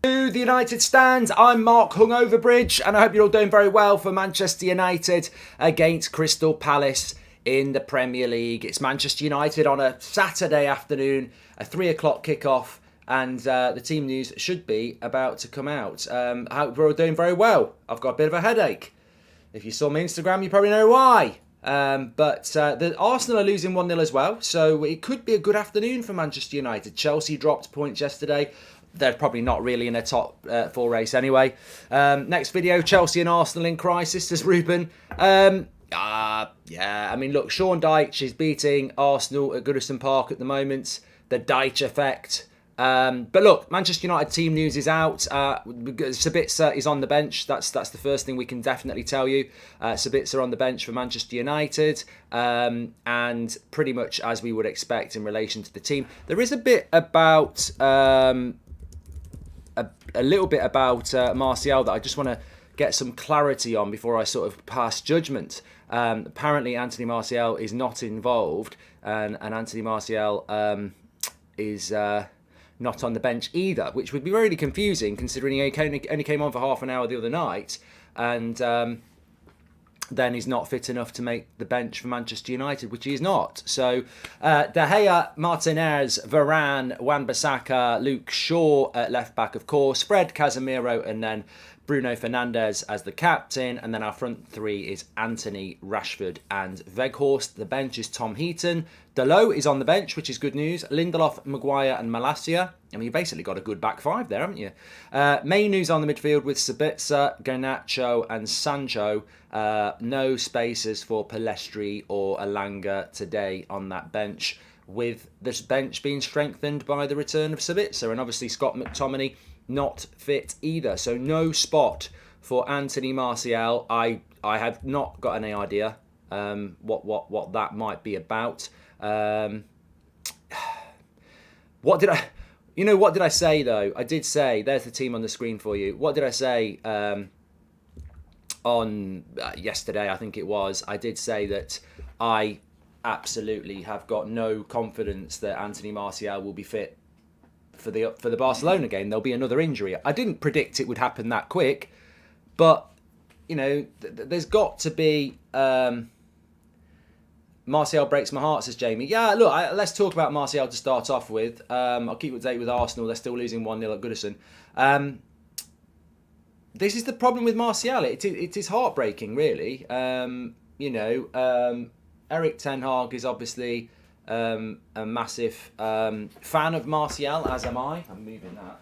To the United stand, I'm Mark Hungoverbridge, and I hope you're all doing very well for Manchester United against Crystal Palace in the Premier League. It's Manchester United on a Saturday afternoon, a 3 o'clock kickoff, and the team news should be about to come out. I hope we're all doing very well. I've got a bit of a headache. If you saw my Instagram, you probably know why. But the Arsenal are losing 1-0 as well, so it could be a good afternoon for Manchester United. Chelsea dropped points yesterday. They're probably not really in a top 4 race anyway. Next video, Chelsea and Arsenal in crisis, says Ruben. I mean, look, Sean Dyche is beating Arsenal at Goodison Park at the moment. The Dyche effect. But look, Manchester United team news is out. Sabitzer is on the bench. That's the first thing we can definitely tell you. Sabitzer on the bench for Manchester United. And pretty much as we would expect in relation to the team. There is a bit about... a little bit about Martial that I just want to get some clarity on before I sort of pass judgment. Apparently Anthony Martial is not involved, and Anthony Martial is not on the bench either, which would be really confusing considering he only came on for half an hour the other night, and then he's not fit enough to make the bench for Manchester United, which he is not. So, De Gea, Martinez, Varane, Wan-Bissaka, Luke Shaw at left-back, of course, Fred, Casemiro, and then Bruno Fernandes as the captain. And then our front three is Anthony, Rashford and Weghorst. The bench is Tom Heaton. Dalot is on the bench, which is good news. Lindelof, Maguire and Malacia. I mean, you basically got a good back five there, haven't you? Main news on the midfield with Sabitzer, Garnacho and Sancho. No spaces for Pellistri or Elanga today on that bench, with this bench being strengthened by the return of Sabitzer, and obviously Scott McTominay not fit either. So no spot for Anthony Martial. I have not got any idea what that might be about. What did I say though? I did say, there's the team on the screen for you. What did I say on yesterday? I think it was. I did say that I absolutely have got no confidence that Anthony Martial will be fit for the Barcelona game. There'll be another injury. I didn't predict it would happen that quick, but you know, there's got to be. Martial breaks my heart, says Jamie. Yeah, look, let's talk about Martial to start off with. I'll keep up to date with Arsenal. They're still losing 1-0 at Goodison. This is the problem with Martial. It is heartbreaking, really. Eric Ten Hag is obviously a massive fan of Martial, as am I. I'm moving that.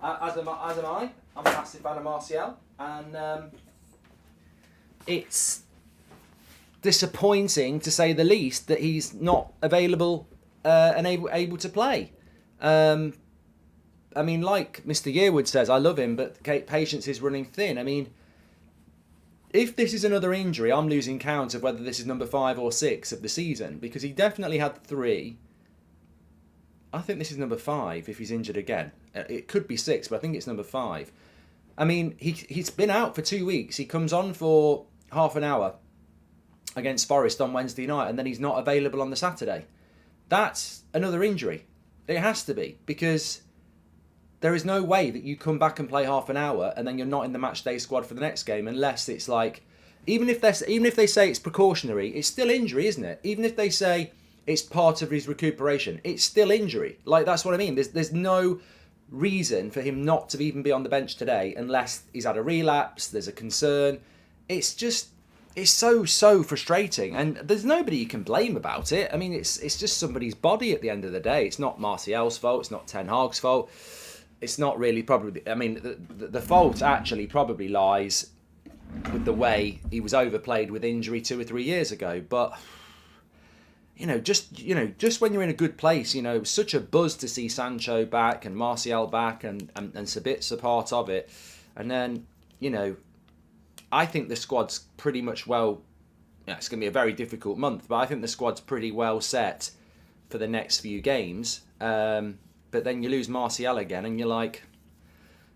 As am I. I'm a massive fan of Martial. And it's disappointing, to say the least, that he's not available and able to play. I mean, like Mr. Yearwood says, I love him, but patience is running thin. I mean, if this is another injury, I'm losing count of whether this is number 5 or 6 of the season, because he definitely had 3. I think this is number 5 if he's injured again. It could be 6, but I think it's number 5. I mean, he's been out for 2 weeks. He comes on for half an hour against Forest on Wednesday night, and then he's not available on the Saturday. That's another injury. It has to be, because there is no way that you come back and play half an hour and then you're not in the match day squad for the next game, unless it's like, even if they say it's precautionary, it's still injury, isn't it? Even if they say it's part of his recuperation, it's still injury. Like, that's what I mean. There's no reason for him not to even be on the bench today, unless he's had a relapse, there's a concern. It's so frustrating, and there's nobody you can blame about it. I mean, it's just somebody's body at the end of the day. It's not Martial's fault. It's not Ten Hag's fault. It's not really probably. I mean, the fault actually probably lies with the way he was overplayed with injury 2 or 3 years ago. But just when you're in a good place, it was such a buzz to see Sancho back and Martial back and Sabitzer part of it, and then I think the squad's pretty much it's going to be a very difficult month, but I think the squad's pretty well set for the next few games. But then you lose Martial again, and you're like,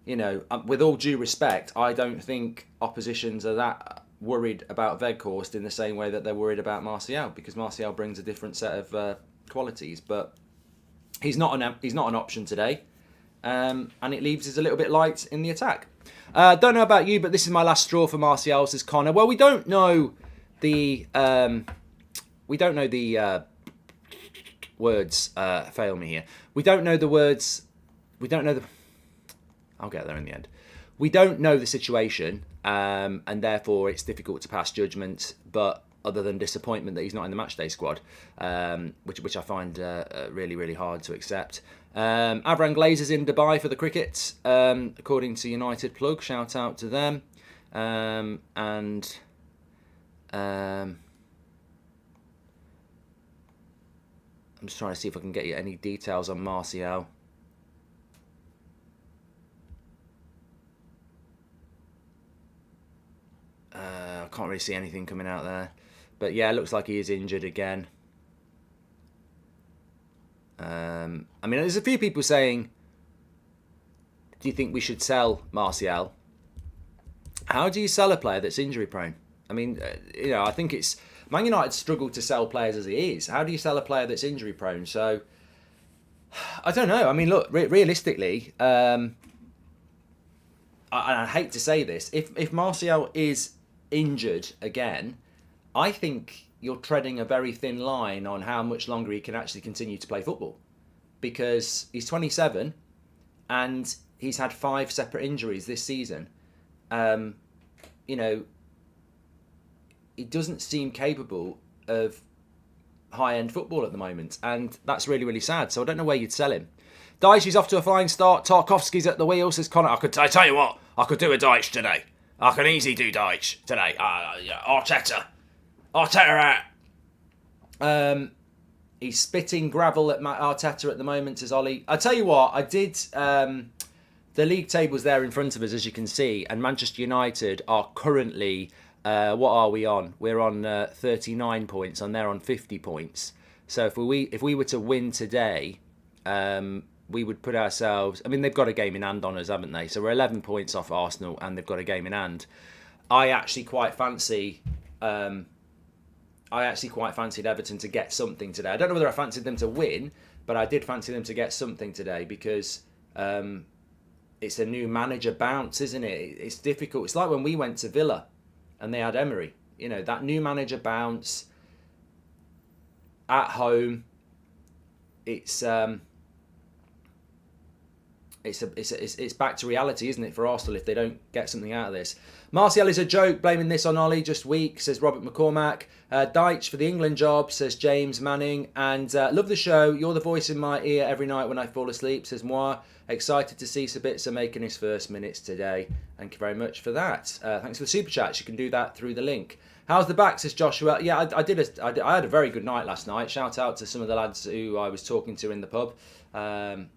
with all due respect, I don't think oppositions are that worried about Weghorst in the same way that they're worried about Martial, because Martial brings a different set of qualities. But he's not an option today. and it leaves us a little bit light in the attack. Don't know about you, but this is my last straw for Martial, says Connor. Well, we don't know the words. Fail me here. We don't know the words. We don't know the. I'll get there in the end. We don't know the situation, and therefore it's difficult to pass judgment. But other than disappointment that he's not in the matchday squad, which I find really, really hard to accept. Avram Glazer's in Dubai for the cricket, according to United Plug. Shout out to them. I'm just trying to see if I can get you any details on Martial. I can't really see anything coming out there. But yeah, it looks like he is injured again. I mean, there's a few people saying, do you think we should sell Martial? How do you sell a player that's injury prone? I mean, I think it's... Man United struggle to sell players as it is. How do you sell a player that's injury prone? So, I don't know. I mean, look, realistically, I hate to say this, if Martial is injured again, I think you're treading a very thin line on how much longer he can actually continue to play football. Because he's 27 and he's had 5 separate injuries this season. He doesn't seem capable of high-end football at the moment, and that's really, really sad. So I don't know where you'd sell him. Dyche is off to a flying start. Tarkovsky's at the wheel, says Connor. I tell you what, I could do a Dyche today. I can easily do Dyche today. Arteta out. He's spitting gravel at Arteta at the moment, says Ollie. I tell you what, I did... the league table's there in front of us, as you can see, and Manchester United are currently... what are we on? We're on 39 points, and they're on 50 points. So if we were to win today, we would put ourselves... I mean, they've got a game in hand on us, haven't they? So we're 11 points off Arsenal, and they've got a game in hand. I actually quite fancied Everton to get something today. I don't know whether I fancied them to win, but I did fancy them to get something today because it's a new manager bounce, isn't it? It's difficult. It's like when we went to Villa and they had Emery. That new manager bounce at home. It's back to reality, isn't it, for Arsenal if they don't get something out of this. Martial is a joke, blaming this on Ollie, just weak, says Robert McCormack. Dyche for the England job, says James Manning. And love the show. You're the voice in my ear every night when I fall asleep, says Moi. Excited to see Sabitzer making his first minutes today. Thank you very much for that. Thanks for the super chats. You can do that through the link. How's the back, says Joshua. Yeah, I had a very good night last night. Shout out to some of the lads who I was talking to in the pub.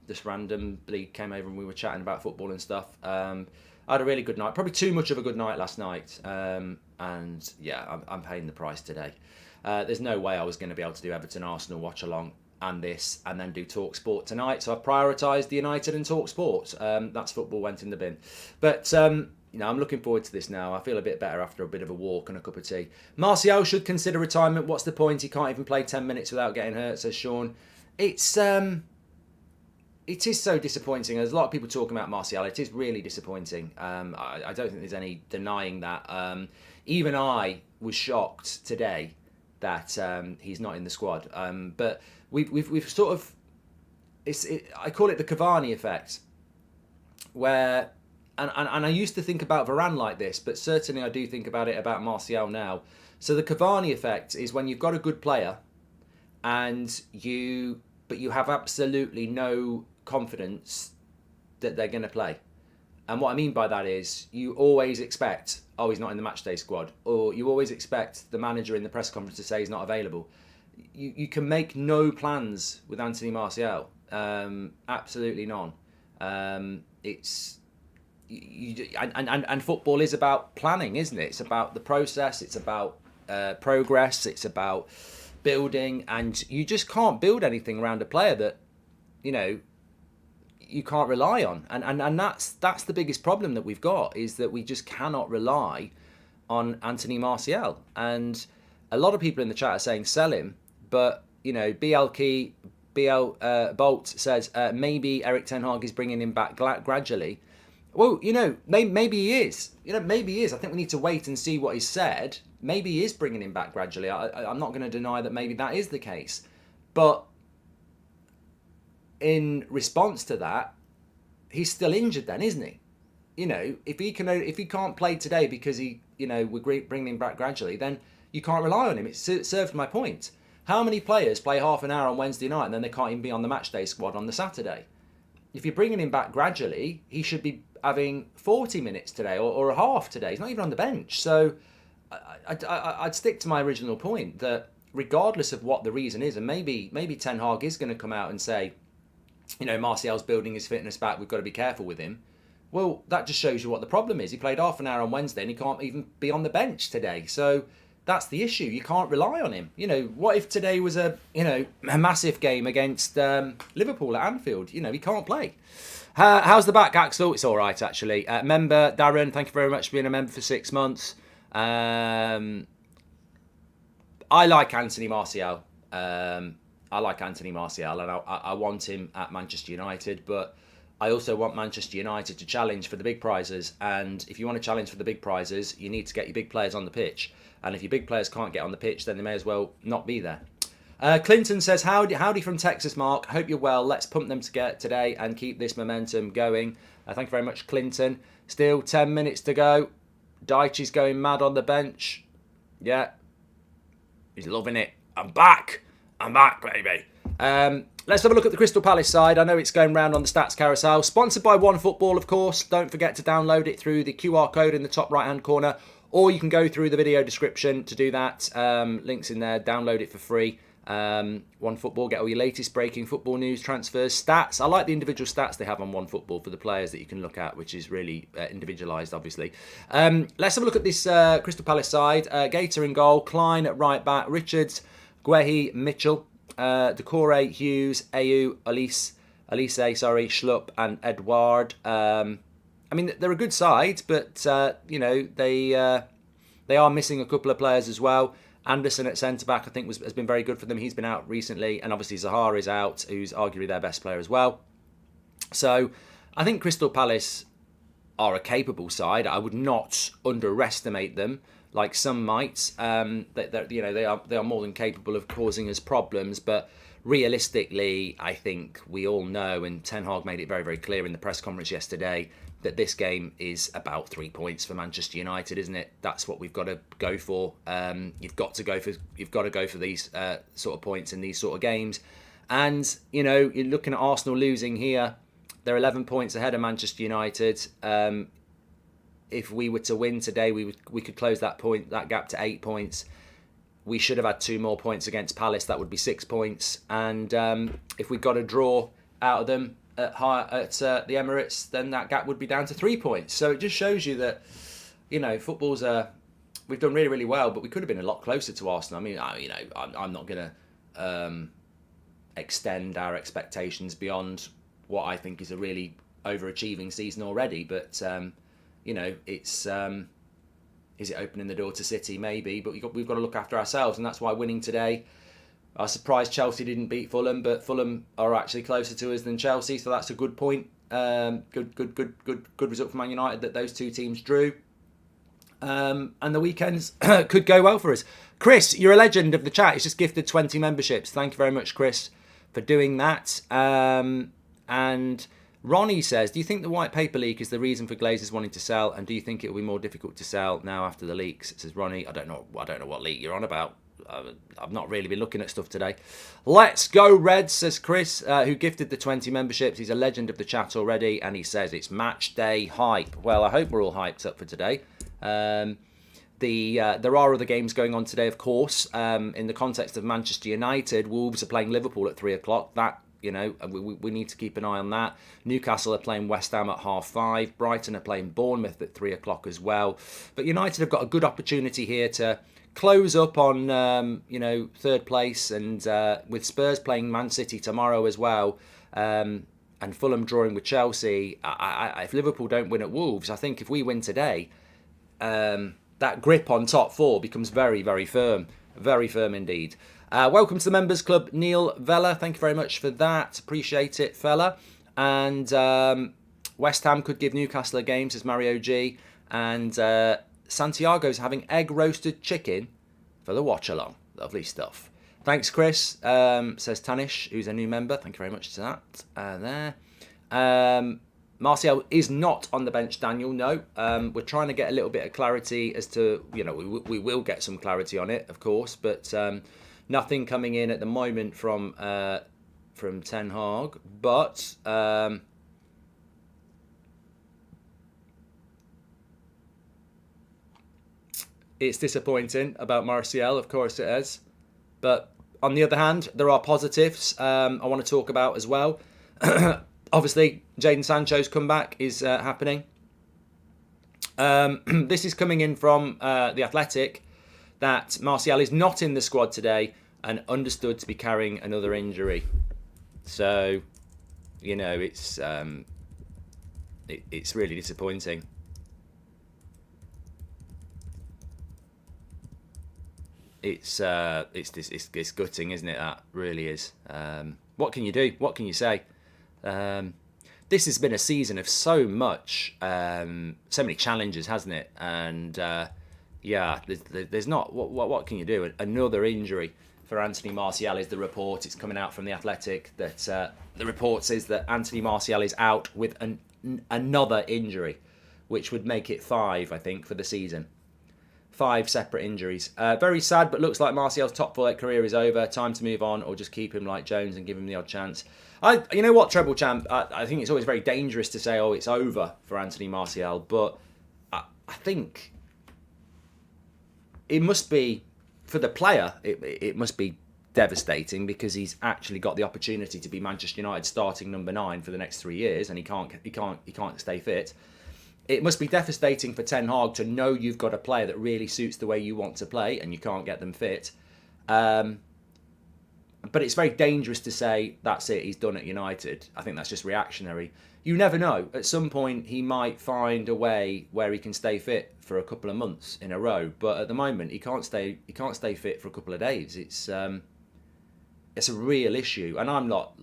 Just randomly came over and we were chatting about football and stuff. I had a really good night. Probably too much of a good night last night. And yeah, I'm paying the price today. There's no way I was going to be able to do Everton, Arsenal, Watchalong and this, and then do Talk Sport tonight. So I've prioritised the United and Talk Sport. That's football went in the bin. But I'm looking forward to this now. I feel a bit better after a bit of a walk and a cup of tea. Martial should consider retirement. What's the point? He can't even play 10 minutes without getting hurt, says Sean. It is so disappointing. There's a lot of people talking about Martial. It is really disappointing. I don't think there's any denying that. Even I was shocked today that he's not in the squad. But we've sort of... I call it the Cavani effect, where... And I used to think about Varane like this, but certainly I do think about it about Martial now. So the Cavani effect is when you've got a good player but you have absolutely no confidence that they're going to play. And what I mean by that is you always expect, he's not in the matchday squad, or you always expect the manager in the press conference to say he's not available. You can make no plans with Anthony Martial. Absolutely none. And football is about planning, isn't it? It's about the process, it's about progress, it's about building, and you just can't build anything around a player that you can't rely on, and that's the biggest problem that we've got, is that we just cannot rely on Anthony Martial. And a lot of people in the chat are saying sell him, but Bielki BL Bolt says, maybe Eric Ten Hag is bringing him back gradually. Well, maybe he is. Maybe he is. I think we need to wait and see what he's said. Maybe he is bringing him back gradually. I'm not going to deny that maybe that is the case. But in response to that, he's still injured then, isn't he? If he can't play today because we're bringing him back gradually, then you can't rely on him. It served my point. How many players play half an hour on Wednesday night and then they can't even be on the matchday squad on the Saturday? If you're bringing him back gradually, he should be having 40 minutes today or a half today. He's not even on the bench. So I'd stick to my original point that regardless of what the reason is, and maybe Ten Hag is going to come out and say, Martial's building his fitness back, we've got to be careful with him. Well, that just shows you what the problem is. He played half an hour on Wednesday and he can't even be on the bench today. So that's the issue. You can't rely on him. What if today was a massive game against Liverpool at Anfield? He can't play. How's the back, Axel? It's all right, actually. Member Darren, thank you very much for being a member for 6 months. I like Anthony Martial. And I want him at Manchester United, but I also want Manchester United to challenge for the big prizes. And if you want to challenge for the big prizes, you need to get your big players on the pitch. And if your big players can't get on the pitch, then they may as well not be there. Clinton says, howdy from Texas, Mark. Hope you're well. Let's pump them together today and keep this momentum going. Thank you very much, Clinton. Still 10 minutes to go. Daichi's going mad on the bench. Yeah. He's loving it. I'm back, baby. Let's have a look at the Crystal Palace side. I know it's going round on the stats carousel. Sponsored by OneFootball, of course. Don't forget to download it through the QR code in the top right-hand corner. Or you can go through the video description to do that. Links in there. Download it for free. OneFootball, get all your latest breaking football news, transfers, stats. I like the individual stats they have on OneFootball for the players that you can look at, which is really individualised, obviously. Let's have a look at this Crystal Palace side. Gator in goal, Klein at right back, Richards, Guehi, Mitchell, Decore, Hughes, Ayew, Elise, Schlupp and Edouard. They're a good side, but they are missing a couple of players as well. Anderson at centre-back, I think, has been very good for them. He's been out recently. And obviously Zaha is out, who's arguably their best player as well. So I think Crystal Palace are a capable side. I would not underestimate them, like some might. They are more than capable of causing us problems. But realistically, I think we all know, and Ten Hag made it very, very clear in the press conference yesterday, that this game is about 3 points for Manchester United, isn't it? That's what we've got to go for. You've got to go for these sort of points in these sort of games. And you're looking at Arsenal losing here. They're 11 points ahead of Manchester United. If we were to win today, we could close that gap to 8 points. We should have had 2 more points against Palace. That would be 6 points. And if we got a draw out of them at the Emirates, then that gap would be down to 3 points. So it just shows you that, football's we've done really, really well, but we could have been a lot closer to Arsenal. I'm not going to extend our expectations beyond what I think is a really overachieving season already. But it's is it opening the door to City? Maybe, but we've got to look after ourselves, and that's why winning today. I was surprised Chelsea didn't beat Fulham, but Fulham are actually closer to us than Chelsea, so that's a good point. Good result for Man United that those two teams drew. And the weekends could go well for us. Chris, you're a legend of the chat. He's just gifted 20 memberships. Thank you very much, Chris, for doing that. And Ronnie says, do you think the white paper leak is the reason for Glazers wanting to sell? And do you think it will be more difficult to sell now after the leaks? It says Ronnie. I don't know what leak you're on about. I've not really been looking at stuff today. Let's go Reds, says Chris, who gifted the 20 memberships. He's a legend of the chat already, and he says it's match day hype. Well, I hope we're all hyped up for today. There are other games going on today, of course. In the context of Manchester United, Wolves are playing Liverpool at 3 o'clock. That, we need to keep an eye on that. Newcastle are playing West Ham at 5:30. Brighton are playing Bournemouth at 3 o'clock as well. But United have got a good opportunity here to close up on, third place, and with Spurs playing Man City tomorrow as well, and Fulham drawing with Chelsea. If Liverpool don't win at Wolves, I think if we win today, that grip on top four becomes very, very firm indeed. Welcome to the Members Club, Neil Vella. Thank you very much for that. Appreciate it, fella. And West Ham could give Newcastle a game, says Mario G. And Santiago's having egg roasted chicken for the Watchalong. Lovely stuff. Thanks, Chris, says Tanish, who's a new member. Thank you very much to that. Martial is not on the bench, Daniel. No. We're trying to get a little bit of clarity as to, we will get some clarity on it, of course, but nothing coming in at the moment from Ten Hag. But it's disappointing about Martial, of course it is. But on the other hand, there are positives I want to talk about as well. Obviously, Jadon Sancho's comeback is happening. This is coming in from The Athletic, that Martial is not in the squad today and understood to be carrying another injury. So, it's really disappointing. It's gutting, isn't it? That really is. What can you do? What can you say? This has been a season of so much, so many challenges, hasn't it? And there's not. What can you do? Another injury for Anthony Martial is the report. It's coming out from The Athletic that the report says that Anthony Martial is out with another injury, which would make it 5, I think, for the season. 5 separate injuries. Very sad, but looks like Martial's top flight career is over. Time to move on, or just keep him like Jones and give him the odd chance. You know what, Treble Champ? I think it's always very dangerous to say, it's over for Anthony Martial, but I think it must be, for the player, it must be devastating, because he's actually got the opportunity to be Manchester United starting number 9 for the next 3 years, and he can't stay fit. It must be devastating for Ten Hag to know you've got a player that really suits the way you want to play and you can't get them fit. But it's very dangerous to say, that's it, he's done at United. I think that's just reactionary. You never know. At some point, he might find a way where he can stay fit for a couple of months in a row. But at the moment, he can't stay fit for a couple of days. It's a real issue. And I'm not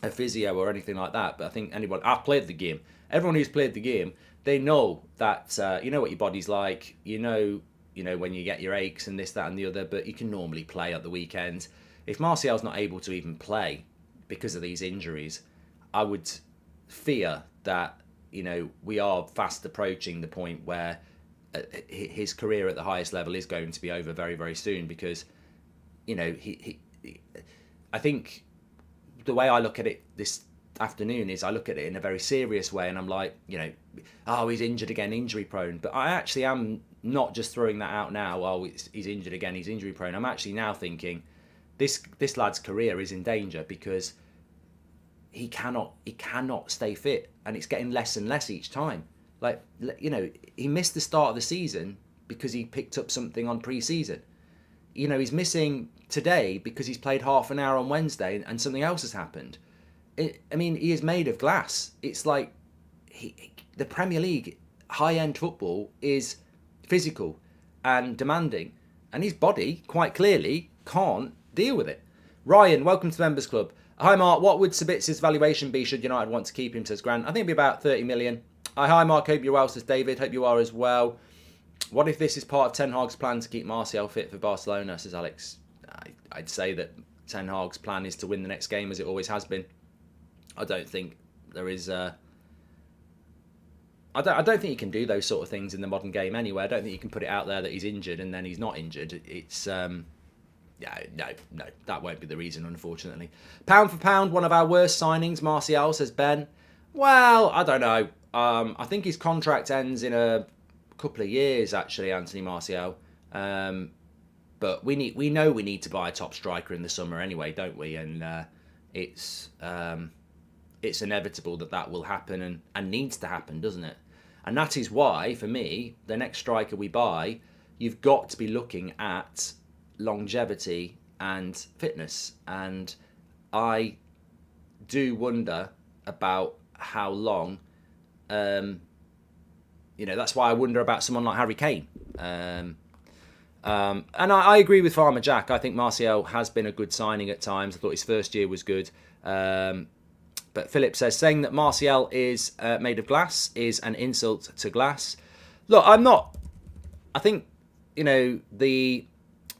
a physio or anything like that. But I think I've played the game. Everyone who's played the game, they know that you know what your body's like. You know when you get your aches and this, that, and the other. But you can normally play at the weekend. If Martial's not able to even play because of these injuries, I would fear that we are fast approaching the point where his career at the highest level is going to be over very, very soon. Because I think the way I look at it this afternoon is I look at it in a very serious way, and I'm like, he's injured again, injury prone. But I actually am not just throwing that out now. He's injured again, he's injury prone. I'm actually now thinking this lad's career is in danger, because he cannot stay fit, and it's getting less and less each time. Like, he missed the start of the season because he picked up something on pre-season. He's missing today because he's played half an hour on Wednesday and something else has happened. He is made of glass. It's like the Premier League high-end football is physical and demanding, and his body quite clearly can't deal with it. Ryan, welcome to the Members Club. Hi Mark, what would Sabitz's valuation be should United want to keep him, says Grant? I think it'd be about 30 million. Hi Mark, hope you're well, says David. Hope you are as well. What if this is part of Ten Hag's plan to keep Martial fit for Barcelona, says Alex? I'd say that Ten Hag's plan is to win the next game, as it always has been. I don't think there is. I don't think you can do those sort of things in the modern game anyway. I don't think you can put it out there that he's injured and then he's not injured. It's no, that won't be the reason, unfortunately. Pound for pound, one of our worst signings, Martial, says Ben. Well, I don't know. I think his contract ends in a couple of years, actually, Anthony Martial. But we know we need to buy a top striker in the summer anyway, don't we? And it's inevitable that will happen and needs to happen, doesn't it? And that is why, for me, the next striker we buy, you've got to be looking at longevity and fitness. And I do wonder about how long, that's why I wonder about someone like Harry Kane. And I agree with Farmer Jack. I think Martial has been a good signing at times. I thought his first year was good. But Philip says, saying that Martial is made of glass is an insult to glass. Look, I'm not... I think, you know, the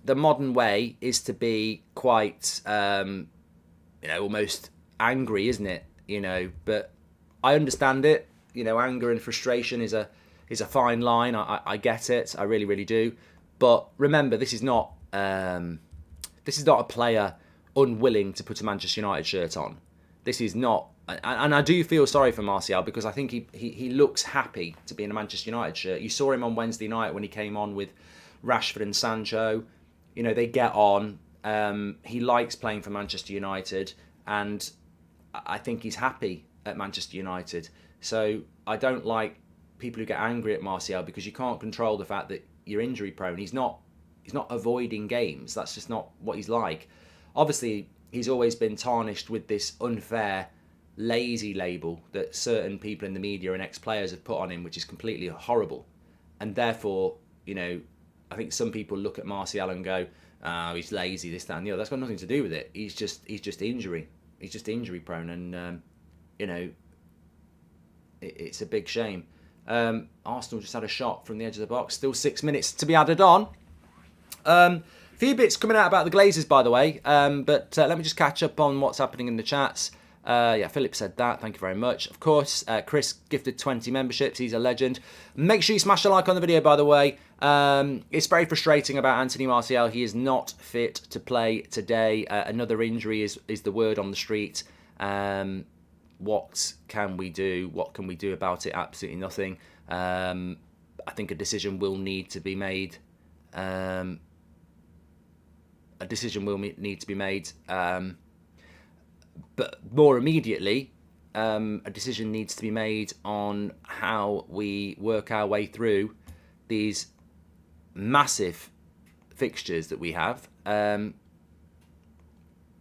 modern way is to be quite, you know, almost angry, isn't it? You know, but I understand it. You know, anger and frustration is a fine line. I get it. I really, really do. But remember, this is not a player unwilling to put a Manchester United shirt on. This is not, and I do feel sorry for Martial because I think he looks happy to be in a Manchester United shirt. You saw him on Wednesday night when he came on with Rashford and Sancho. You know, they get on. He likes playing for Manchester United, and I think he's happy at Manchester United. So I don't like people who get angry at Martial because you can't control the fact that you're injury prone. He's not avoiding games. That's just not what he's like. Obviously, he's always been tarnished with this unfair, lazy label that certain people in the media and ex-players have put on him, which is completely horrible. And therefore, you know, I think some people look at Martial and go, "Oh, he's lazy, this, that, and the other." That's got nothing to do with it. He's just injury. He's just injury prone, and you know, it's a big shame. Arsenal just had a shot from the edge of the box. Still 6 minutes to be added on. Few bits coming out about the Glazers, by the way. But let me just catch up on what's happening in the chats. Yeah, Philip said that. Thank you very much. Of course, Chris gifted 20 memberships. He's a legend. Make sure you smash a like on the video, by the way. It's very frustrating about Anthony Martial. He is not fit to play today. Another injury is the word on the street. What can we do? What can we do about it? Absolutely nothing. I think a decision will need to be made. But more immediately, a decision needs to be made on how we work our way through these massive fixtures that we have,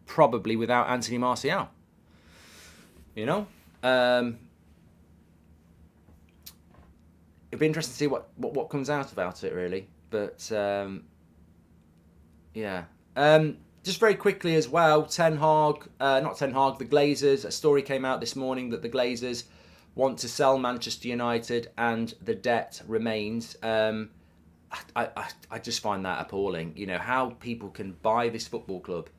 probably without Anthony Martial. You know? It'd be interesting to see what comes out about it, really. But, yeah. Just very quickly as well, the Glazers, a story came out this morning that the Glazers want to sell Manchester United and the debt remains. I just find that appalling. You know, how people can buy this football club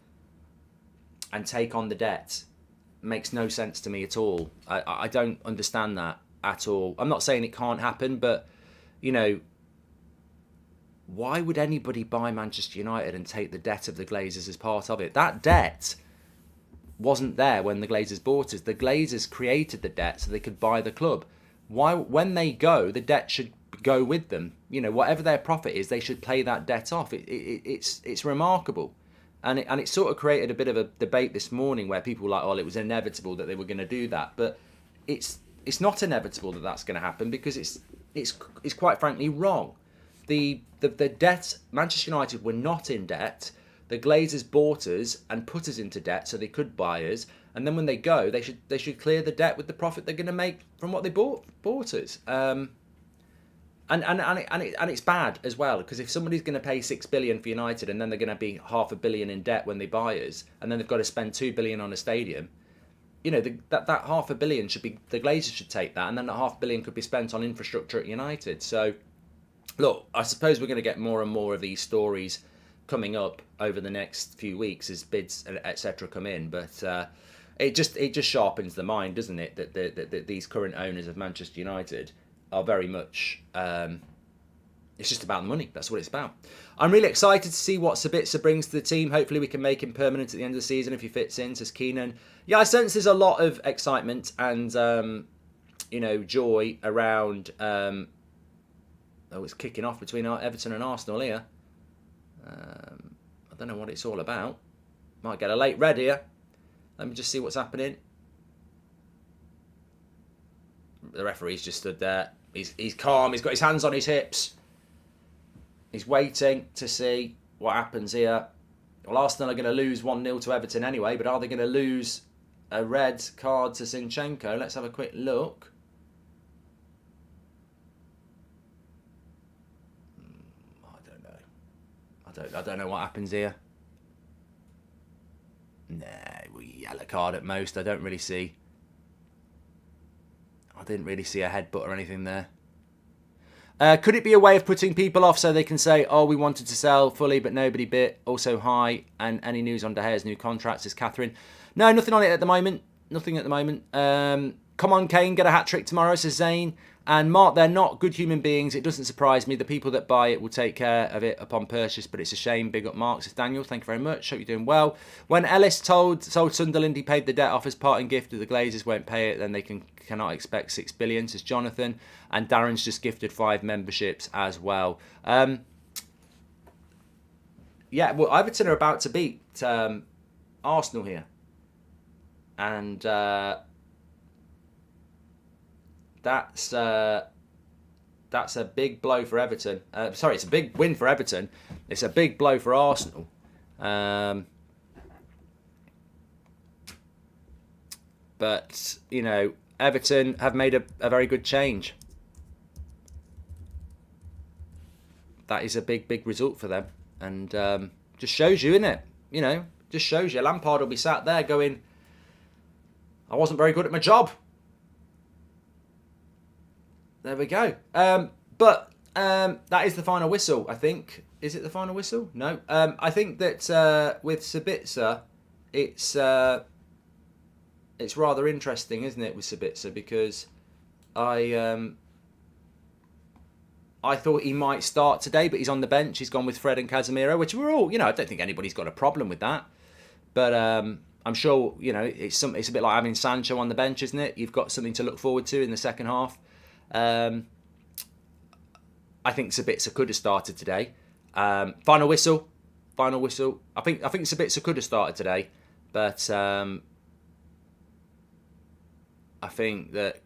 and take on the debt makes no sense to me at all. I don't understand that at all. I'm not saying it can't happen, but, you know, why would anybody buy Manchester United and take the debt of the Glazers as part of it? That debt wasn't there when the Glazers bought us. The Glazers created the debt so they could buy the club. Why, when they go, the debt should go with them. You know, whatever their profit is, they should pay that debt off. It's remarkable. And it sort of created a bit of a debate this morning where people were like, oh, it was inevitable that they were going to do that. But it's not inevitable that that's going to happen because it's quite frankly wrong. The debt, Manchester United were not in debt. The Glazers bought us and put us into debt so they could buy us. And then when they go, they should clear the debt with the profit they're going to make from what they bought us. And it's bad as well because if somebody's going to pay $6 billion for United and then they're going to be $500 million in debt when they buy us, and then they've got to spend $2 billion on a stadium, you know, that $500 million should be, the Glazers should take that, and then that $500 million could be spent on infrastructure at United. So, look, I suppose we're going to get more and more of these stories coming up over the next few weeks as bids, etc., come in. But it just sharpens the mind, doesn't it? That these current owners of Manchester United are very much. It's just about the money. That's what it's about. I'm really excited to see what Sabitzer brings to the team. Hopefully, we can make him permanent at the end of the season if he fits in. Says Keenan. Yeah, I sense there's a lot of excitement and joy around. It's kicking off between Everton and Arsenal here. I don't know what it's all about. Might get a late red here. Let me just see what's happening. The referee's just stood there. He's calm. He's got his hands on his hips. He's waiting to see what happens here. Well, Arsenal are going to lose 1-0 to Everton anyway, but are they going to lose a red card to Zinchenko? Let's have a quick look. I don't know. I don't know what happens here. Nah, yellow card at most. I didn't really see a headbutt or anything there. Could it be a way of putting people off so they can say, oh, we wanted to sell fully, but nobody bit? Also, hi. And any news on De Gea's new contracts, is Catherine? No, nothing on it at the moment. Nothing at the moment. Come on, Kane, get a hat-trick tomorrow, says Zane. And Mark, they're not good human beings. It doesn't surprise me. The people that buy it will take care of it upon purchase, but it's a shame. Big up, Mark, says Daniel. Thank you very much. Hope you're doing well. When Ellis sold Sunderland, he paid the debt off as parting gift. If the Glazers won't pay it, then they cannot expect 6 billion, says Jonathan. And Darren's just gifted 5 memberships as well. Yeah, well, Everton are about to beat Arsenal here. And that's a big blow for Everton. Sorry, it's a big win for Everton. It's a big blow for Arsenal. But, you know, Everton have made a very good change. That is a big result for them. And just shows you, innit? You know, just shows you. Lampard will be sat there going, I wasn't very good at my job. There we go. But that is the final whistle, I think. Is it the final whistle? No. I think that with Sabitzer, it's rather interesting, isn't it, with Sabitzer? Because I thought he might start today, but he's on the bench. He's gone with Fred and Casemiro, which we're all, you know, I don't think anybody's got a problem with that. But I'm sure, you know, it's a bit like having Sancho on the bench, isn't it? You've got something to look forward to in the second half. I think Sabitzer could have started today. Final whistle. I think Sabitzer could have started today, but I think that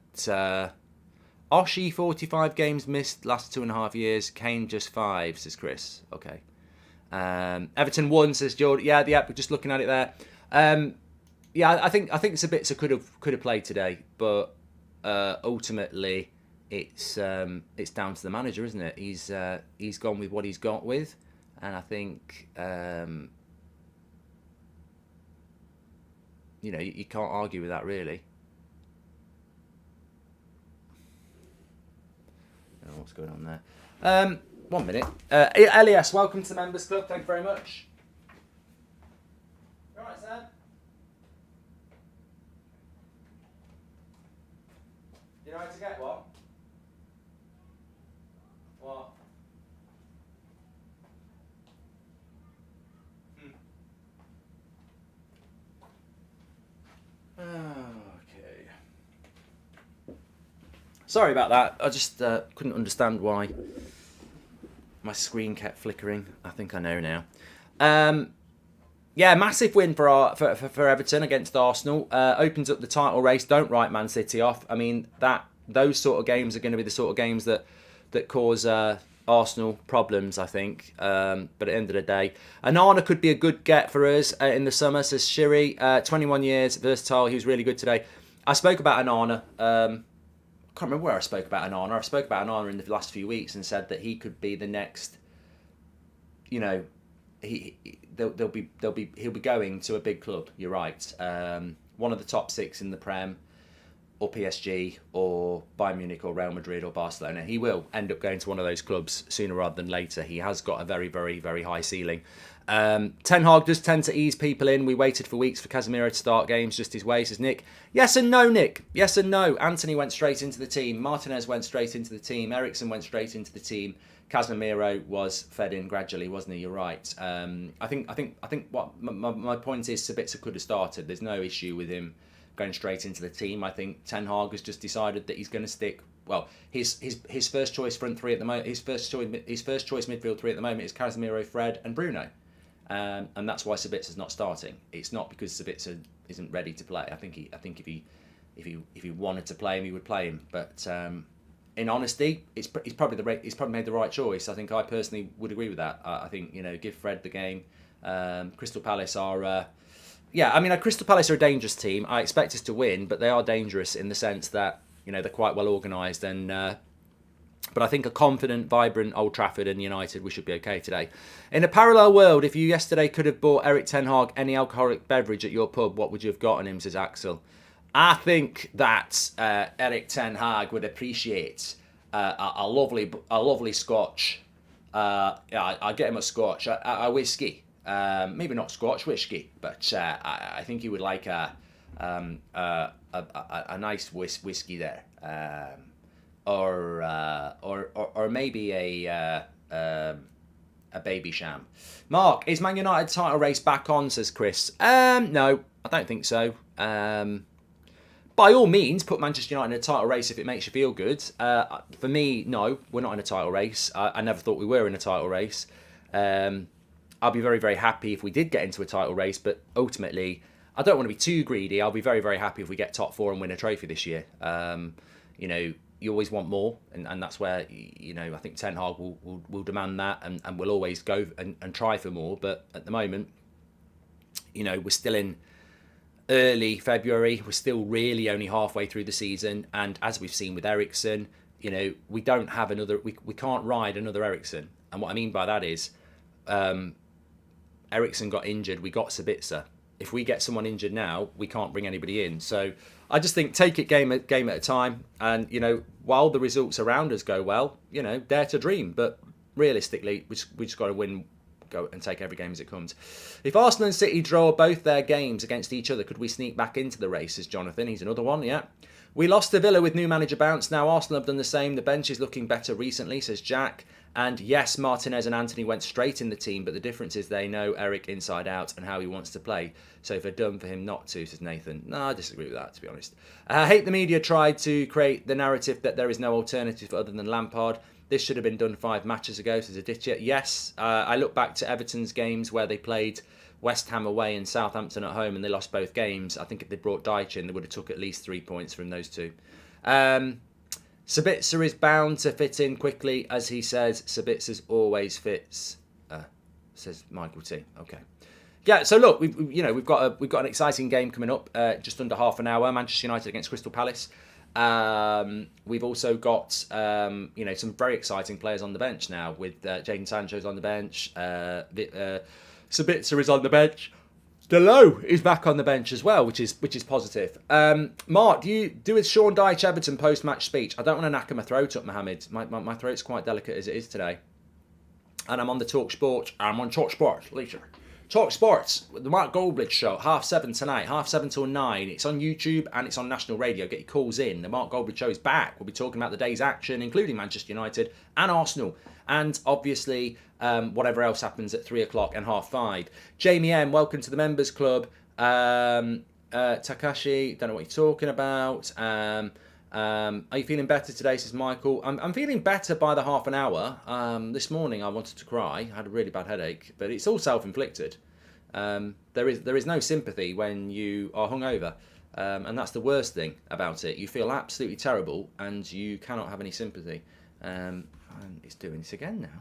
Oshie 45 games missed last 2.5 years. Kane just 5, says Chris. Okay. Everton 1, says Jordan. Yeah, we're just looking at it there. Yeah, I think Sabitzer could have played today, but ultimately it's down to the manager, isn't it? He's gone with what he's got with, and I think you know, you can't argue with that, really. I don't know what's going on there. 1 minute. Elias, welcome to the Members Club. Thank you very much. All right, Sam. You know how to get what? What? Okay. Sorry about that. I just couldn't understand why my screen kept flickering. I think I know now. Yeah, massive win for Everton against Arsenal. Opens up the title race. Don't write Man City off. I mean, those sort of games are going to be the sort of games that cause Arsenal problems, I think. But at the end of the day, Onana could be a good get for us in the summer, says Shiri. 21 years, versatile. He was really good today. I spoke about Onana. I can't remember where I spoke about Onana. I spoke about Onana in the last few weeks and said that he could be the next. You know, he'll be going to a big club. You're right. One of the top 6 in the Prem, or PSG, or Bayern Munich, or Real Madrid, or Barcelona. He will end up going to one of those clubs sooner rather than later. He has got a very, very, very high ceiling. Ten Hag does tend to ease people in. We waited for weeks for Casemiro to start games, just his way, says Nick. Yes and no, Nick. Yes and no. Anthony went straight into the team. Martinez went straight into the team. Eriksen went straight into the team. Casemiro was fed in gradually, wasn't he? You're right. I think what my point is, Sabitzer could have started. There's no issue with him going straight into the team. I think Ten Hag has just decided that he's going to stick. Well, his first choice front three at the moment, his first choice midfield three at the moment is Casemiro, Fred, and Bruno. And that's why Sabitzer's not starting. It's not because Sabitzer isn't ready to play. I think if he wanted to play him, he would play him. But in honesty, he's probably made the right choice. I think I personally would agree with that. I think, you know, give Fred the game. Crystal Palace are Crystal Palace are a dangerous team. I expect us to win, but they are dangerous in the sense that, you know, they're quite well organised and But I think a confident, vibrant Old Trafford and United, we should be okay today. In a parallel world, if you yesterday could have bought Erik ten Hag any alcoholic beverage at your pub, what would you have gotten him, says Axel. I think that Erik ten Hag would appreciate a lovely Scotch. I'd get him a Scotch, a whiskey. Maybe not Scotch whiskey, but I think he would like a nice whiskey there. Or maybe a baby sham. Mark, is Man United title race back on, says Chris. No, I don't think so. By all means, put Manchester United in a title race if it makes you feel good. For me, no, we're not in a title race. I never thought we were in a title race. I'll be very, very happy if we did get into a title race, but ultimately, I don't want to be too greedy. I'll be very, very happy if we get top 4 and win a trophy this year. You always want more, and that's where, I think Ten Hag will demand that, and will always go and try for more. But at the moment, we're still in early February. We're still really only halfway through the season, and as we've seen with Eriksen, we don't have another. We can't ride another Eriksen, and what I mean by that is, Eriksen got injured. We got Sabitzer. If we get someone injured now, we can't bring anybody in. So I just think take it game at a time. And, while the results around us go well, dare to dream. But realistically, we just got to win, go and take every game as it comes. If Arsenal and City draw both their games against each other, could we sneak back into the race, says Jonathan? He's another one, yeah. We lost to Villa with new manager bounce. Now Arsenal have done the same. The bench is looking better recently, says Jack. And yes, Martinez and Anthony went straight in the team, but the difference is they know Eric inside out and how he wants to play. So if they're dumb for him not to, says Nathan. No, I disagree with that, to be honest. I hate the media tried to create the narrative that there is no alternative other than Lampard. This should have been done 5 matches ago, says Aditya. Yes, I look back to Everton's games where they played West Ham away and Southampton at home and they lost both games. I think if they brought Dyche in, they would have took at least 3 points from those two. Sabitzer is bound to fit in quickly, as he says. Sabitzer always fits, says Michael T. Okay, yeah. So look, we've got an exciting game coming up, just under half an hour. Manchester United against Crystal Palace. We've also got some very exciting players on the bench now. With Jadon Sancho's on the bench, Sabitzer is on the bench. Delo is back on the bench as well, which is positive. Mark, do you do a Sean Dyche Everton post-match speech? I don't want to knacker my throat up, Mohammed. My throat's quite delicate as it is today. And I'm on the Talk Sport. I'm on Talk Sport later. Talk Sports, the Mark Goldbridge show, 7:30 tonight, 7:30 till 9. It's on YouTube and it's on national radio. Get your calls in. The Mark Goldbridge show is back. We'll be talking about the day's action, including Manchester United and Arsenal. And obviously, whatever else happens at 3 o'clock and 5:30. Jamie M, welcome to the Members Club. Takashi, don't know what you're talking about. Are you feeling better today, says Michael? I'm feeling better by the half an hour. This morning I wanted to cry. I had a really bad headache, but it's all self-inflicted. There is no sympathy when you are hungover, and that's the worst thing about it. You feel absolutely terrible, and you cannot have any sympathy. And it's doing this again now.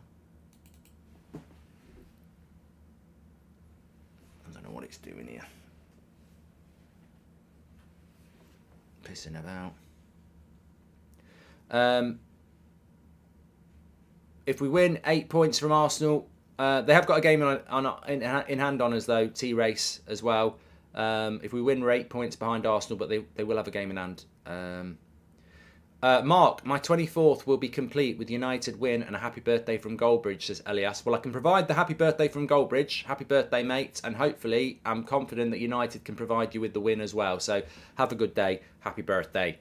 I don't know what it's doing here. Pissing about. If we win 8 points from Arsenal, they have got a game in hand on us though, T-Race as well. If we win, we're 8 points behind Arsenal, but they will have a game in hand. Mark, my 24th will be complete with United win and a happy birthday from Goldbridge, says Elias. Well, I can provide the happy birthday from Goldbridge. Happy birthday, mate. And hopefully, I'm confident that United can provide you with the win as well. So have a good day. Happy birthday.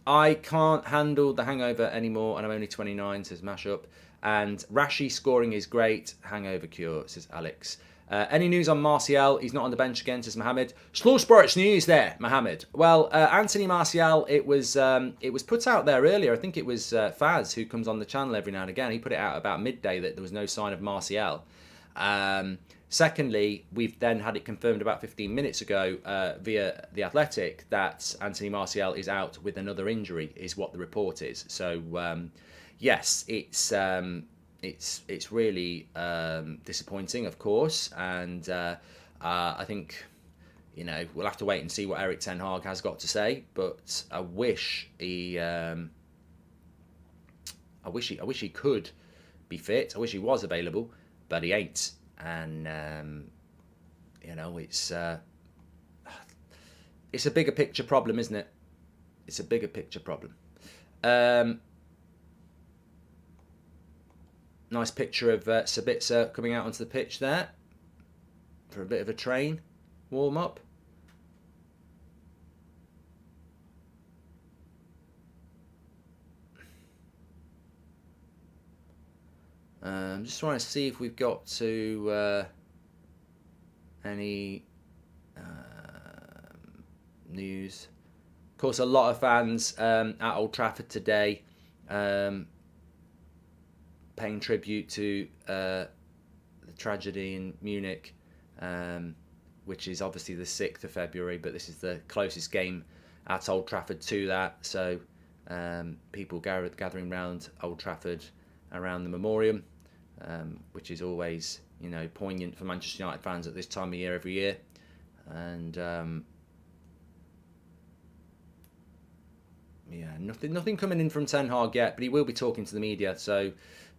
I can't handle the hangover anymore and I'm only 29, says Mashup. And Rashi scoring is great. Hangover cure, says Alex. Any news on Martial? He's not on the bench again, says Mohammed. Slow sports news there, Mohammed. Well, Anthony Martial, it was put out there earlier. I think it was Faz, who comes on the channel every now and again. He put it out about midday that there was no sign of Martial. Secondly, we've then had it confirmed about 15 minutes ago via The Athletic that Anthony Martial is out with another injury, is what the report is. So, yes, it's really disappointing, of course, and I think we'll have to wait and see what Erik ten Hag has got to say. But I wish he I wish he could be fit. I wish he was available, but he ain't. And it's a bigger picture problem, isn't it? It's a bigger picture problem. Nice picture of Sabitzer coming out onto the pitch there for a bit of a train warm up. I'm just trying to see if we've got to any news. Of course, a lot of fans at Old Trafford today paying tribute to the tragedy in Munich, which is obviously the 6th of February, but this is the closest game at Old Trafford to that. So people gathering around Old Trafford around the memoriam, which is always, poignant for Manchester United fans at this time of year every year. And nothing coming in from Ten Hag yet, but he will be talking to the media, so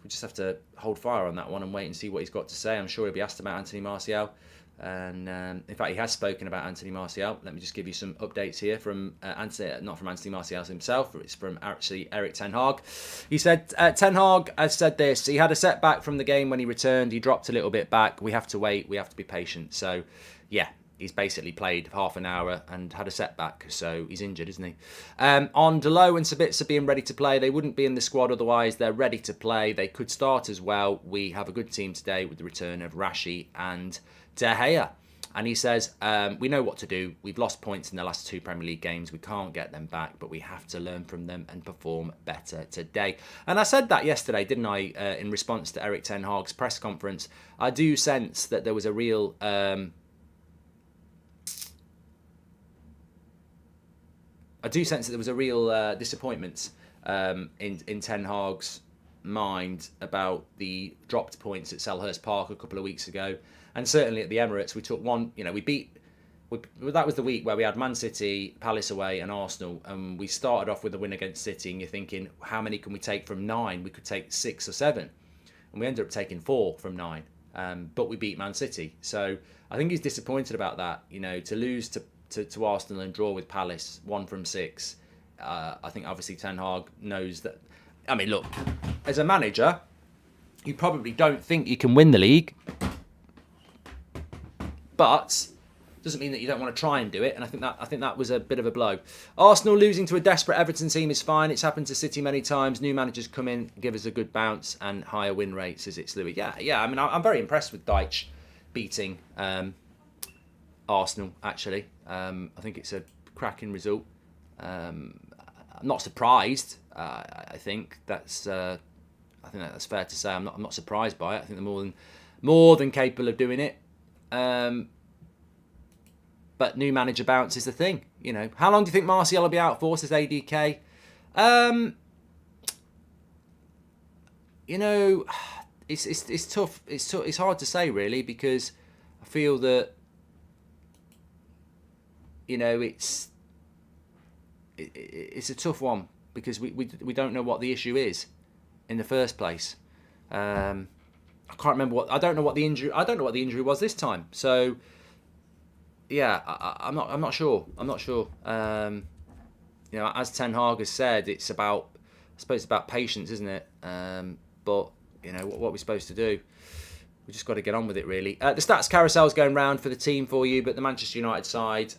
we just have to hold fire on that one and wait and see what he's got to say. I'm sure he'll be asked about Anthony Martial, and in fact he has spoken about Anthony Martial. Let me just give you some updates here from not from Anthony Martial himself, it's from actually Erik Ten Hag. He said, Ten Hag has said this: he had a setback from the game when he returned, he dropped a little bit back, we have to wait, we have to be patient. So yeah, he's basically played half an hour and had a setback, so he's injured, isn't he? On Delo and Sabitzer being ready to play, they wouldn't be in the squad otherwise. They're ready to play. They could start as well. We have a good team today with the return of Rashi and De Gea. And he says, we know what to do. We've lost points in the last 2 Premier League games. We can't get them back, but we have to learn from them and perform better today. And I said that yesterday, didn't I, in response to Erik Ten Hag's press conference. I do sense that there was a real... disappointment in Ten Hag's mind about the dropped points at Selhurst Park a couple of weeks ago, and certainly at the Emirates. We took one. That was the week where we had Man City, Palace away, and Arsenal, and we started off with a win against City. And you're thinking, how many can we take from 9? We could take 6 or 7, and we ended up taking 4 from 9. But we beat Man City, so I think he's disappointed about that. To lose to Arsenal and draw with Palace, 1 from 6. I think obviously Ten Hag knows that. I mean, look, as a manager, you probably don't think you can win the league, but doesn't mean that you don't want to try and do it. And I think that was a bit of a blow. Arsenal losing to a desperate Everton team is fine. It's happened to City many times. New managers come in, give us a good bounce and higher win rates, as it's Louis. Yeah. I mean, I'm very impressed with Deitch beating Arsenal. Actually, I think it's a cracking result. I'm not surprised. I think that's fair to say. I'm not surprised by it. I think they're more than capable of doing it. But new manager bounce is the thing. How long do you think Martial will be out for? Says ADK. It's tough. It's hard to say really, because I feel that it's a tough one, because we don't know what the issue is in the first place. I can't remember I don't know what the injury was this time. So yeah, I'm not sure. As Ten Hag has said, it's about patience, isn't it? But what are we supposed to do? We just got to get on with it, really. The stats carousel's going round for the team for you, but the Manchester United side,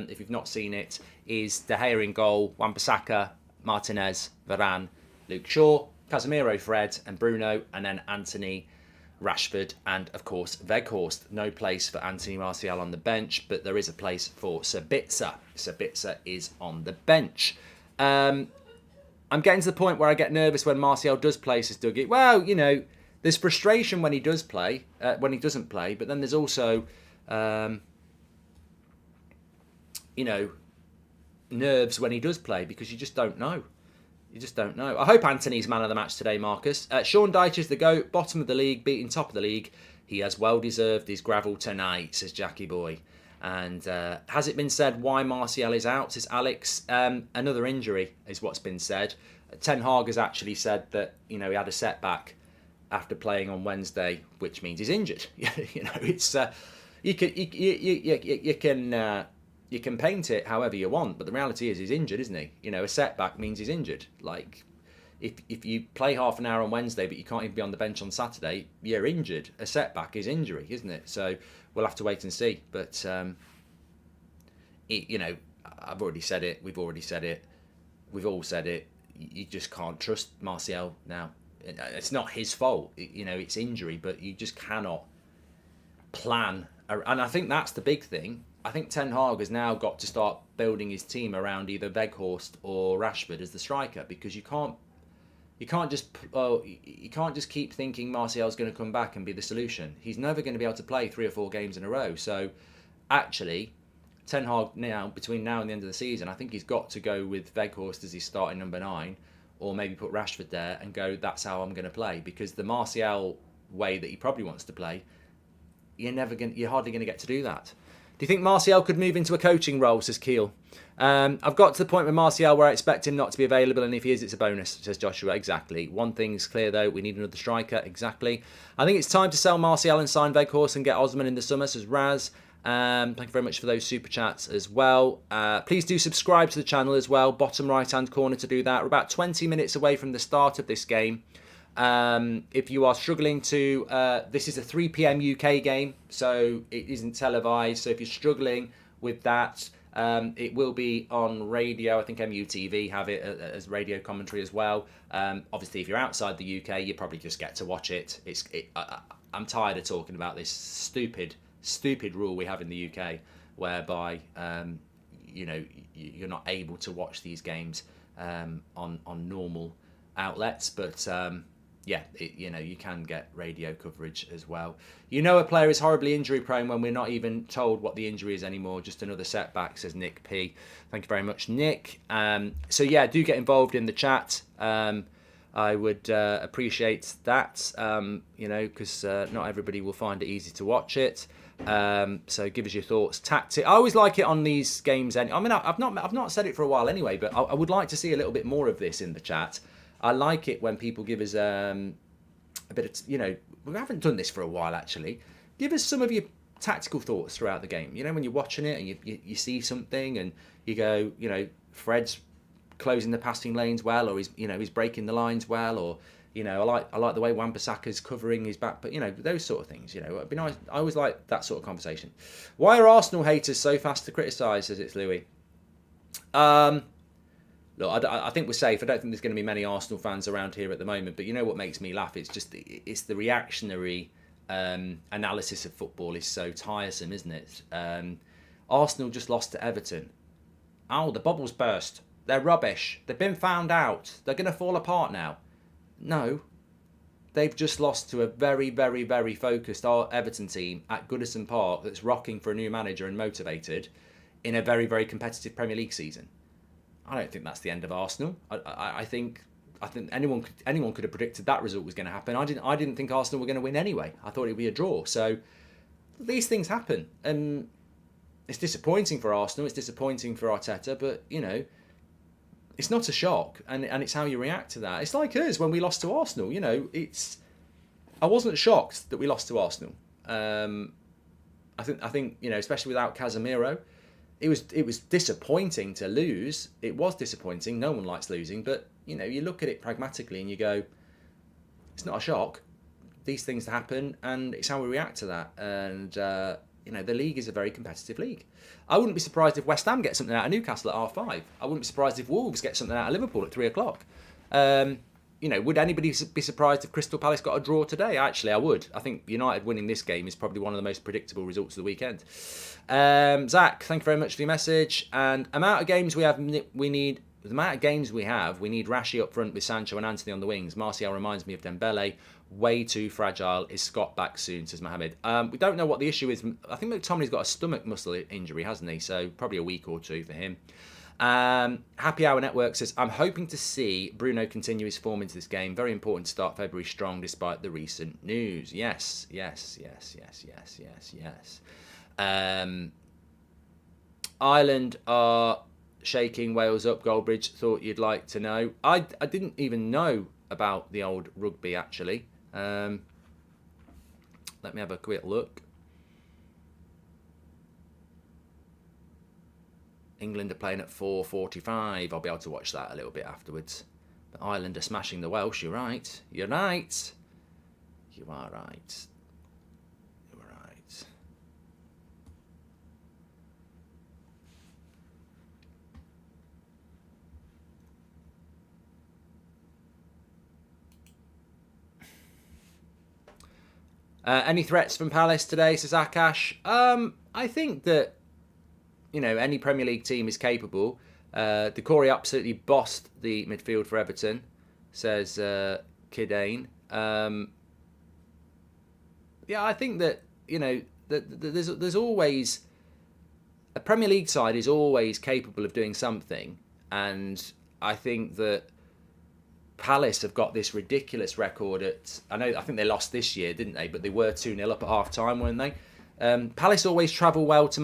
if you've not seen it, is De Gea in goal, Wan-Bissaka, Martinez, Varane, Luke Shaw, Casemiro, Fred, and Bruno, and then Anthony, Rashford, and of course Weghorst. No place for Anthony Martial on the bench, but there is a place for Sabitzer. Sabitzer is on the bench. I'm getting to the point where I get nervous when Martial does play, says Dougie. Well, there's frustration when he does play, when he doesn't play, but then there's also, nerves when he does play, because you just don't know. I hope Anthony's man of the match today, Marcus. Sean Dyche is the GOAT, bottom of the league, beating top of the league. He has well deserved his gravel tonight, says Jackie Boy. And has it been said why Martial is out? Says Alex. Another injury is what's been said. Ten Hag has actually said that he had a setback after playing on Wednesday, which means he's injured. It's you can paint it however you want, but the reality is he's injured, isn't he? A setback means he's injured. Like if you play half an hour on Wednesday but you can't even be on the bench on Saturday, you're injured. A setback is injury, isn't it? So we'll have to wait and see. But I've already said it. We've already said it. We've all said it. You just can't trust Martial now. It's not his fault. It's injury, but you just cannot plan. And I think that's the big thing. I think Ten Hag has now got to start building his team around either Weghorst or Rashford as the striker, because you can't just keep thinking Martial's going to come back and be the solution. He's never going to be able to play 3 or 4 games in a row. So actually, Ten Hag now, between now and the end of the season, I think he's got to go with Weghorst as his starting number 9, or maybe put Rashford there and go, that's how I'm going to play. Because the Martial way that he probably wants to play, you're hardly going to get to do that. Do you think Martial could move into a coaching role, says Keel? I've got to the point with Martial where I expect him not to be available, and if he is, it's a bonus, says Joshua. Exactly. One thing's clear, though. We need another striker. Exactly. I think it's time to sell Martial and sign Weghorst and get Osman in the summer, says Raz. Thank you very much for those super chats as well. Please do subscribe to the channel as well. Bottom right-hand corner to do that. We're about 20 minutes away from the start of this game. If you are struggling to, this is a 3 p.m. UK game, so it isn't televised. So if you're struggling with that, it will be on radio. I think MUTV have it as radio commentary as well. Obviously, if you're outside the UK, you probably just get to watch it. I'm tired of talking about this stupid rule we have in the UK, whereby you're not able to watch these games on normal outlets, but you can get radio coverage as well. A player is horribly injury prone when we're not even told what the injury is anymore. Just another setback, says Nick P. Thank you very much, Nick. Do get involved in the chat. I would appreciate that, because not everybody will find it easy to watch it. So give us your thoughts. Tactic. I always like it on these games. I've not said it for a while anyway, but I would like to see a little bit more of this in the chat. I like it when people give us a bit of, we haven't done this for a while actually. Give us some of your tactical thoughts throughout the game. When you're watching it and you see something and you go, Fred's closing the passing lanes well, or he's breaking the lines well, or I like the way Wan-Bissaka's covering his back, but those sort of things. It'd be nice. I always like that sort of conversation. Why are Arsenal haters so fast to criticise? Says it's Louis. Look, I think we're safe. I don't think there's going to be many Arsenal fans around here at the moment. But what makes me laugh? It's the reactionary analysis of football is so tiresome, isn't it? Arsenal just lost to Everton. Oh, the bubble's burst. They're rubbish. They've been found out. They're going to fall apart now. No, they've just lost to a very, very, very focused Everton team at Goodison Park that's rocking for a new manager and motivated in a very, very competitive Premier League season. I don't think that's the end of Arsenal. I think anyone could have predicted that result was going to happen. I didn't think Arsenal were going to win anyway. I thought it'd be a draw. So these things happen, and it's disappointing for Arsenal. It's disappointing for Arteta, but it's not a shock, and it's how you react to that. It's like us when we lost to Arsenal. I wasn't shocked that we lost to Arsenal. I think especially without Casemiro. It was disappointing to lose. It was disappointing. No one likes losing, but you look at it pragmatically and you go, it's not a shock. These things happen, and it's how we react to that. And the league is a very competitive league. I wouldn't be surprised if West Ham get something out of Newcastle at 5:30. I wouldn't be surprised if Wolves get something out of Liverpool at 3:00. Would anybody be surprised if Crystal Palace got a draw today? Actually, I would. I think United winning this game is probably one of the most predictable results of the weekend. Zach, thank you very much for your message. And the amount of games we have, we need Rashi up front with Sancho and Anthony on the wings. Martial reminds me of Dembele. Way too fragile. Is Scott back soon, says Mohammed. We don't know what the issue is. I think McTominay's got a stomach muscle injury, hasn't he? So probably a week or two for him. Happy Hour Network says, I'm hoping to see Bruno continue his form into this game. Very important to start February strong despite the recent news. Yes. Ireland are shaking Wales up. Goldbridge, thought you'd like to know. I didn't even know about the old rugby, actually. Let me have a quick look. England are playing at 4:45. I'll be able to watch that a little bit afterwards. But Ireland are smashing the Welsh. You're right. You're right. You are right. You are right. Any threats from Palace today, says Akash? I think that, you know, any Premier League team is capable. Decore absolutely bossed the midfield for Everton, says Kidane. Yeah, I think that, you know, that there's always a Premier League side is always capable of doing something, and I think that Palace have got this ridiculous record at. I think they lost this year, didn't they? But they were 2-0 up at half time, weren't they? Palace always travel well to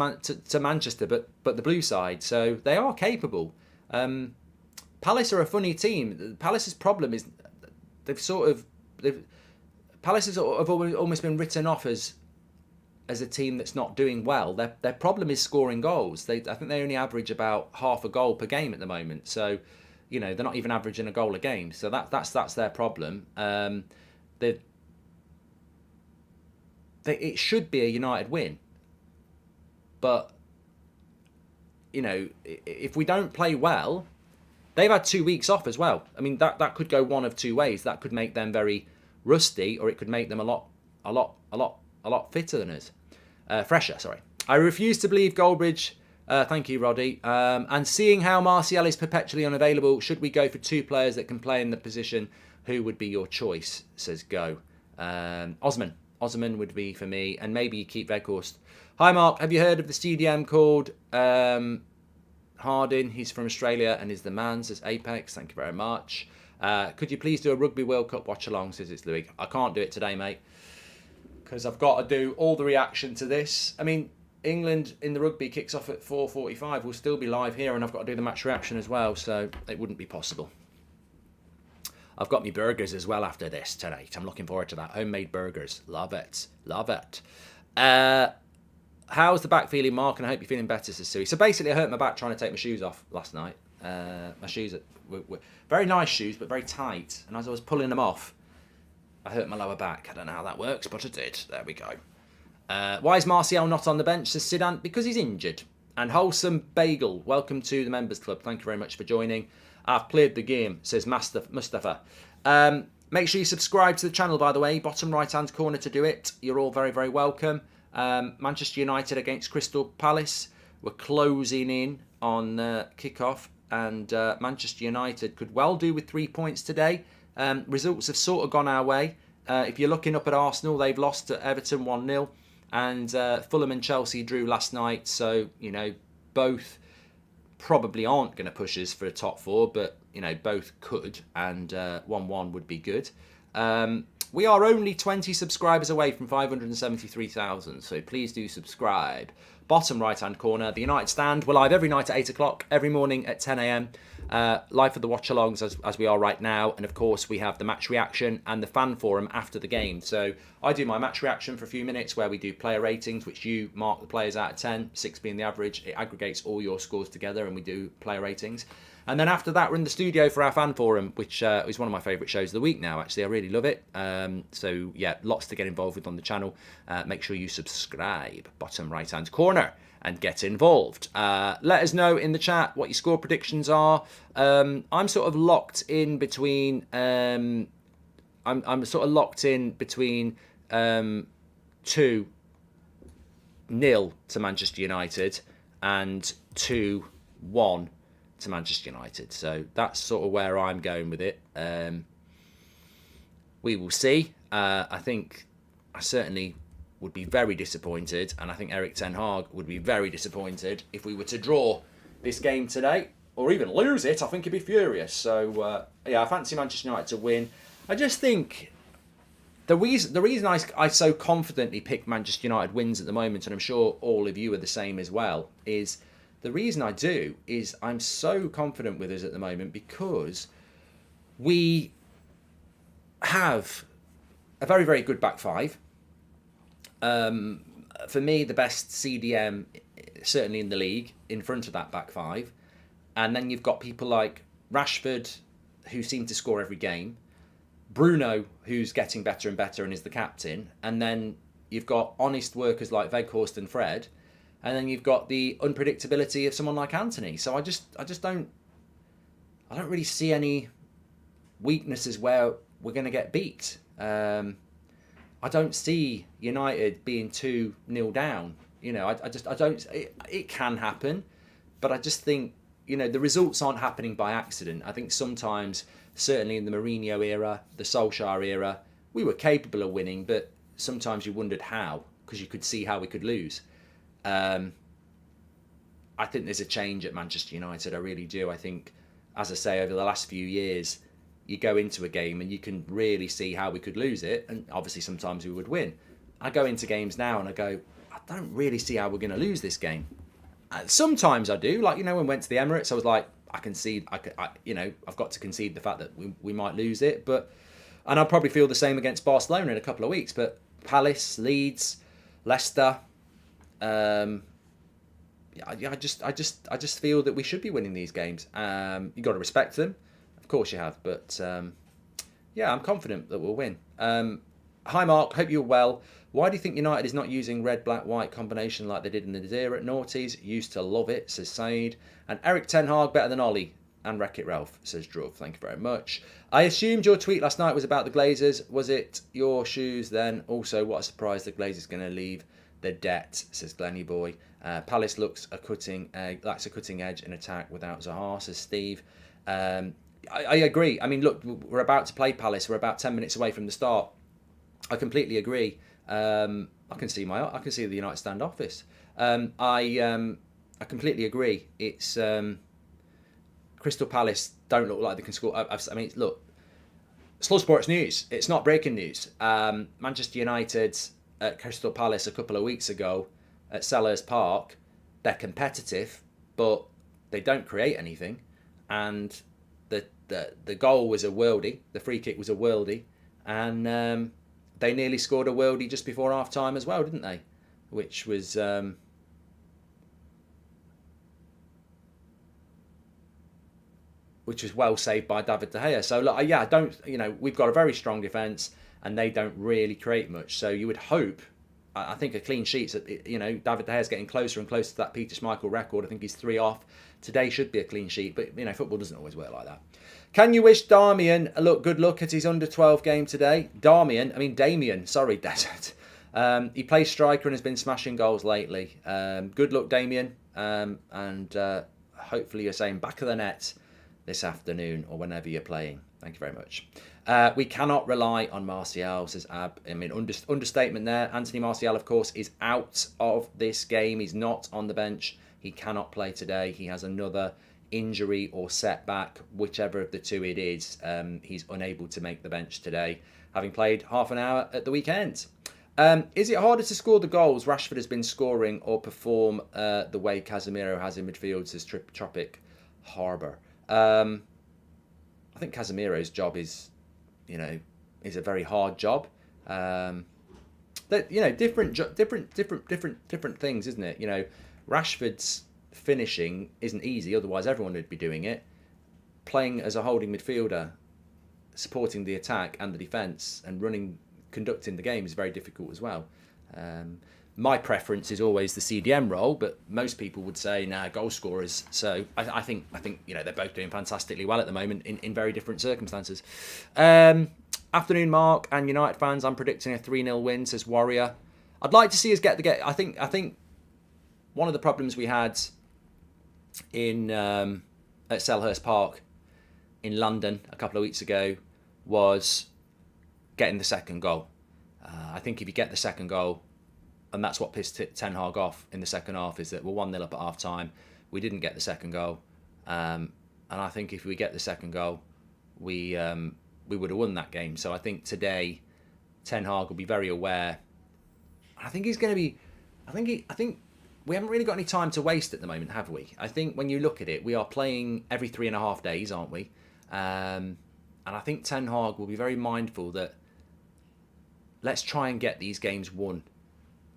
Manchester, but the blue side, so they are capable. Palace are a funny team. Palace's problem is Palace have almost been written off as a team that's not doing well. Their problem is scoring goals. I think they only average about half a goal per game at the moment. So, you know, they're not even averaging a goal a game. So that's their problem. It should be a United win, but, you know, if we don't play well, they've had 2 weeks off as well. I mean, that could go one of two ways. That could make them very rusty, or it could make them a lot fitter than us. Fresher, sorry. I refuse to believe Goldbridge. Thank you, Roddy. And seeing how Martial is perpetually unavailable, should we go for two players that can play in the position? Who would be your choice? Says Go. Osman. Osman would be for me, and maybe you keep Veghorst. Hi, Mark. Have you heard of the CDM called Hardin? He's from Australia and is the man, says Apex. Thank you very much. Could you please do a Rugby World Cup watch along, says it's Louis. I can't do it today, mate, because I've got to do all the reaction to this. I mean, England in the rugby kicks off at 4:45. We'll still be live here, and I've got to do the match reaction as well, so it wouldn't be possible. I've got me burgers as well after this tonight. I'm looking forward to that. Homemade burgers. Love it. Love it. How's the back feeling, Mark? And I hope you're feeling better, says Sui. So basically, I hurt my back trying to take my shoes off last night. My shoes were very nice shoes, but very tight. And as I was pulling them off, I hurt my lower back. I don't know how that works, but I did. There we go. Why is Martial not on the bench, says Sidan? Because he's injured. And Wholesome Bagel, welcome to the Members Club. Thank you very much for joining. I've played the game, says Mustafa. Make sure you subscribe to the channel, by the way. Bottom right-hand corner to do it. You're all very, very welcome. Manchester United against Crystal Palace. We're closing in on kickoff. And Manchester United could well do with 3 points today. Results have sort of gone our way. If you're looking up at Arsenal, they've lost to Everton 1-0. And Fulham and Chelsea drew last night. So, you know, both probably aren't going to push us for a top four, but, you know, both could, and 1-1 would be good. We are only 20 subscribers away from 573,000, so please do subscribe. Bottom right-hand corner, the United Stand. We're live every night at 8 o'clock, every morning at 10 a.m. Live for the watch-alongs as we are right now, and of course we have the match reaction and the fan forum after the game. So I do my match reaction for a few minutes where we do player ratings, which you mark the players out of 10, 6 being the average. It aggregates all your scores together and we do player ratings. And then after that, we're in the studio for our fan forum, which is one of my favourite shows of the week now, actually. I really love it. So, yeah, lots to get involved with on the channel. Make sure you subscribe, bottom right-hand corner, and get involved. Let us know in the chat what your score predictions are. I'm sort of locked in between... I'm sort of locked in between 2-0 to Manchester United and 2-1 to Manchester United. So that's sort of where I'm going with it. We will see. I think I certainly would be very disappointed, and I think Erik ten Hag would be very disappointed if we were to draw this game today, or even lose it. I think he'd be furious. So yeah, I fancy Manchester United to win. I just think the reason I so confidently pick Manchester United wins at the moment, and I'm sure all of you are the same as well, is The reason I do is I'm so confident with us at the moment because we have a very, very good back five. For me, the best CDM, certainly in the league, in front of that back five. And then you've got people like Rashford, who seem to score every game. Bruno, who's getting better and better and is the captain. And then you've got honest workers like Weghorst and Fred. And then you've got the unpredictability of someone like Anthony. So I don't really see any weaknesses where we're going to get beat. I don't see United being 2-0 down. I don't. It can happen, but I just think the results aren't happening by accident. I think sometimes, certainly in the Mourinho era, the Solskjaer era, we were capable of winning, but sometimes you wondered how, because you could see how we could lose. I think there's a change at Manchester United. I really do. I think, as I say, over the last few years, you go into a game and you can really see how we could lose it, and obviously sometimes we would win. I go into games now and I go, I don't really see how we're going to lose this game. Sometimes I do, like when we went to the Emirates, I was like, I've got to concede the fact that we might lose it, and I'll probably feel the same against Barcelona in a couple of weeks. But Palace, Leeds, Leicester, I just feel that we should be winning these games. You got to respect them. Of course you have, but I'm confident that we'll win. Hi Mark, hope you're well. Why do you think United is not using red, black, white combination like they did in the Zera at Naughties? Used to love it, says Said. And Eric Ten Hag better than Ollie. And Wreck-It Ralph, says Drew. Thank you very much. I assumed your tweet last night was about the Glazers. Was it your shoes then? Also, what a surprise the Glazers going to leave the debt, says Glenny Boy. Palace lacks a cutting edge in attack without Zaha, says Steve. I agree. I mean, look, we're about to play Palace. We're about 10 minutes away from the start. I completely agree. I can see the United stand office. I completely agree. It's Crystal Palace don't look like they can score. Look, Slow Sports News. It's not breaking news. Manchester United at Crystal Palace a couple of weeks ago at Selhurst Park. They're competitive, but they don't create anything. And the goal was a worldie. The free kick was a worldie, and they nearly scored a worldie just before half time as well, didn't they? Which was well saved by David De Gea. So look, I don't. We've got a very strong defence, and they don't really create much. So you would hope. I think a clean sheet's. David De Gea's getting closer and closer to that Peter Schmeichel record. I think he's 3 off. Today should be a clean sheet, but football doesn't always work like that. Can you wish Damien good luck at his under-12 game today? Damien, sorry, Desert. He plays striker and has been smashing goals lately. Good luck, Damien, and hopefully you're saying back of the net this afternoon or whenever you're playing. Thank you very much. We cannot rely on Martial, says Ab. Understatement there. Anthony Martial, of course, is out of this game. He's not on the bench. He cannot play today. He has another injury or setback, whichever of the two it is. He's unable to make the bench today, having played half an hour at the weekend. Is it harder to score the goals Rashford has been scoring or perform the way Casemiro has in midfield, says Tropic Harbour? I think Casemiro's job is a very hard job. Different things, isn't it? Rashford's finishing isn't easy, otherwise everyone would be doing it. Playing as a holding midfielder, supporting the attack and the defence, and conducting the game is very difficult as well. My preference is always the CDM role, but most people would say, goal scorers. So I think they're both doing fantastically well at the moment in very different circumstances. Afternoon, Mark and United fans. I'm predicting a 3-0 win, says Warrior. I'd like to see us get the game. I think one of the problems we had at Selhurst Park in London a couple of weeks ago was getting the second goal. I think if you get the second goal, and that's what pissed Ten Hag off in the second half, is that we're 1-0 up at half time. We didn't get the second goal. And I think if we get the second goal, we would have won that game. So I think today, Ten Hag will be very aware. I think he's going to be. I think we haven't really got any time to waste at the moment, have we? I think when you look at it, we are playing every 3.5 days, aren't we? And I think Ten Hag will be very mindful that let's try and get these games won.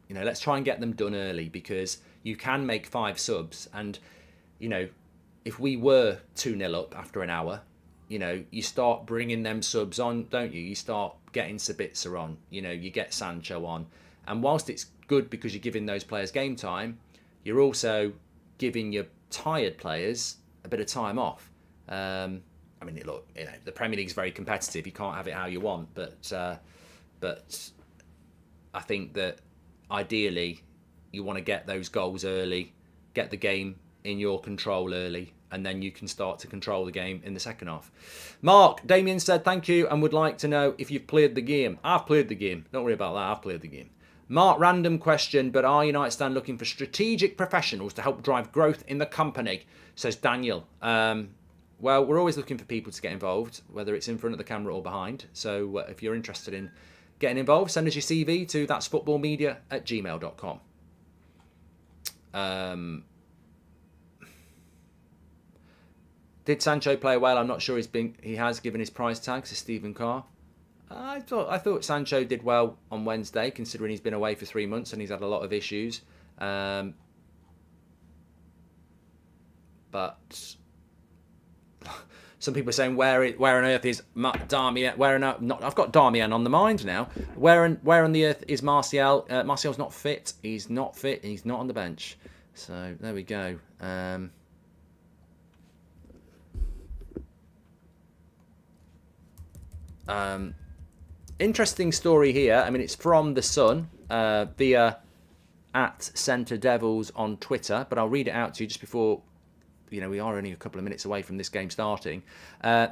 Let's try and get them done early, because you can make 5 subs. And, if we were 2-0 up after an hour, you start bringing them subs on, don't you? You start getting Sabitzer on, you get Sancho on. And whilst it's good because you're giving those players game time, you're also giving your tired players a bit of time off. Look, the Premier League's very competitive. You can't have it how you want, but I think that ideally you want to get those goals early, get the game in your control early, and then you can start to control the game in the second half. Mark, Damien said thank you and would like to know if you've played the game. I've played the game. Don't worry about that. I've played the game. Mark, random question, but are United stand looking for strategic professionals to help drive growth in the company? Says Daniel. Well, we're always looking for people to get involved, whether it's in front of the camera or behind. So if you're interested in getting involved, send us your CV to that'sfootballmedia@gmail.com. Did Sancho play well? I'm not sure he has given his price tag to Stephen Carr. I thought Sancho did well on Wednesday, considering he's been away for 3 months and he's had a lot of issues. But some people are saying, where on earth is Darmian? I've got Darmian on the mind now. Where on the earth is Martial? Martial's not fit. He's not fit. And he's not on the bench. So there we go. Interesting story here. It's from The Sun via @CenterDevils on Twitter, but I'll read it out to you just before. We are only a couple of minutes away from this game starting.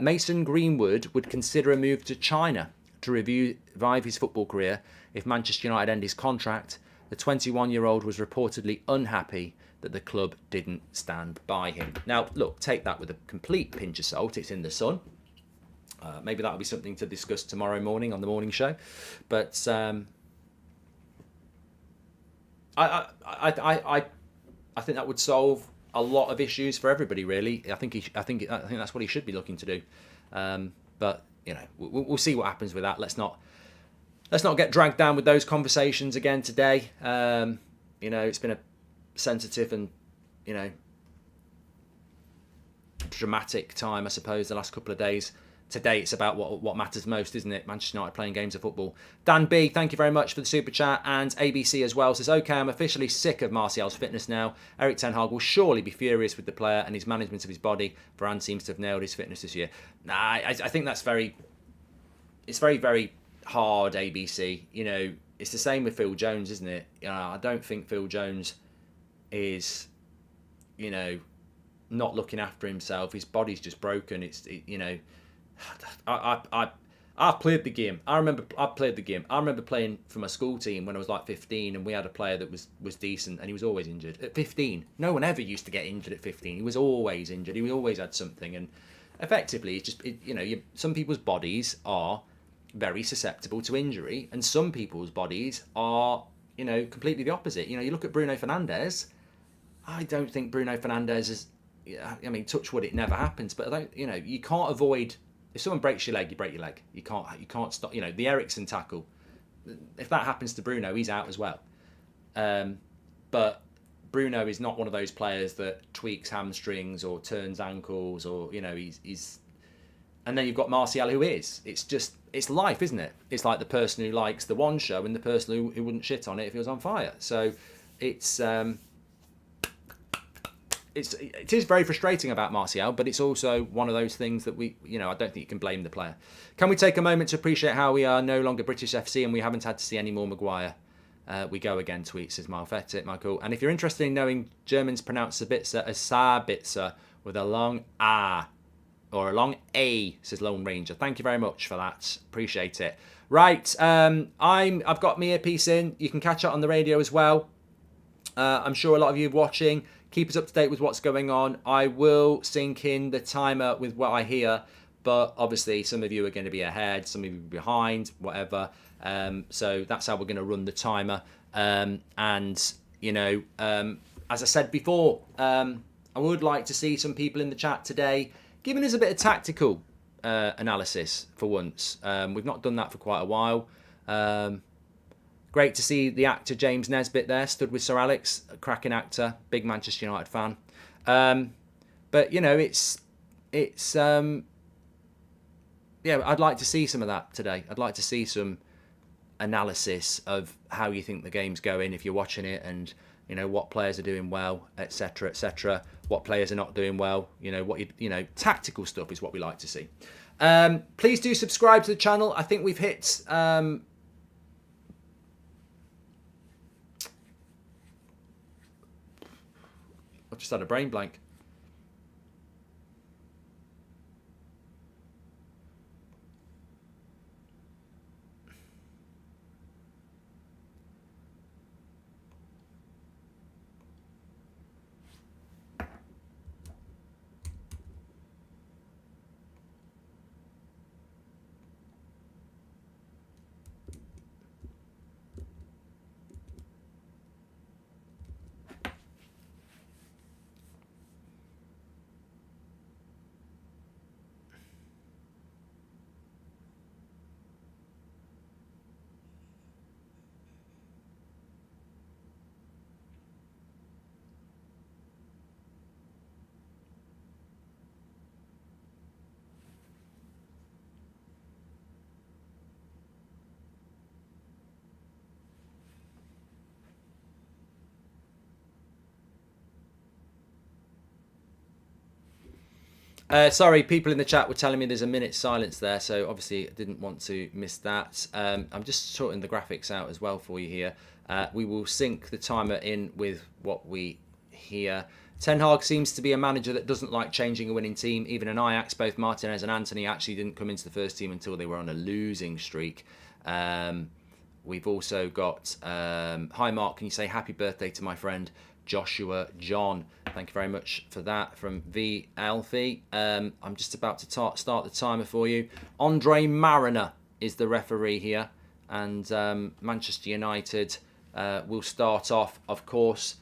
Mason Greenwood would consider a move to China to revive his football career if Manchester United end his contract. The 21-year-old was reportedly unhappy that the club didn't stand by him. Now, look, take that with a complete pinch of salt. It's in The Sun. Maybe that'll be something to discuss tomorrow morning on the morning show. But I think that would solve a lot of issues for everybody, really. I think that's what he should be looking to do. But we'll see what happens with that. Let's not get dragged down with those conversations again today. It's been a sensitive and dramatic time, I suppose, the last couple of days. Today it's about what matters most, isn't it? Manchester United playing games of football. Dan B, thank you very much for the super chat. And ABC as well says, okay, I'm officially sick of Martial's fitness now. Erik Ten Hag will surely be furious with the player and his management of his body. Varane seems to have nailed his fitness this year. Nah, I think that's very hard, ABC. It's the same with Phil Jones, isn't it? I don't think Phil Jones is, not looking after himself. His body's just broken. I've played the game. I've played the game. I remember playing for my school team when I was like 15, and we had a player that was decent, and he was always injured. At 15, no one ever used to get injured at 15. He was always injured. He always had something, and effectively, it's just some people's bodies are very susceptible to injury, and some people's bodies are completely the opposite. You look at Bruno Fernandes. I don't think Bruno Fernandes is. Touch wood, it never happens. But you can't avoid. If someone breaks your leg, you break your leg. You can't stop. The Eriksen tackle. If that happens to Bruno, he's out as well. But Bruno is not one of those players that tweaks hamstrings or turns ankles or he's. And then you've got Martial, who is. It's life, isn't it? It's like the person who likes the one show and the person who wouldn't shit on it if it was on fire. So it is very frustrating about Martial, but it's also one of those things that I don't think you can blame the player. Can we take a moment to appreciate how we are no longer British FC and we haven't had to see any more Maguire? We go again, tweet, says Michael. And if you're interested in knowing, Germans pronounce Sabitzer as Sabitzer with a long A or a long A, says Lone Ranger. Thank you very much for that. Appreciate it. Right, I've got my earpiece in. You can catch it on the radio as well. I'm sure a lot of you are watching. Keep us up to date with what's going on. I will sync in the timer with what I hear, but obviously some of you are going to be ahead, some of you are behind, whatever. So that's how we're going to run the timer. And You know, as I said before, I would like to see some people in the chat today giving us a bit of tactical analysis for once. We've not done that for quite a while. Great to see the actor James Nesbitt there, stood with Sir Alex, a cracking actor, big Manchester United fan. But you know, yeah, I'd like to see some of that today. I'd like to see some analysis of how you think the game's going if you're watching it, and you know what players are doing well, etc., etc. What players are not doing well. You know what you know, tactical stuff is what we like to see. Please do subscribe to the channel. I think we've hit. I've just had a brain blank. Sorry, people in the chat were telling me there's a minute's silence there, so obviously I didn't want to miss that. I'm just sorting the graphics out as well for you here. We will sync the timer in with what we hear. Ten Hag seems to be a manager that doesn't like changing a winning team. Even in Ajax, both Martinez and Anthony actually didn't come into the first team until they were on a losing streak. We've also got, hi Mark, can you say happy birthday to my friend Joshua John? Thank you very much for that from V Alfie. I'm just about to start the timer for you. Andre Mariner is the referee here, and Manchester United will start off, of course.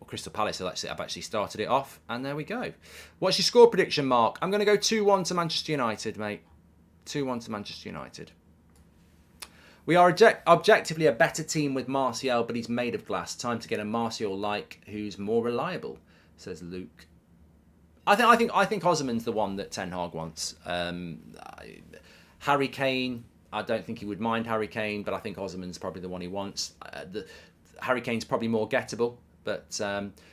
Crystal Palace have actually started it off, and there we go. What's your score prediction, Mark? I'm going to go 2-1 to Manchester United, mate. 2-1 to Manchester United. We are objectively a better team with Martial, but he's made of glass. Time to get a Martial-like who's more reliable, says Luke. I think Osimhen's the one that Ten Hag wants. Harry Kane, I don't think he would mind Harry Kane, but I think Osimhen's probably the one he wants. Harry Kane's probably more gettable, but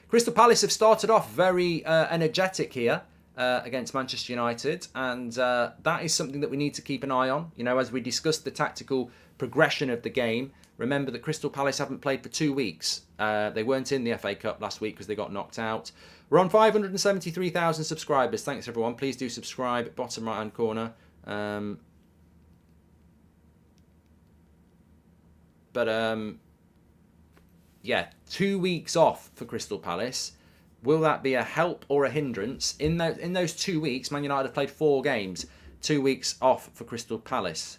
Crystal Palace have started off very energetic here against Manchester United, and that is something that we need to keep an eye on. You know, as we discussed the tactical progression of the game, remember that Crystal Palace haven't played for 2 weeks. They weren't in the FA Cup last week because they got knocked out. We're on 573,000 subscribers. Thanks, everyone. Please do subscribe. Bottom right-hand corner. Yeah, 2 weeks off for Crystal Palace. Will that be a help or a hindrance? In those 2 weeks, Man United have played 4 games. 2 weeks off for Crystal Palace.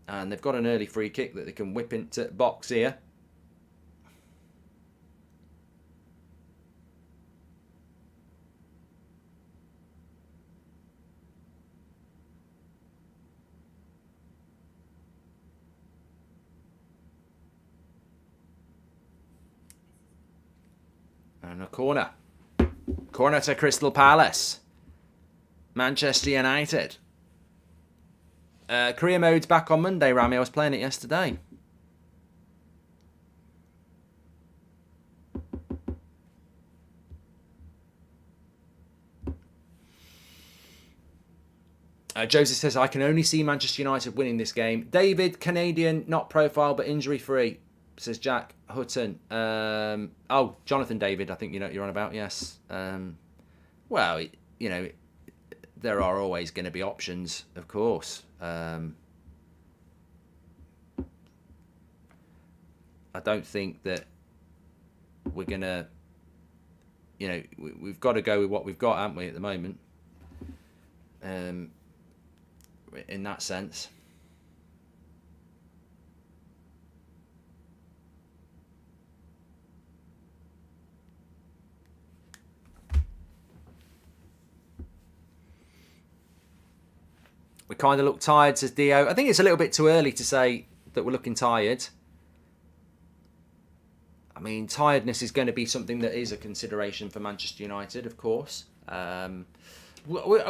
And they've got an early free kick that they can whip into box here. And a corner. Corner to Crystal Palace. Manchester United. Career mode's back on Monday, Rami. I was playing it yesterday. Joseph says, I can only see Manchester United winning this game. David, Canadian, not profile, but injury-free, says Jack Hutton. Oh, Jonathan David, I think you know what you're on about, yes. Well, you know, there are always going to be options, of course. I don't think that we're going to, you know, we've got to go with what we've got, haven't we, at the moment? In that sense. We kind of look tired, says Dio. I think it's a little bit too early to say that we're looking tired. I mean, tiredness is going to be something that is a consideration for Manchester United, of course. Are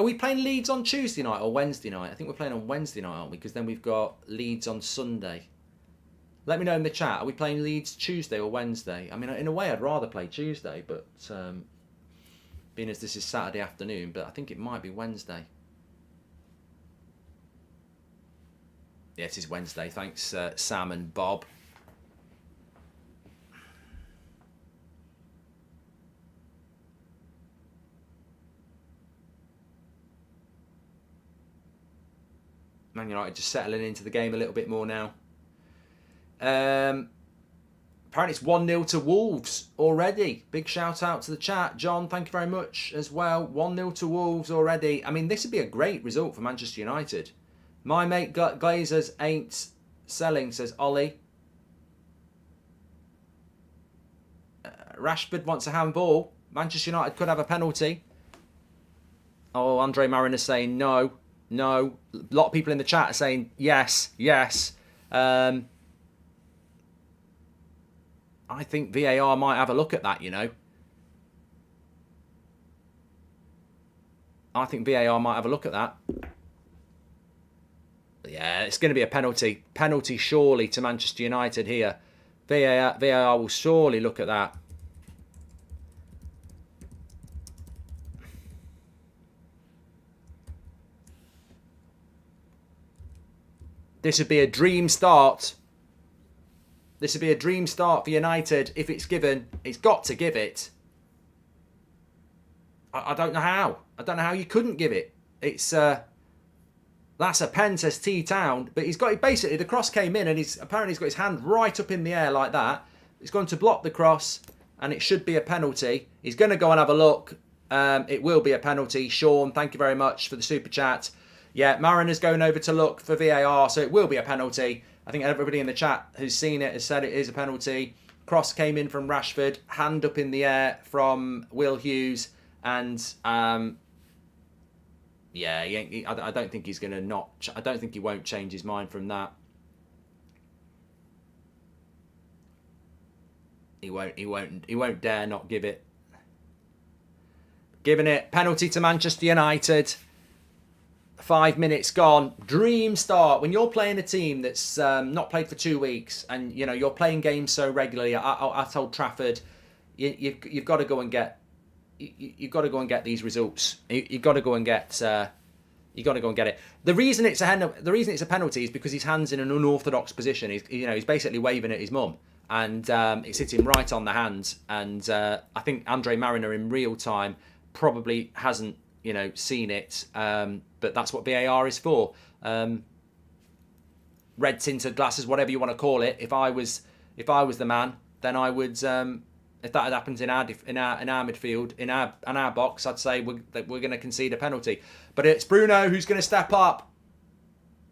we playing Leeds on Tuesday night or Wednesday night? I think we're playing on Wednesday night, aren't we? Because then we've got Leeds on Sunday. Let me know in the chat. Are we playing Leeds Tuesday or Wednesday? I mean, in a way, I'd rather play Tuesday, but being as this is Saturday afternoon, but I think it might be Wednesday. Yeah, it is Wednesday. Thanks, Sam and Bob. Man United just settling into the game a little bit more now. Apparently it's 1-0 to Wolves already. Big shout out to the chat. John, thank you very much as well. 1-0 to Wolves already. I mean, this would be a great result for Manchester United. My mate Glazers ain't selling, says Ollie. Rashford wants a handball. Manchester United could have a penalty. Oh, Andre Marina's saying no. No. A lot of people in the chat are saying yes, yes. I think VAR might have a look at that, you know. I think VAR might have a look at that. Yeah, it's going to be a penalty. Penalty surely to Manchester United here. VAR will surely look at that. This would be a dream start. This would be a dream start for United if it's given. It's got to give it. I don't know how. I don't know how you couldn't give it. It's that's a pen, says T-Town. But he's got basically the cross came in and he's got his hand right up in the air like that. He's going to block the cross and it should be a penalty. He's going to go and have a look. It will be a penalty. Sean, thank you very much for the super chat. Yeah, Mariner's going over to look for VAR, so it will be a penalty. I think everybody in the chat who's seen it has said it is a penalty. Cross came in from Rashford, hand up in the air from Will Hughes, and yeah, I don't think he's going to not. I don't think he won't change his mind from that. He won't dare not give it. Giving it penalty to Manchester United. 5 minutes gone. Dream start. When you're playing a team that's not played for 2 weeks, and you know you're playing games so regularly at Old Trafford, you've got to go and get these results. You've got to go and get. You got to go and get it. The reason it's a penalty is because his hand's in an unorthodox position. He's basically waving at his mum, and it's hitting right on the hand. And I think Andre Mariner in real time probably hasn't seen it. But that's what VAR is for. Red tinted glasses, whatever you want to call it. If I was the man, then I would. If that had happened in our midfield, in our box, I'd say we're going to concede a penalty. But it's Bruno who's going to step up.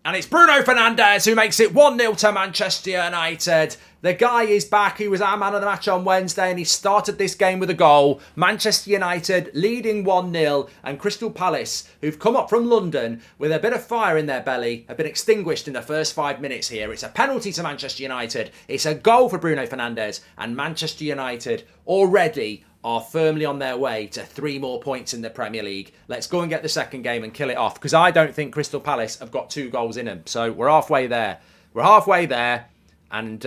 And it's Bruno Fernandes who makes it 1-0 to Manchester United. The guy is back. He was our man of the match on Wednesday and he started this game with a goal. Manchester United leading 1-0 and Crystal Palace, who've come up from London with a bit of fire in their belly, have been extinguished in the first 5 minutes here. It's a penalty to Manchester United. It's a goal for Bruno Fernandes and Manchester United already are firmly on their way to 3 more points in the Premier League. Let's go and get the second game and kill it off because I don't think Crystal Palace have got 2 goals in them. So we're halfway there. And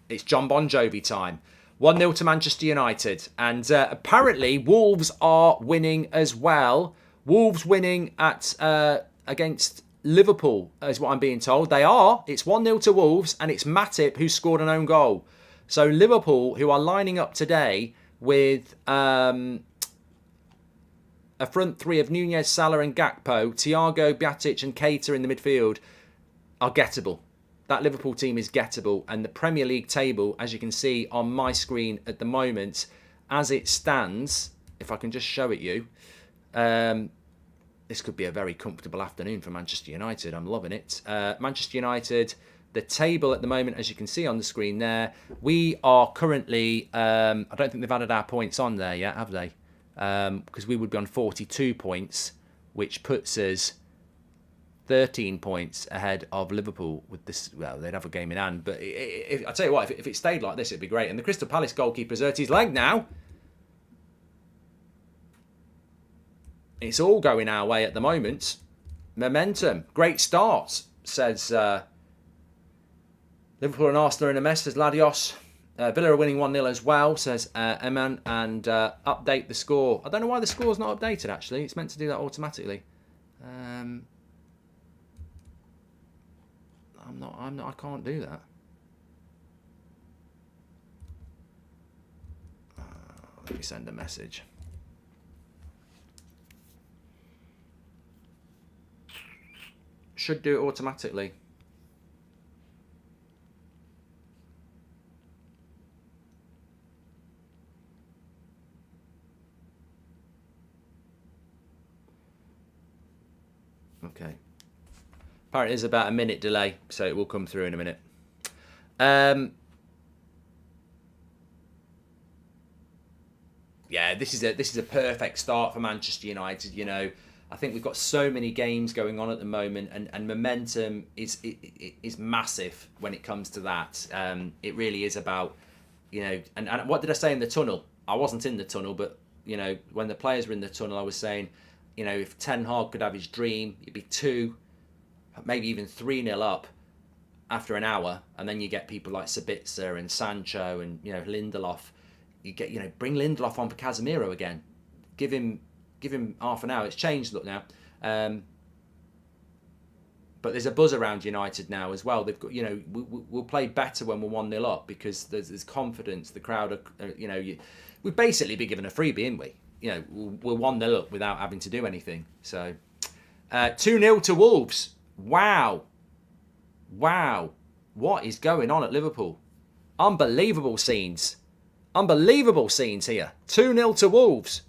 it's John Bon Jovi time. 1-0 to Manchester United. And apparently Wolves are winning as well. Wolves winning at against Liverpool is what I'm being told. They are. It's 1-0 to Wolves and it's Matip who scored an own goal. So Liverpool, who are lining up today with a front three of Nunez, Salah and Gakpo, Thiago, Bjatic and Keita in the midfield, are gettable. That Liverpool team is gettable. And the Premier League table, as you can see on my screen at the moment, as it stands, if I can just show it you, this could be a very comfortable afternoon for Manchester United. I'm loving it. Manchester United, the table at the moment, as you can see on the screen there, we are currently, I don't think they've added our points on there yet, have they? Because we would be on 42 points, which puts us 13 points ahead of Liverpool with this. Well, they'd have a game in hand, but I tell you what, if it stayed like this, it'd be great. And the Crystal Palace goalkeeper's hurt his leg now. It's all going our way at the moment. Momentum, great start, says Liverpool and Arsenal are in a mess, says Ladios. Villa are winning 1-0 as well, says Eman. And update the score. I don't know why the score's not updated, actually. It's meant to do that automatically. I can't do that. Let me send a message. Should do it automatically. Okay. Apparently there's about a minute delay, so it will come through in a minute. Yeah, this is a perfect start for Manchester United. You know, I think we've got so many games going on at the moment, and momentum is massive when it comes to that. It really is about, you know, and what did I say in the tunnel? I wasn't in the tunnel, but you know, when the players were in the tunnel, I was saying, you know, if Ten Hag could have his dream, it'd be 2, maybe even 3-0 up after an hour, and then you get people like Sabitzer and Sancho and, you know, Lindelof. You get, you know, bring Lindelof on for Casemiro again. Give him half an hour. It's changed, look now. But there's a buzz around United now as well. They've got, you know, we'll play better when we're 1-0 up because there's confidence. The crowd are, you know, we've basically been given a freebie, haven't we? You know, we're 1-0 up without having to do anything. So, 2-0 to Wolves. Wow. What is going on at Liverpool? Unbelievable scenes. Unbelievable scenes here. 2-0 to Wolves.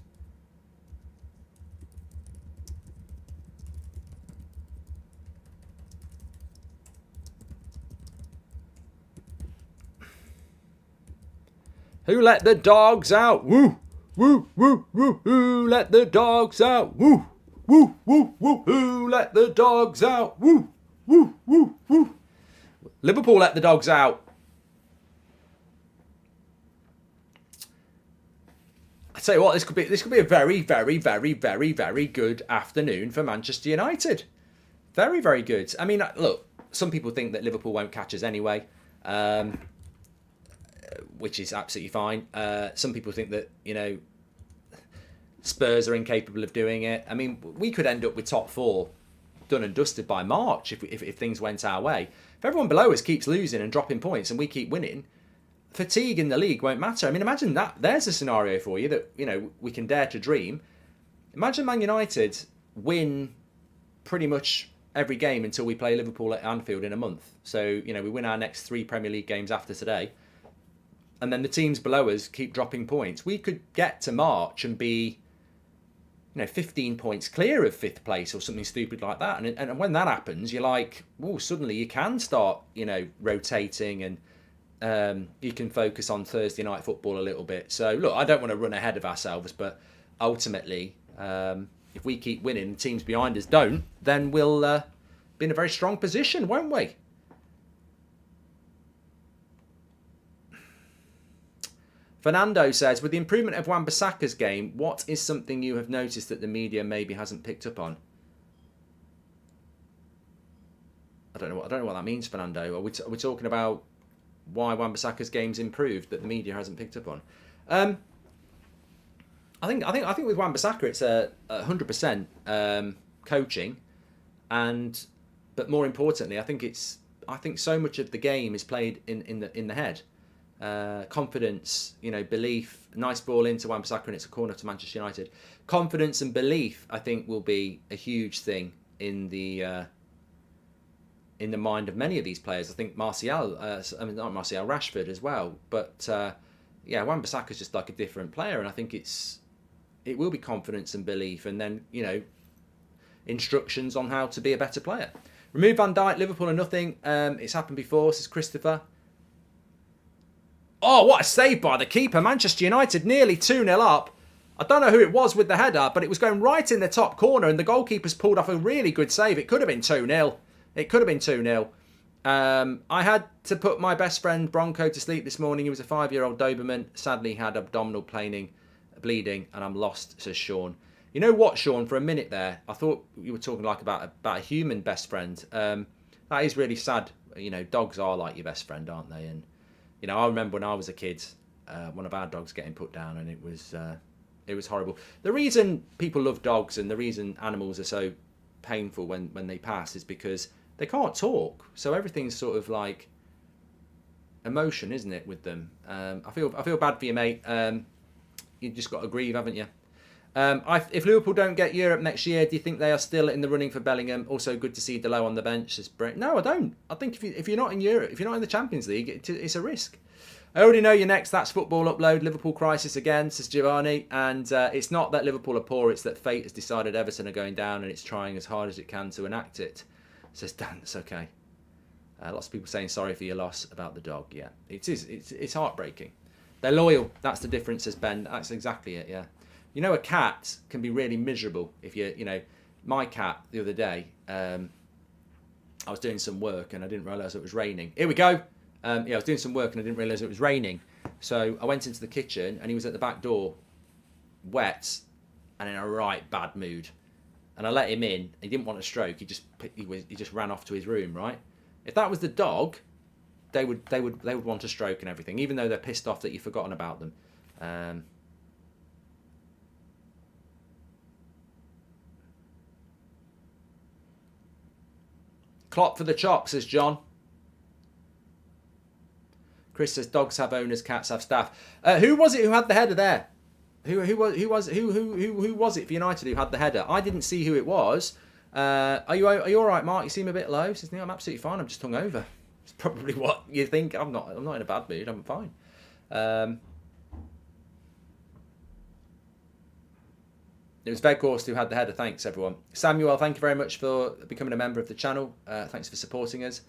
Who let the dogs out? Woo! Woo, woo, woo, who let the dogs out? Woo, woo, woo, woo, who let the dogs out? Woo, woo, woo, woo. Liverpool let the dogs out. I tell you what, this could be a very, very, very, very, very good afternoon for Manchester United. Very, very good. I mean, look, some people think that Liverpool won't catch us anyway, which is absolutely fine. Some people think that, you know, Spurs are incapable of doing it. I mean, we could end up with top 4 done and dusted by March if things went our way. If everyone below us keeps losing and dropping points and we keep winning, fatigue in the league won't matter. I mean, imagine that. There's a scenario for you that, you know, we can dare to dream. Imagine Man United win pretty much every game until we play Liverpool at Anfield in a month. So, you know, we win our next 3 Premier League games after today. And then the teams below us keep dropping points. We could get to March and be, you know, 15 points clear of 5th place or something stupid like that. And when that happens, you're like, oh, suddenly you can start, you know, rotating and you can focus on Thursday night football a little bit. So, look, I don't want to run ahead of ourselves, but ultimately, if we keep winning and teams behind us don't, then we'll be in a very strong position, won't we? Fernando says, with the improvement of Wan-Bissaka's game, what is something you have noticed that the media maybe hasn't picked up on? I don't know what that means, Fernando. Are we talking about why Wan-Bissaka's game's improved that the media hasn't picked up on? I think with Wan-Bissaka it's a 100% coaching, but more importantly, I think so much of the game is played in the head. Confidence, you know, belief. Nice ball into Wan-Bissaka and it's a corner to Manchester United. Confidence and belief, I think, will be a huge thing in the mind of many of these players. I think Rashford as well. But yeah, Wan-Bissaka's just like a different player, and I think it will be confidence and belief, and then, you know, instructions on how to be a better player. Remove Van Dijk, Liverpool are nothing. It's happened before, says Christopher. Oh, what a save by the keeper. Manchester United nearly 2-0 up. I don't know who it was with the header, but it was going right in the top corner, and the goalkeeper's pulled off a really good save. It could have been 2-0. It could have been 2-0. I had to put my best friend Bronco to sleep this morning. He was a 5-year-old Doberman. Sadly, had abdominal bleeding, and I'm lost, says Sean. You know what, Sean? For a minute there, I thought you were talking like about a human best friend. That is really sad. You know, dogs are like your best friend, aren't they? And you know, I remember when I was a kid, one of our dogs getting put down, and it was horrible. The reason people love dogs and the reason animals are so painful when they pass is because they can't talk. So everything's sort of like emotion, isn't it, with them? I feel bad for you, mate. You just got to grieve, haven't you? If Liverpool don't get Europe next year, do you think they are still in the running for Bellingham? Also, good to see Delo on the bench. No, I don't. I think if you're not in Europe, if you're not in the Champions League, it's a risk. I already know you're next. That's Football Upload. Liverpool crisis again, says Giovanni. And it's not that Liverpool are poor. It's that fate has decided Everton are going down and it's trying as hard as it can to enact it, says Dan. It's okay. Lots of people saying sorry for your loss about the dog. Yeah, it is. It's heartbreaking. They're loyal. That's the difference, says Ben. That's exactly it, yeah. You know, a cat can be really miserable if you know, my cat the other day, I was doing some work and I didn't realise it was raining. Here we go. I was doing some work and I didn't realise it was raining. So I went into the kitchen and he was at the back door, wet and in a right bad mood. And I let him in. He didn't want a stroke. He just ran off to his room, right? If that was the dog, they would want a stroke and everything, even though they're pissed off that you've forgotten about them. Klopp for the chop, says John. Chris says dogs have owners, cats have staff. Who was it who had the header there? Who was it for United who had the header? I didn't see who it was. Are you all right, Mark? You seem a bit low. Says, no, I'm absolutely fine. I'm just hungover. It's probably what you think. I'm not in a bad mood. I'm fine. It was Veghorst who had the header. Thanks, everyone. Samuel, thank you very much for becoming a member of the channel. Thanks for supporting us.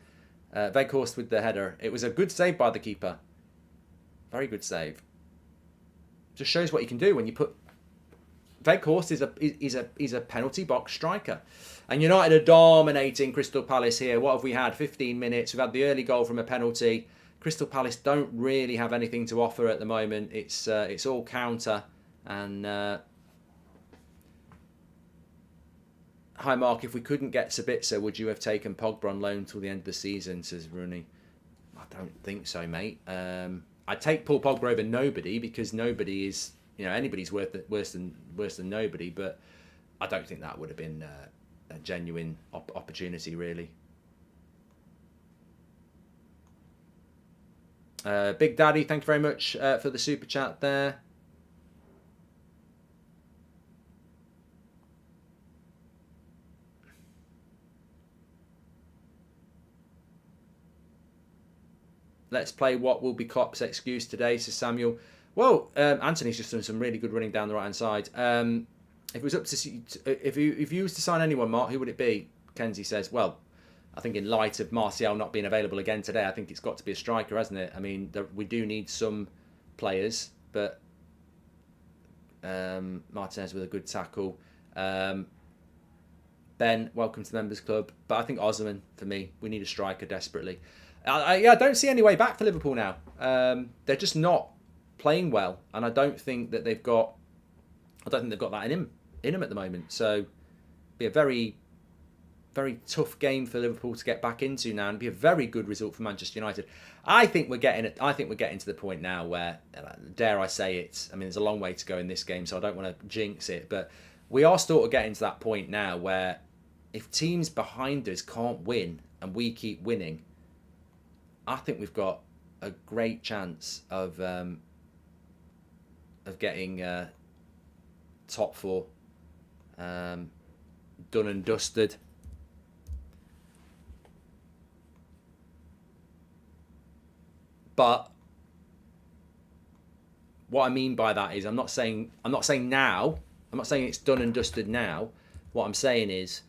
Veghorst with the header. It was a good save by the keeper. Very good save. Just shows what you can do when you put... Veghorst is a penalty box striker. And United are dominating Crystal Palace here. What have we had? 15 minutes. We've had the early goal from a penalty. Crystal Palace don't really have anything to offer at the moment. It's all counter. And... Hi Mark, if we couldn't get Sabitzer, would you have taken Pogba on loan till the end of the season, says Rooney. I don't think so, mate. I'd take Paul Pogba over nobody because nobody is, anybody's worse than nobody, but I don't think that would have been a genuine opportunity, really. Big Daddy, thank you very much for the super chat there. Let's play what will be Klopp's excuse today, says Samuel. Well, Anthony's just done some really good running down the right hand side. If it was up to if you was to sign anyone, Mark, who would it be? Kenzie says, well, I think in light of Martial not being available again today, I think it's got to be a striker, hasn't it? I mean, we do need some players, but Martinez with a good tackle. Ben, welcome to the Members Club. But I think Osman, for me, we need a striker desperately. I don't see any way back for Liverpool now. They're just not playing well, and I don't think they've got that in them at the moment. So, it'll be a very, very tough game for Liverpool to get back into now, and be a very good result for Manchester United. I think we're getting to the point now where, dare I say it? I mean, there's a long way to go in this game, so I don't want to jinx it, but we are sort of getting to that point now where if teams behind us can't win and we keep winning, I think we've got a great chance of getting top four done and dusted. But what I mean by that is I'm not saying now. I'm not saying it's done and dusted now. What I'm saying is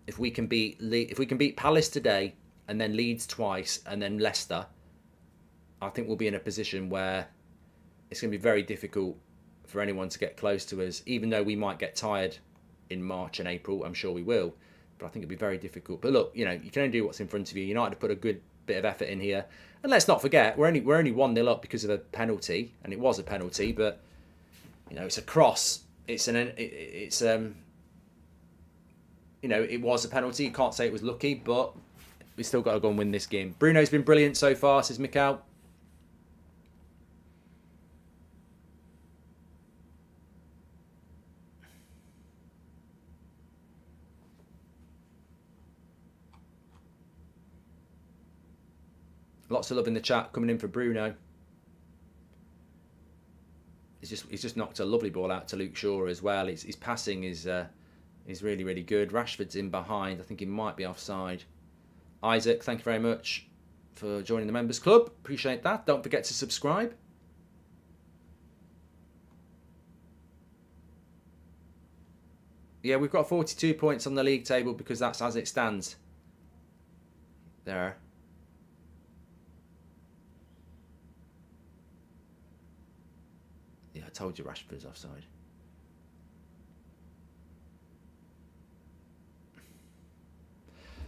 if we can beat Palace today and then Leeds twice, and then Leicester, I think we'll be in a position where it's going to be very difficult for anyone to get close to us, even though we might get tired in March and April. I'm sure we will, but I think it'll be very difficult. But look, you know, you can only do what's in front of you. United have put a good bit of effort in here, and let's not forget we're only 1-0 up because of a penalty, and it was a penalty, but you know, it's a cross. You know, it was a penalty. You can't say it was lucky, but we still got to go and win this game. Bruno's been brilliant so far, says Mikal. Lots of love in the chat coming in for Bruno. He's just knocked a lovely ball out to Luke Shaw as well. His passing is really, really good. Rashford's in behind. I think he might be offside. Isaac, thank you very much for joining the members club. Appreciate that. Don't forget to subscribe. Yeah, we've got 42 points on the league table because that's as it stands. There. Yeah, I told you Rashford's offside.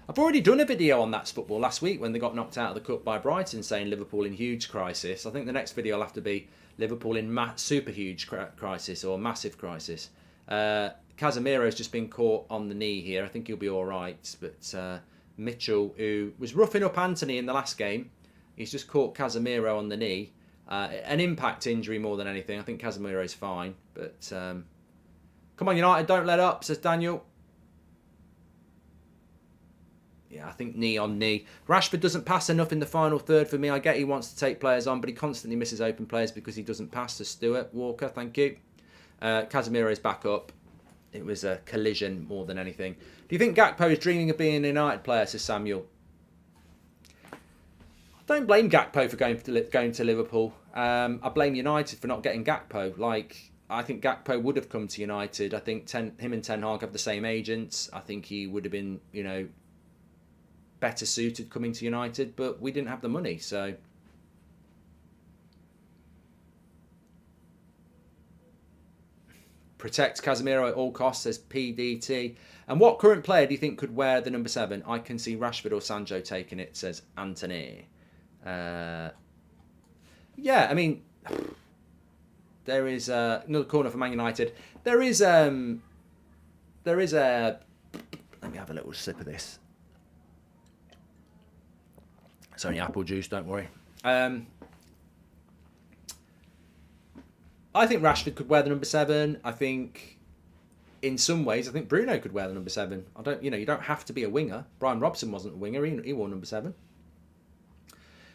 I've already done a video on That's Football last week when they got knocked out of the cup by Brighton, saying Liverpool in huge crisis. I think the next video will have to be Liverpool in super huge crisis or massive crisis. Casemiro's just been caught on the knee here. I think he'll be all right. But Mitchell, who was roughing up Anthony in the last game, he's just caught Casemiro on the knee. An impact injury more than anything. I think Casemiro's fine. But come on, United, don't let up, says Daniel. Yeah, I think knee on knee. Rashford doesn't pass enough in the final third for me. I get he wants to take players on, but he constantly misses open players because he doesn't pass to Stewart. Walker, thank you. Casemiro's back up. It was a collision more than anything. Do you think Gakpo is dreaming of being a United player, says Samuel? I don't blame Gakpo for going to Liverpool. I blame United for not getting Gakpo. Like, I think Gakpo would have come to United. I think him and Ten Hag have the same agents. I think he would have been, you know, better suited coming to United, but we didn't have the money, so protect Casemiro at all costs, says PDT. And what current player do you think could wear the number 7? I can see Rashford or Sancho taking it, says Anthony. Yeah, I mean, there is another corner for Man United. There is a. Let me have a little sip of this. It's only apple juice, don't worry. I think Rashford could wear the number 7. I think, in some ways, I think Bruno could wear the number 7. You don't have to be a winger. Brian Robson wasn't a winger; he wore number 7.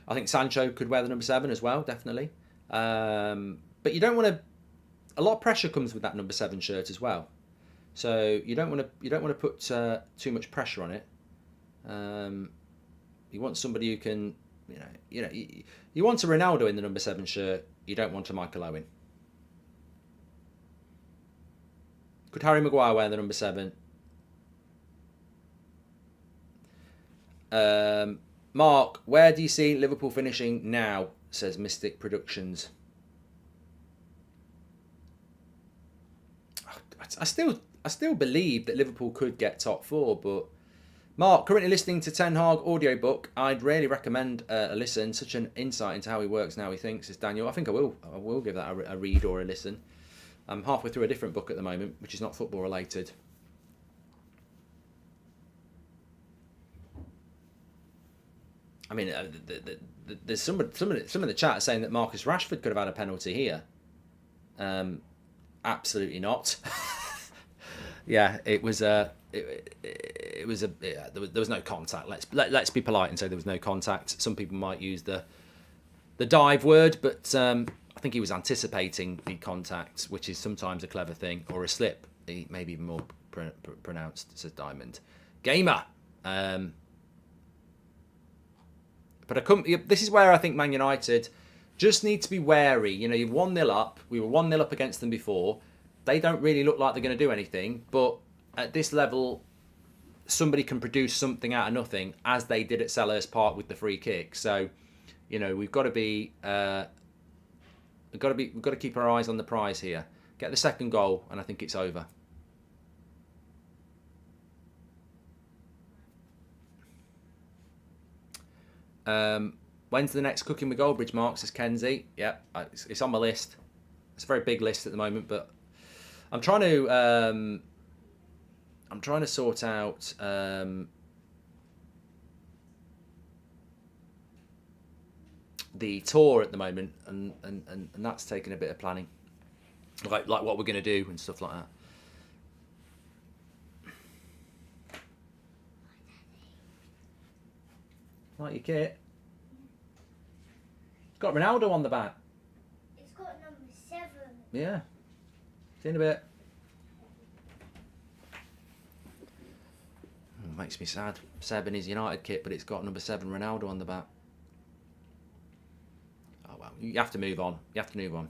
I think Sancho could wear the number 7 as well, definitely. But you don't want to. A lot of pressure comes with that number 7 shirt as well, so you don't want to put too much pressure on it. You want somebody who can, you want a Ronaldo in the number 7 shirt. You don't want a Michael Owen. Could Harry Maguire wear the number 7? Mark, where do you see Liverpool finishing now? Says Mystic Productions. I still believe that Liverpool could get top 4, but Mark, currently listening to Ten Hag audiobook. I'd really recommend a listen. Such an insight into how he works and how he thinks, says Daniel. I think I will give that a read or a listen. I'm halfway through a different book at the moment, which is not football related. I mean, there's some of the chat saying that Marcus Rashford could have had a penalty here. Absolutely not. Yeah, it was there was no contact. Let's be polite and say there was no contact. Some people might use the dive word, but I think he was anticipating the contact, which is sometimes a clever thing, or a slip, maybe even more pronounced, says Diamond Gamer. But this is where I think Man United just need to be wary. You know, you're 1-0 up. We were 1-0 up against them before. They don't really look like they're going to do anything. But at this level, somebody can produce something out of nothing, as they did at Selhurst Park with the free kick. So, you know, we've got to keep our eyes on the prize here. Get the second goal, and I think it's over. When's the next Cooking with Goldbridge, Mark? Says Kenzie. Yeah, it's on my list. It's a very big list at the moment, but I'm trying to sort out the tour at the moment, and that's taking a bit of planning, like what we're going to do and stuff like that. Like your kit. It's got Ronaldo on the back. It's got number 7. Yeah. See you in a bit. Oh, makes me sad. Seb in his United kit, but it's got number 7 Ronaldo on the back. Oh well, you have to move on. You have to move on.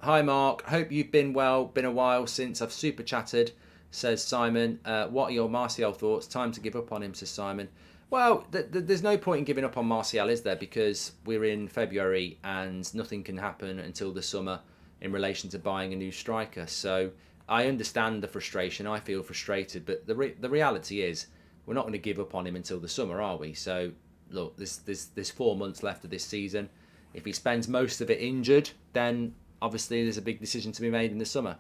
Hi Mark, hope you've been well. Been a while since I've super chatted, says Simon. What are your Martial thoughts? Time to give up on him, says Simon. Well, there's no point in giving up on Martial, is there? Because we're in February and nothing can happen until the summer in relation to buying a new striker. So I understand the frustration. I feel frustrated, but the reality is we're not going to give up on him until the summer, are we? So look, there's 4 months left of this season. If he spends most of it injured, then obviously there's a big decision to be made in the summer.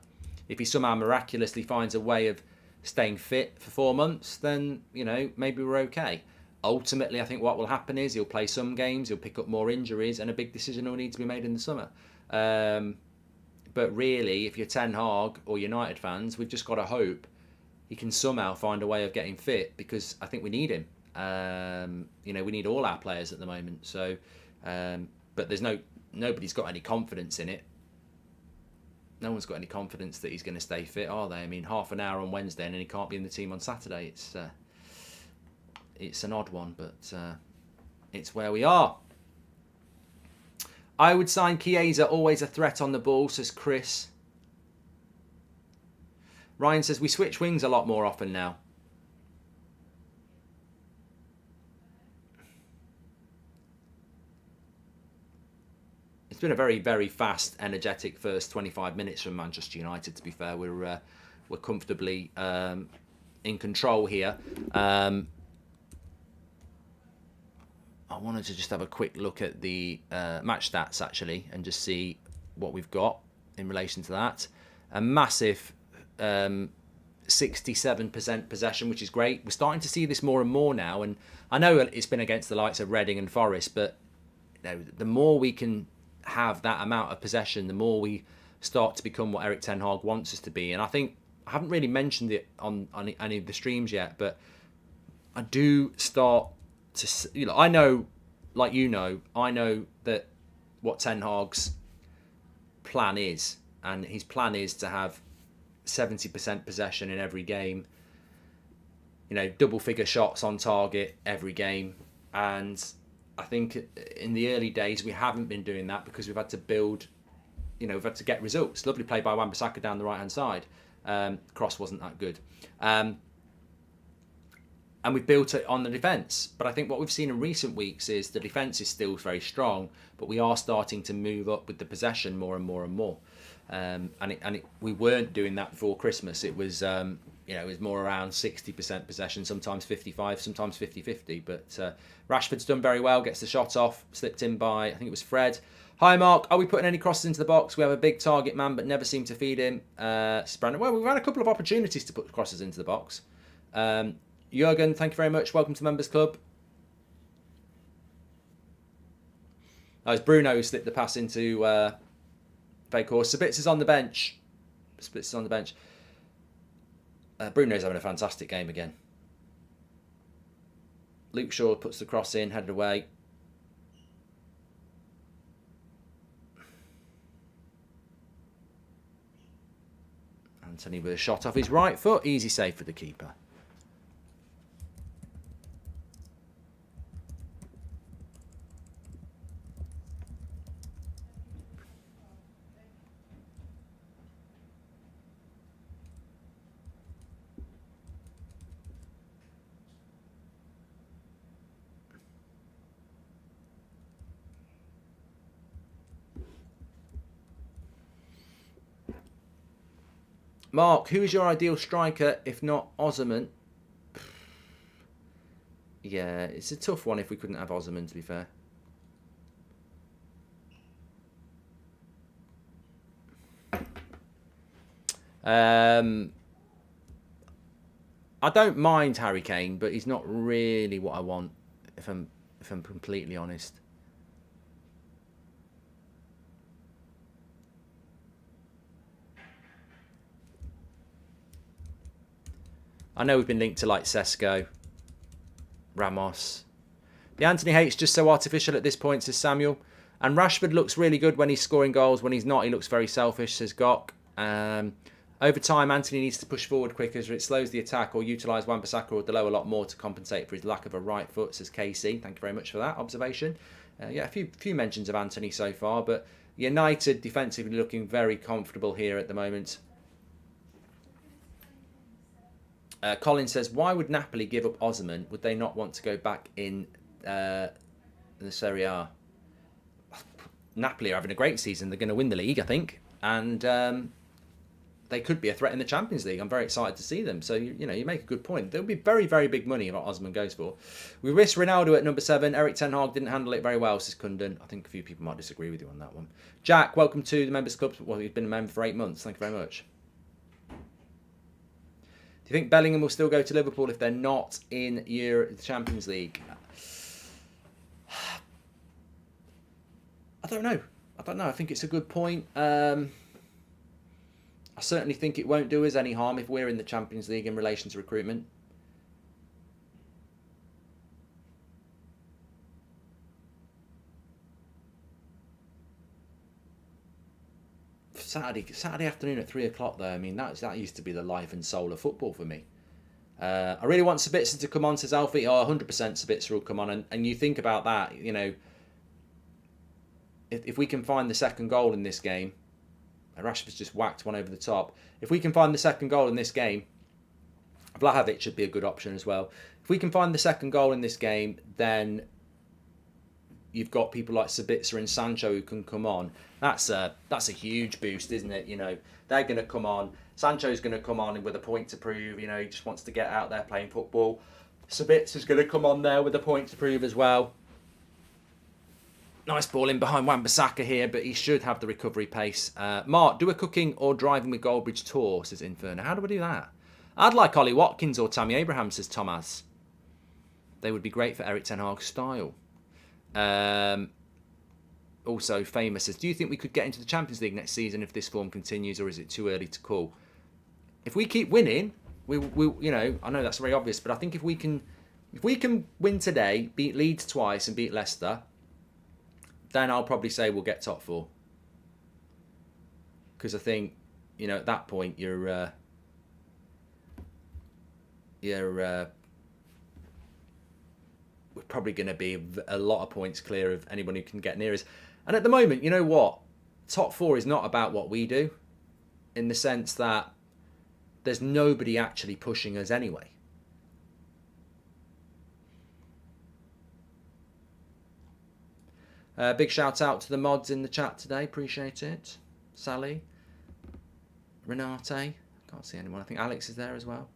If he somehow miraculously finds a way of staying fit for 4 months, then, you know, maybe we're okay. Ultimately, I think what will happen is he'll play some games, he'll pick up more injuries, and a big decision will need to be made in the summer. But really, if you're Ten Hag or United fans, we've just got to hope he can somehow find a way of getting fit, because I think we need him. You know, we need all our players at the moment. So, but nobody's got any confidence in it. No one's got any confidence that he's going to stay fit, are they? I mean, half an hour on Wednesday and then he can't be in the team on Saturday. It's an odd one, but it's where we are. I would sign Chiesa, always a threat on the ball, says Chris. Ryan says we switch wings a lot more often now. It's been a very, very fast, energetic first 25 minutes from Manchester United, to be fair. We're comfortably in control here. I wanted to just have a quick look at the match stats, actually, and just see what we've got in relation to that. A massive 67% possession, which is great. We're starting to see this more and more now, and I know it's been against the likes of Reading and Forest, but you know, the more we can have that amount of possession, the more we start to become what Erik ten Hag wants us to be. And I think I haven't really mentioned it on any of the streams yet, but I do start to, you know, I know, like you know, I know that what Ten Hag's plan is, and his plan is to have 70% possession in every game, you know, double figure shots on target every game. And I think in the early days we haven't been doing that because we've had to build, you know, we've had to get results. Lovely play by Wan-Bissaka down the right hand side. Cross wasn't that good. And we've built it on the defence. But I think what we've seen in recent weeks is the defence is still very strong, but we are starting to move up with the possession more and more and more. We weren't doing that before Christmas. It was, you know, it was more around 60% possession, sometimes 55, sometimes 50-50. But Rashford's done very well, gets the shot off, slipped in by, I think it was Fred. Hi Mark, are we putting any crosses into the box? We have a big target man, but never seem to feed him. Brandon, well, we've had a couple of opportunities to put crosses into the box. Jurgen, thank you very much. Welcome to Members Club. Oh, it's Bruno who slipped the pass into fake horse. Sabitzer's on the bench. Sabitzer's on the bench. Bruno's having a fantastic game again. Luke Shaw puts the cross in, headed away. And Anthony with a shot off his right foot. Easy save for the keeper. Mark, who is your ideal striker if not Osman? Yeah, it's a tough one if we couldn't have Osman, to be fair. I don't mind Harry Kane, but he's not really what I want, if I'm completely honest. I know we've been linked to like Sesko, Ramos. The Anthony hate's just so artificial at this point, says Samuel. And Rashford looks really good when he's scoring goals. When he's not, he looks very selfish, says Gok. Over time, Anthony needs to push forward quicker as it slows the attack, or utilise Wan-Bissaka or Delo a lot more to compensate for his lack of a right foot, says Casey. Thank you very much for that observation. Yeah, a few mentions of Anthony so far, but United defensively looking very comfortable here at the moment. Colin says, why would Napoli give up Osman? Would they not want to go back in the Serie A? Napoli are having a great season. They're going to win the league, I think. And they could be a threat in the Champions League. I'm very excited to see them. So, you make a good point. There'll be very, very big money what Osman goes for. We risk Ronaldo at number 7. Eric Ten Hag didn't handle it very well, says Kundan. I think a few people might disagree with you on that one. Jack, welcome to the Members Club. Well, he's been a member for 8 months. Thank you very much. Do you think Bellingham will still go to Liverpool if they're not in the Champions League? I don't know. I think it's a good point. I certainly think it won't do us any harm if we're in the Champions League in relation to recruitment. Saturday afternoon at 3 o'clock though, I mean, that used to be the life and soul of football for me. I really want Sabitzer to come on, says Alfie. Oh, 100% Sabitzer will come on. And you think about that, if we can find the second goal in this game, Rashford's just whacked one over the top. If we can find the second goal in this game, Vlahovic should be a good option as well. If we can find the second goal in this game, then you've got people like Sabitzer and Sancho who can come on. That's a huge boost, isn't it? They're going to come on. Sancho's going to come on with a point to prove. He just wants to get out there playing football. Sabitzer's going to come on there with a point to prove as well. Nice ball in behind Wan-Bissaka here, but he should have the recovery pace. Mark, do a cooking or driving with Goldbridge tour, says Inferno. How do I do that? I'd like Ollie Watkins or Tammy Abraham, says Thomas. They would be great for Eric Ten Hag's style. Also, Famous says, do you think we could get into the Champions League next season if this form continues, or is it too early to call? If we keep winning, we I know that's very obvious, but I think if we can win today, beat Leeds twice and beat Leicester, then I'll probably say we'll get top 4. Because I think, at that point we're probably going to be a lot of points clear of anyone who can get near us. And at the moment, you know what? Top 4 is not about what we do, in the sense that there's nobody actually pushing us anyway. Big shout out to the mods in the chat today. Appreciate it. Sally. Renate. Can't see anyone. I think Alex is there as well.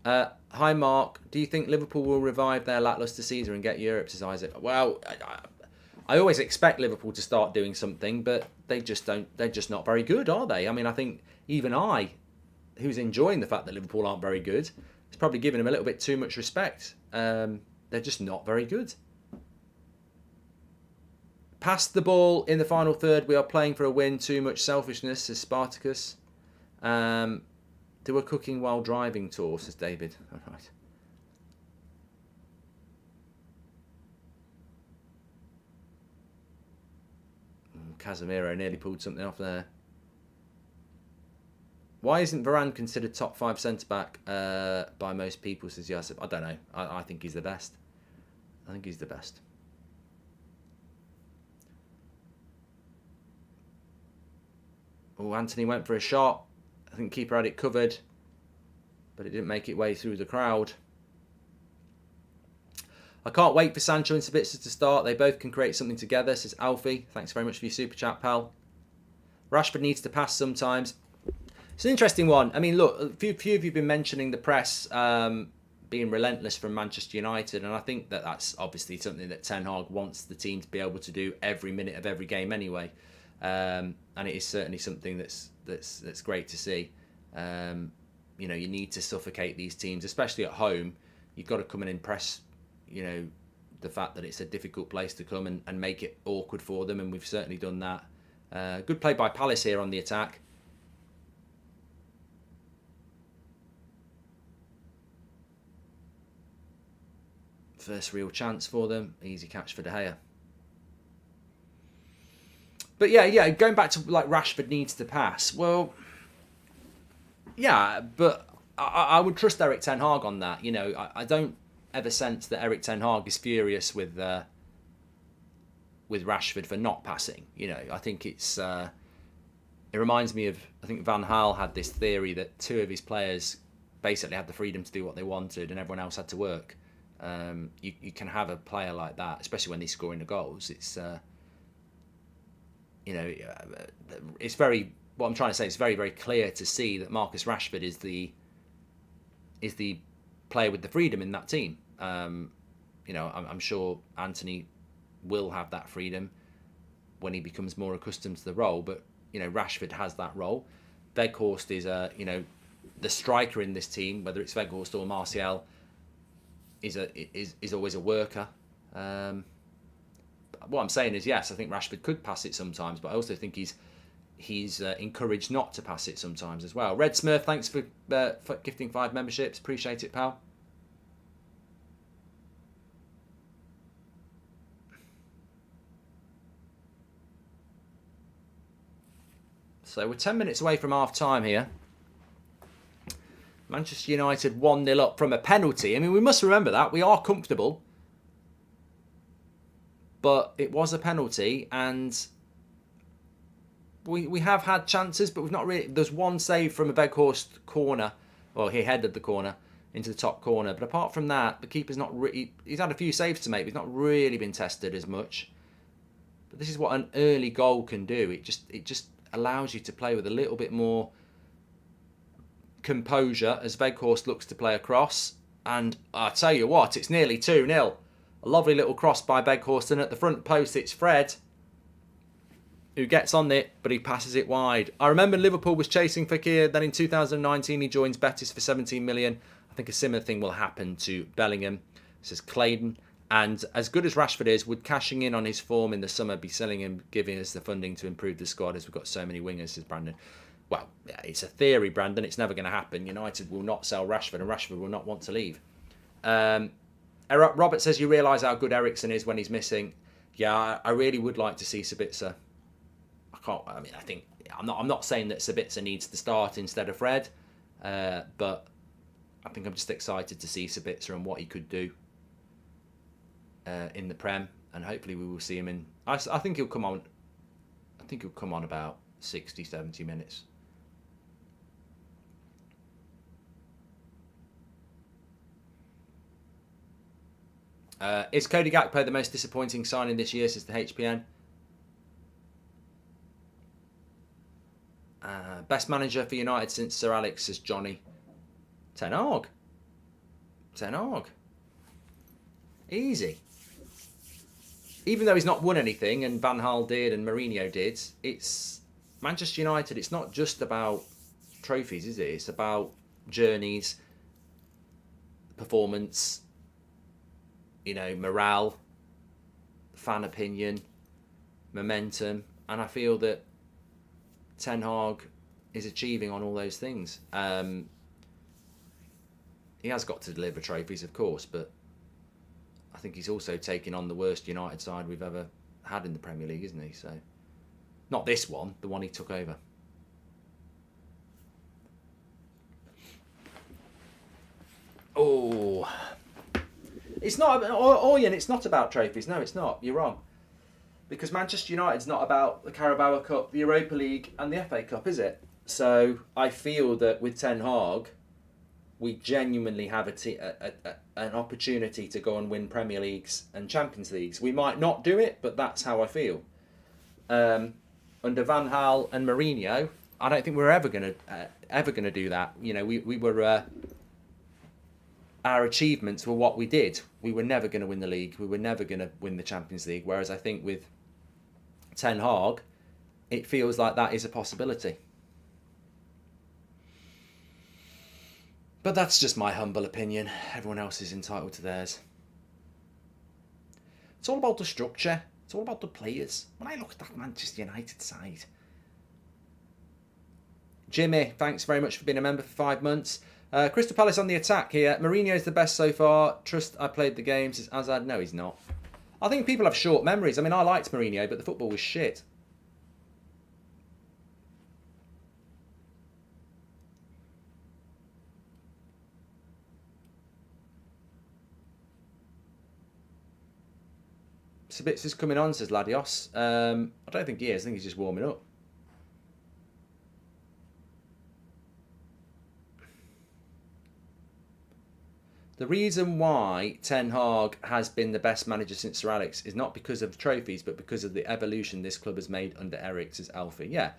Hi, Mark. Do you think Liverpool will revive their lacklustre season and get Europe, says Isaac? Well, I always expect Liverpool to start doing something, but they just don't. They're just not very good, are they? I mean, I think even I, who's enjoying the fact that Liverpool aren't very good, is probably giving them a little bit too much respect. They're just not very good. Past the ball in the final third. We are playing for a win. Too much selfishness, says Spartacus. Do a cooking while driving tour, says David. All right. Casemiro nearly pulled something off there. Why isn't Varane considered top 5 centre-back by most people, says Yasif? I don't know. I think he's the best. I think he's the best. Oh, Anthony went for a shot. I think keeper had it covered, but it didn't make its way through the crowd. I can't wait for Sancho and Sabitzer to start. They both can create something together, says Alfie. Thanks very much for your super chat, pal. Rashford needs to pass sometimes. It's an interesting one. I mean, look, a few of you have been mentioning the press being relentless from Manchester United, and I think that that's obviously something that Ten Hag wants the team to be able to do every minute of every game anyway. And it is certainly something that's great to see. You know, you need to suffocate these teams, especially at home. You've got to come and impress, you know, the fact that it's a difficult place to come and make it awkward for them, and we've certainly done that. Good play by Palace here on the attack. First real chance for them. Easy catch for De Gea. But yeah, going back to like Rashford needs to pass. Well, yeah, but I would trust Eric Ten Hag on that. You know, I don't ever sense that Eric Ten Hag is furious with Rashford for not passing. You know, I think it reminds me of, I think Van Gaal had this theory that two of his players basically had the freedom to do what they wanted and everyone else had to work. You can have a player like that, especially when he's scoring the goals. It's you know, it's very. What I'm trying to say is very, very clear to see that Marcus Rashford is the player with the freedom in that team. You know, I'm sure Anthony will have that freedom when he becomes more accustomed to the role. But you know, Rashford has that role. Weghorst is you know, the striker in this team, whether it's Weghorst or Martial, is always a worker. What I'm saying is, yes, I think Rashford could pass it sometimes, but I also think he's encouraged not to pass it sometimes as well. Red Smurf, thanks for gifting 5 memberships. Appreciate it, pal. So we're 10 minutes away from half time here. Manchester United 1-0 up from a penalty. I mean, we must remember that. We are comfortable. But it was a penalty, and we have had chances, but we've not really. There's one save from a Weghorst corner. Well, he headed the corner into the top corner. But apart from that, the keeper's not really. He's had a few saves to make, but he's not really been tested as much. But this is what an early goal can do. It just allows you to play with a little bit more composure as Weghorst looks to play across. And I tell you what, it's nearly 2-0. A lovely little cross by Weghorst, and at the front post it's Fred who gets on it, but he passes it wide. I remember Liverpool was chasing Fekir, then in 2019 he joins Betis for 17 million. I think a similar thing will happen to Bellingham, says Clayton. And as good as Rashford is, would cashing in on his form in the summer be selling him, giving us the funding to improve the squad as we've got so many wingers, says Brandon. Well, yeah, it's a theory, Brandon. It's never going to happen. United will not sell Rashford, and Rashford will not want to leave. Robert says you realise how good Eriksen is when he's missing. Yeah, I really would like to see Sabitzer. I'm not saying that Sabitzer needs to start instead of Fred, but I think I'm just excited to see Sabitzer and what he could do in the Prem, and hopefully we will see him in. I think he'll come on. I think he'll come on about 60, 70 minutes. Is Cody Gakpo the most disappointing signing this year, says the HPN? Best manager for United since Sir Alex, says Johnny. Ten Hag. Easy. Even though he's not won anything, and Van Gaal did and Mourinho did, it's Manchester United. It's not just about trophies, is it? It's about journeys, performance, you know, morale, fan opinion, momentum, and I feel that Ten Hag is achieving on all those things. He has got to deliver trophies, of course, but I think he's also taking on the worst United side we've ever had in the Premier League, isn't he? So, not this one, the one he took over. It's not, Ian, it's not about trophies. No, it's not. You're wrong. Because Manchester United's not about the Carabao Cup, the Europa League and the FA Cup, is it? So I feel that with Ten Hag, we genuinely have an opportunity to go and win Premier Leagues and Champions Leagues. We might not do it, but that's how I feel. Under Van Gaal and Mourinho, I don't think we're ever gonna do that. You know, we were our achievements were what we did. We were never going to win the league. We were never going to win the Champions League. Whereas I think with Ten Hag, it feels like that is a possibility. But that's just my humble opinion. Everyone else is entitled to theirs. It's all about the structure. It's all about the players. When I look at that Manchester United side. Jimmy, thanks very much for being a member for 5 months. Crystal Palace on the attack here. Mourinho's the best so far. Trust I played the game, says Azad. No, he's not. I think people have short memories. I mean, I liked Mourinho, but the football was shit. Sabitz is coming on, says Ladios. I don't think he is. I think he's just warming up. The reason why Ten Hag has been the best manager since Sir Alex is not because of trophies, but because of the evolution this club has made under Eric, says Alfie. Yeah.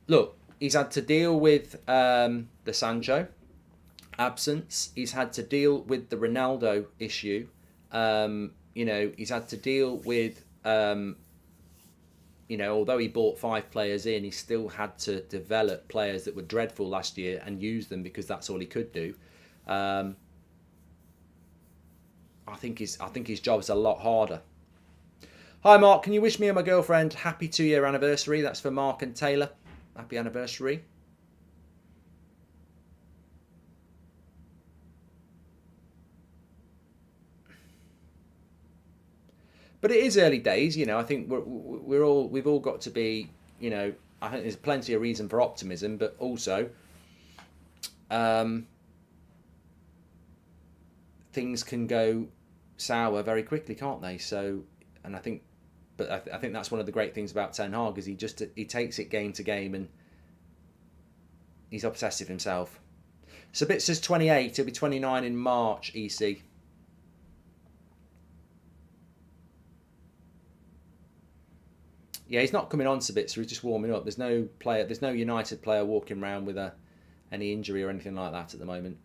Look, he's had to deal with the Sancho absence. He's had to deal with the Ronaldo issue. You know, he's had to deal with, you know, although he bought 5 players in, he still had to develop players that were dreadful last year and use them because that's all he could do. I think his job's a lot harder. Hi Mark, can you wish me and my girlfriend happy 2-year anniversary? That's for Mark and Taylor. Happy anniversary. But it is early days, you know. I think we've all got to be, you know. I think there's plenty of reason for optimism, but also, things can go sour very quickly, can't they? So, and I think, but I think that's one of the great things about Ten Hag is he takes it game to game and he's obsessive himself. Sabitz says 28. He'll be 29 in March. EC. Yeah, he's not coming on Sabitzer. He's just warming up. There's no United player walking around with any injury or anything like that at the moment.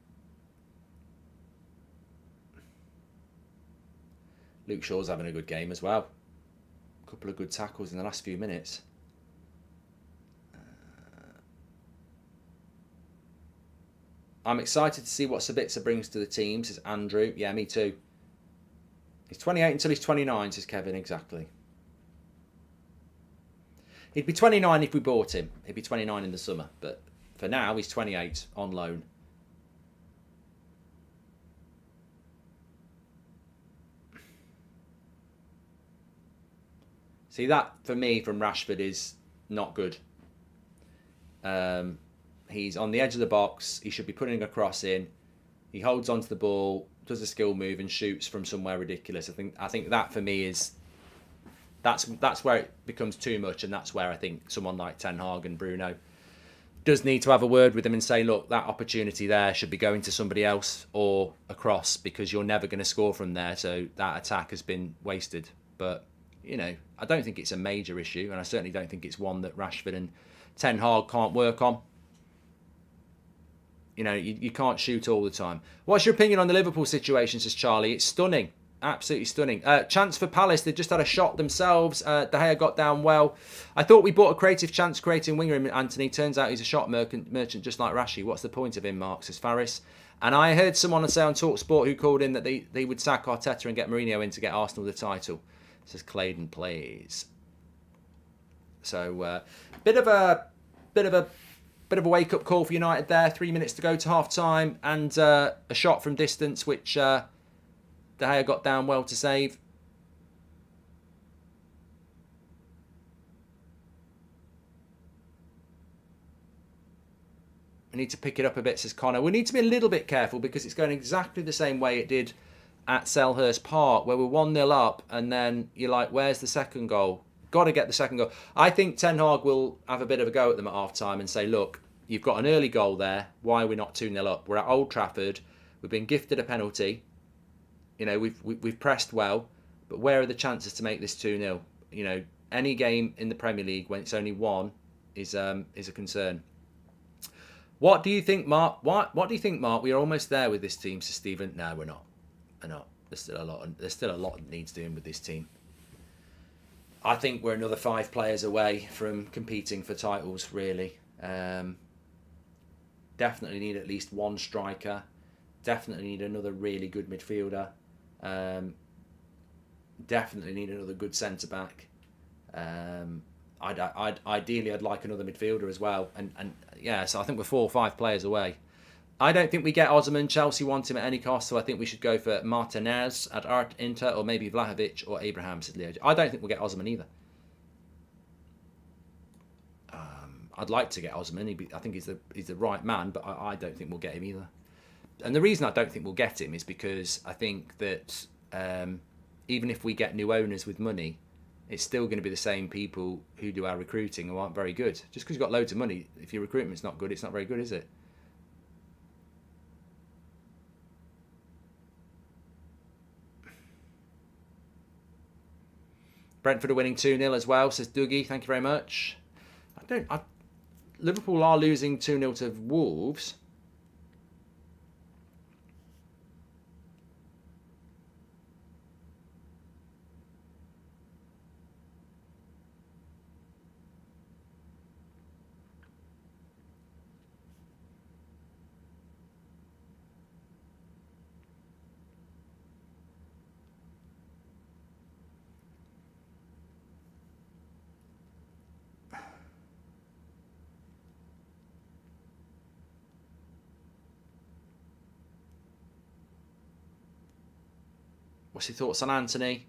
Luke Shaw's having a good game as well. A couple of good tackles in the last few minutes. I'm excited to see what Sabitzer brings to the team, says Andrew. Yeah, me too. He's 28 until he's 29, says Kevin. Exactly. He'd be 29 if we bought him. He'd be 29 in the summer. But for now, he's 28 on loan. See, that, for me, from Rashford is not good. He's on the edge of the box. He should be putting a cross in. He holds onto the ball, does a skill move and shoots from somewhere ridiculous. I think that, for me, is... That's where it becomes too much, and that's where I think someone like Ten Hag and Bruno does need to have a word with him and say, look, that opportunity there should be going to somebody else or across, because you're never going to score from there, so that attack has been wasted. But, you know, I don't think it's a major issue, and I certainly don't think it's one that Rashford and Ten Hag can't work on. You know, you can't shoot all the time. What's your opinion on the Liverpool situation, says Charlie? It's stunning. Absolutely stunning. Chance for Palace. They just had a shot themselves. De Gea got down well. I thought we bought a creative chance-creating winger in Anthony. Turns out he's a shot merchant just like Rashi. What's the point of him, Mark, says Faris. And I heard someone say on TalkSport who called in that they would sack Arteta and get Mourinho in to get Arsenal the title. Says Claydon Plays. So bit of a wake-up call for United there. 3 minutes to go to half-time, and a shot from distance which De Gea got down well to save. We need to pick it up a bit, says Connor. We need to be a little bit careful because it's going exactly the same way it did at Selhurst Park where we're 1-0 up, and then you're like, where's the second goal? Got to get the second goal. I think Ten Hag will have a bit of a go at them at half time and say, look, you've got an early goal there. Why are we not 2-0 up? We're at Old Trafford. We've been gifted a penalty. You know, we've pressed well, but where are the chances to make this 2-0? You know, any game in the Premier League when it's only one is a concern. What do you think, Mark? What do you think, Mark? We are almost there with this team, says Stephen. No, we're not. We're not. There's still a lot. There's still a lot that needs doing with this team. I think we're another 5 players away from competing for titles, really. Definitely need at least one striker. Definitely need another really good midfielder. Definitely need another good centre-back. Ideally, I'd like another midfielder as well. And yeah, so I think we're 4 or 5 players away. I don't think we get Osman. Chelsea want him at any cost, so I think we should go for Martinez at Inter, or maybe Vlahovic or Abraham, said Leo. I don't think we'll get Osman either. I'd like to get Osman. I think he's the right man, but I don't think we'll get him either. And the reason I don't think we'll get him is because I think that even if we get new owners with money, it's still going to be the same people who do our recruiting who aren't very good. Just because you've got loads of money, if your recruitment's not good, it's not very good, is it? Brentford are winning 2-0 as well, says Dougie. Thank you very much. Liverpool are losing 2-0 to Wolves. What's your thoughts on Anthony?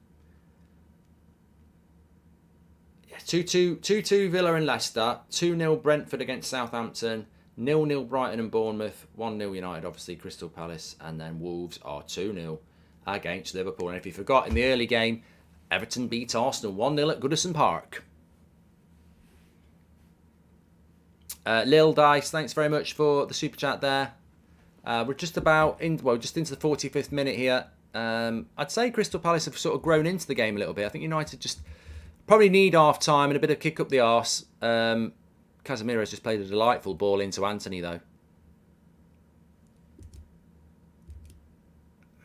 Yeah, 2-2 Villa and Leicester, 2-0 Brentford against Southampton, 0-0 Brighton and Bournemouth, 1-0 United, obviously Crystal Palace, and then Wolves are 2-0 against Liverpool. And if you forgot, in the early game, Everton beat Arsenal 1-0 at Goodison Park. Lil Dice, thanks very much for the super chat there. We're just about just into the 45th minute here. I'd say Crystal Palace have sort of grown into the game a little bit. I think United just probably need half time and a bit of kick up the arse. Casemiro's just played a delightful ball into Anthony though.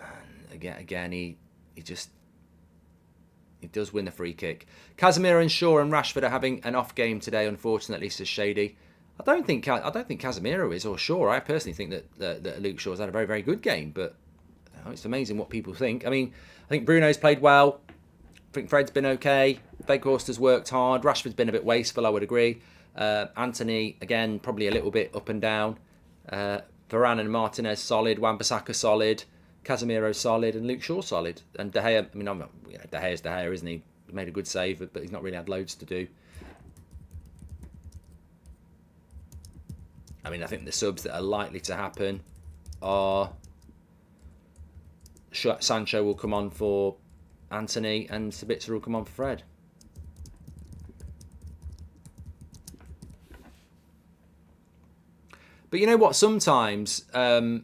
Man, again, he does win the free kick. Casemiro and Shaw and Rashford are having an off game today, unfortunately, says Shady. I don't think Casemiro is, or Shaw. I personally think that Luke Shaw's had a very, very good game, but it's amazing what people think. I mean, I think Bruno's played well. I think Fred's been okay. Weghorst has worked hard. Rashford's been a bit wasteful, I would agree. Anthony, again, probably a little bit up and down. Varane and Martinez solid. Wan-Bissaka solid. Casemiro solid. And Luke Shaw solid. And De Gea, I mean, De Gea's De Gea, isn't he? He made a good save, but he's not really had loads to do. I mean, I think the subs that are likely to happen are Sancho will come on for Anthony and Sabitzer will come on for Fred. But you know what? Sometimes, I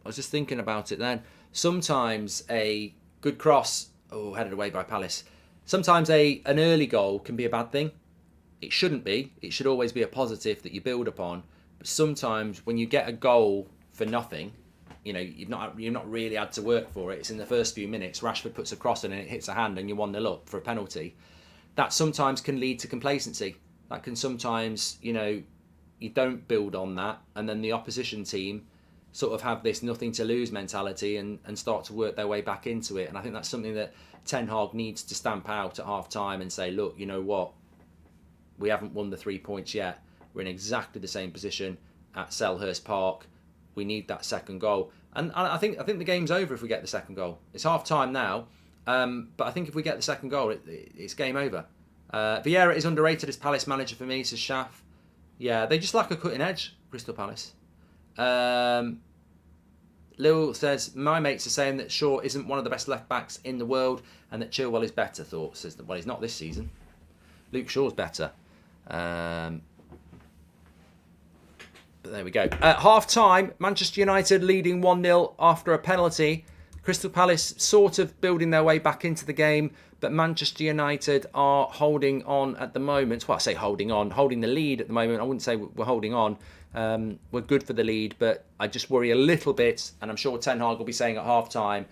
was just thinking about it then. Sometimes a good cross, headed away by Palace. Sometimes an early goal can be a bad thing. It shouldn't be. It should always be a positive that you build upon. But sometimes when you get a goal for nothing, you know, you've not really had to work for it. It's in the first few minutes. Rashford puts a cross in and it hits a hand and you're 1-0 up for a penalty. That sometimes can lead to complacency. That can sometimes, you know, you don't build on that, and then the opposition team sort of have this nothing to lose mentality and start to work their way back into it. And I think that's something that Ten Hag needs to stamp out at half time and say, look, you know what? We haven't won the 3 points yet. We're in exactly the same position at Selhurst Park. We need that second goal. And I think the game's over if we get the second goal. It's half time now, but I think if we get the second goal, it's game over. Vieira is underrated as Palace manager for me, says Shaf. Yeah, they just lack a cutting edge, Crystal Palace. Lil says, my mates are saying that Shaw isn't one of the best left-backs in the world and that Chilwell is better. Thoughts? Says, well, he's not this season. Luke Shaw's better. But there we go. At half-time, Manchester United leading 1-0 after a penalty. Crystal Palace sort of building their way back into the game, but Manchester United are holding on at the moment. Well, I say holding on, holding the lead at the moment. I wouldn't say we're holding on. We're good for the lead, but I just worry a little bit, and I'm sure Ten Hag will be saying at half-time,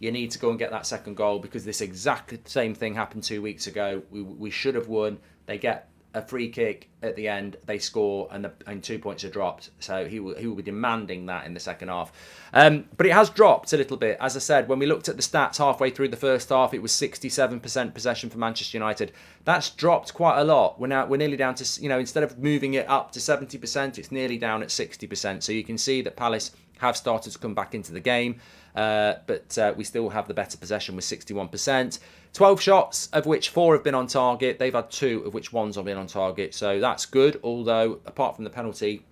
you need to go and get that second goal because this exactly same thing happened 2 weeks ago. We should have won. They get a free kick at the end, they score, and 2 points are dropped. So he will be demanding that in the second half. But it has dropped a little bit. As I said, when we looked at the stats halfway through the first half, it was 67% possession for Manchester United. That's dropped quite a lot. We're nearly down to, instead of moving it up to 70%, it's nearly down at 60%. So you can see that Palace have started to come back into the game. But we still have the better possession with 61%. 12 shots, of which 4 have been on target. They've had 2, of which 1's have been on target. So that's good, although apart from the penalty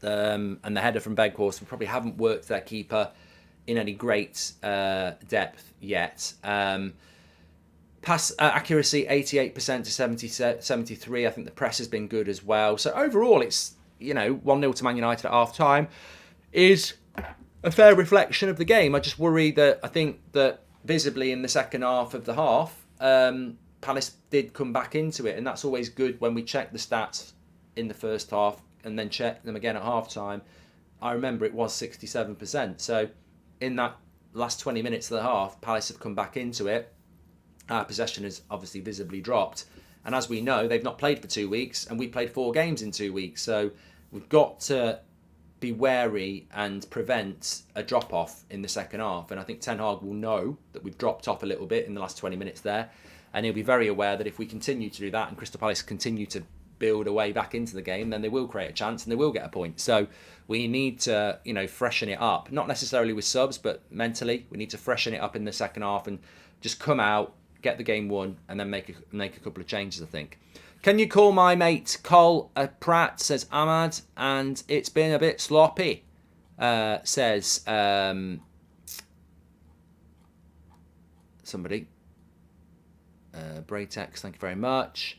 and the header from Weghorst, we probably haven't worked their keeper in any great depth yet. Pass accuracy, 88% to 73. I think the press has been good as well. So overall, it's 1-0 to Man United at half-time is a fair reflection of the game. I just worry that I think that visibly in the second half of the half, Palace did come back into it, and that's always good when we check the stats in the first half and then check them again at half-time. I remember it was 67%. So in that last 20 minutes of the half, Palace have come back into it. Our possession has obviously visibly dropped. And as we know, they've not played for 2 weeks, and we played 4 games in 2 weeks. So we've got to be wary and prevent a drop-off in the second half. And I think Ten Hag will know that we've dropped off a little bit in the last 20 minutes there. And he'll be very aware that if we continue to do that and Crystal Palace continue to build a way back into the game, then they will create a chance and they will get a point. So we need to, freshen it up. Not necessarily with subs, but mentally. We need to freshen it up in the second half and just come out, get the game won, and then make a couple of changes, I think. Can you call my mate Cole Pratt, says Ahmad, and it's been a bit sloppy, says somebody. Braytex, thank you very much.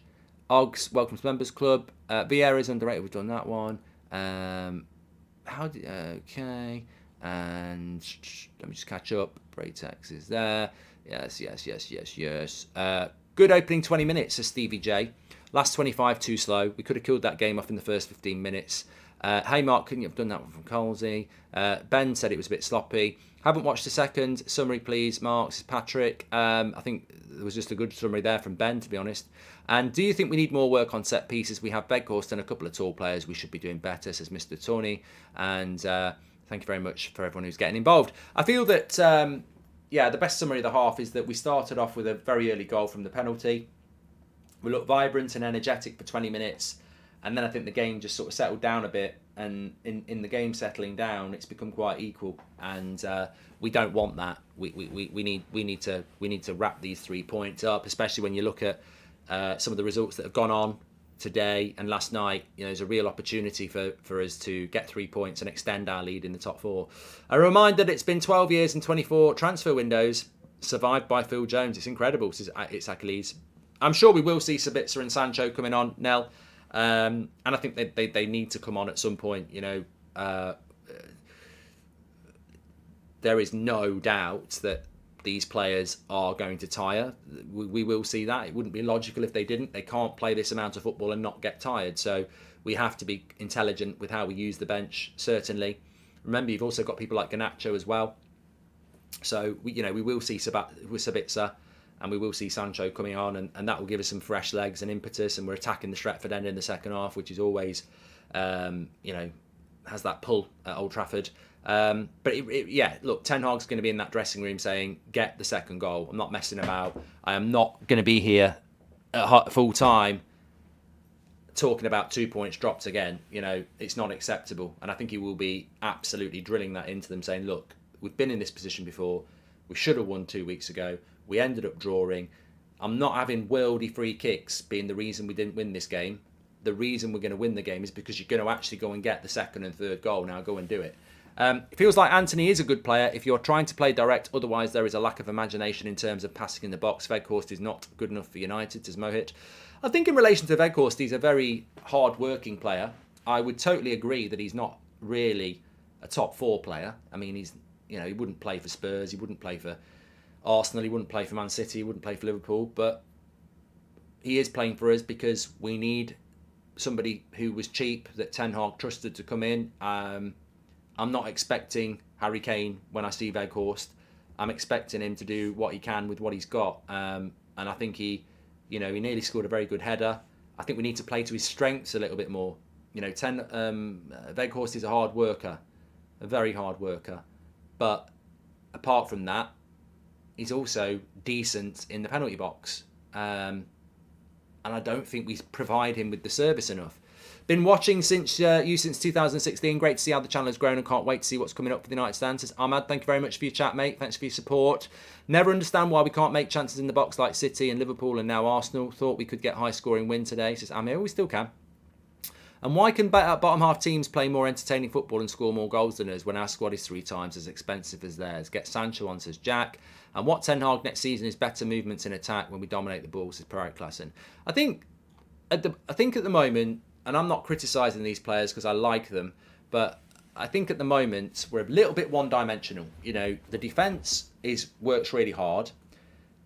Oggs, welcome to Members Club. Vieira's underrated, we've done that one. Okay, and let me just catch up. Braytex is there. Yes. Good opening 20 minutes, says Stevie J. Last 25, too slow. We could have killed that game off in the first 15 minutes. Hey, Mark, couldn't you have done that one from Colsey? Ben said it was a bit sloppy. Haven't watched the second. Summary, please, Mark. Says Patrick. I think there was just a good summary there from Ben, to be honest. And do you think we need more work on set pieces? We have Weghorst and a couple of tall players. We should be doing better, says Mr. Tony. And thank you very much for everyone who's getting involved. I feel that, the best summary of the half is that we started off with a very early goal from the penalty. We looked vibrant and energetic for 20 minutes. And then I think the game just sort of settled down a bit. And in the game settling down, it's become quite equal. And we don't want that. We need to wrap these 3 points up, especially when you look at some of the results that have gone on today and last night. There's a real opportunity for us to get 3 points and extend our lead in the top 4. A reminder that it's been 12 years and 24 transfer windows survived by Phil Jones. It's incredible. It's Achilles. I'm sure we will see Sabitzer and Sancho coming on, Nell. And I think they need to come on at some point. There is no doubt that these players are going to tire. We will see that. It wouldn't be logical if they didn't. They can't play this amount of football and not get tired. So we have to be intelligent with how we use the bench, certainly. Remember, you've also got people like Garnacho as well. So, we will see Sabitzer and we will see Sancho coming on, and that will give us some fresh legs and impetus, and we're attacking the Stretford end in the second half, which is always, has that pull at Old Trafford. But look, Ten Hag's going to be in that dressing room saying, get the second goal. I'm not messing about. I am not going to be here at full time talking about 2 points dropped again. It's not acceptable. And I think he will be absolutely drilling that into them, saying, look, we've been in this position before. We should have won 2 weeks ago. We ended up drawing. I'm not having worldy free kicks being the reason we didn't win this game. The reason we're going to win the game is because you're going to actually go and get the second and third goal. Now go and do it. It feels like Anthony is a good player if you're trying to play direct. Otherwise, there is a lack of imagination in terms of passing in the box. Weghorst is not good enough for United, says Mohit. I think in relation to Weghorst, he's a very hard-working player. I would totally agree that he's not really a top 4 player. I mean, he wouldn't play for Spurs, he wouldn't play for Arsenal, he wouldn't play for Man City, he wouldn't play for Liverpool, but he is playing for us because we need somebody who was cheap that Ten Hag trusted to come in. I'm not expecting Harry Kane when I see Weghorst. I'm expecting him to do what he can with what he's got. And I think he nearly scored a very good header. I think we need to play to his strengths a little bit more. Weghorst is a hard worker, a very hard worker. But apart from that, he's also decent in the penalty box. And I don't think we provide him with the service enough. Been watching since 2016. Great to see how the channel has grown and can't wait to see what's coming up for the United Stand. Says Ahmad, thank you very much for your chat, mate. Thanks for your support. Never understand why we can't make chances in the box like City and Liverpool and now Arsenal. Thought we could get high scoring win today. Says Amir, we still can. And why can bottom half teams play more entertaining football and score more goals than us when our squad is 3 times as expensive as theirs? Get Sancho on, says Jack. And what Ten Hag next season is better movements in attack when we dominate the ball, says Perret Klassen. I think at the moment, and I'm not criticising these players because I like them, but I think at the moment we're a little bit one-dimensional. The defence works really hard.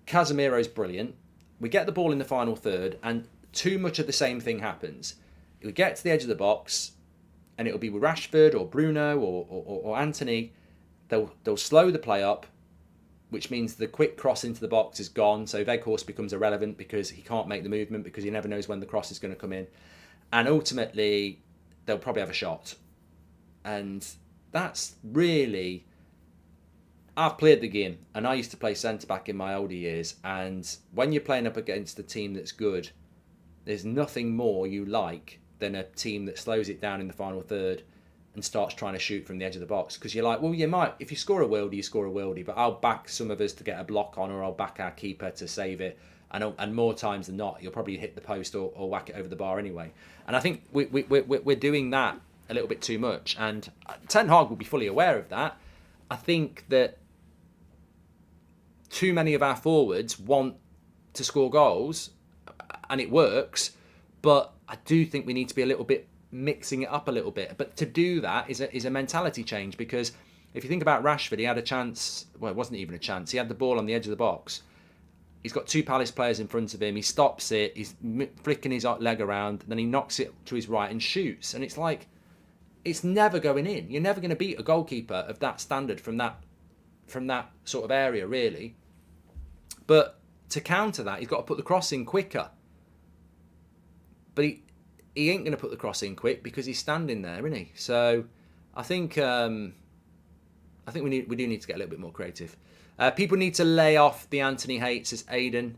Casemiro's brilliant. We get the ball in the final third, and too much of the same thing happens. We get to the edge of the box, and it'll be with Rashford or Bruno or Anthony. They'll slow the play up, which means the quick cross into the box is gone. So Weghorst becomes irrelevant because he can't make the movement because he never knows when the cross is going to come in. And ultimately, they'll probably have a shot. And that's really... I've played the game, and I used to play centre-back in my older years. And when you're playing up against a team that's good, there's nothing more you like than a team that slows it down in the final third and starts trying to shoot from the edge of the box. Because you're like, well, you might, if you score a worldie, you score a worldie, but I'll back some of us to get a block on, or I'll back our keeper to save it. And more times than not, you'll probably hit the post or whack it over the bar anyway. And I think we're doing that a little bit too much. And Ten Hag will be fully aware of that. I think that too many of our forwards want to score goals, and it works, but I do think we need to be a little bit mixing it up a little bit. But to do that is a mentality change, because if you think about Rashford, he had a chance. Well, it wasn't even a chance. He had the ball on the edge of the box. He's got 2 Palace players in front of him. He stops it. He's flicking his leg around. Then he knocks it to his right and shoots. And it's like, it's never going in. You're never going to beat a goalkeeper of that standard from that sort of area, really. But to counter that, he's got to put the cross in quicker. But he ain't going to put the cross in quick because he's standing there, isn't he? So I think we do need to get a little bit more creative. People need to lay off the Anthony hate, says Aidan.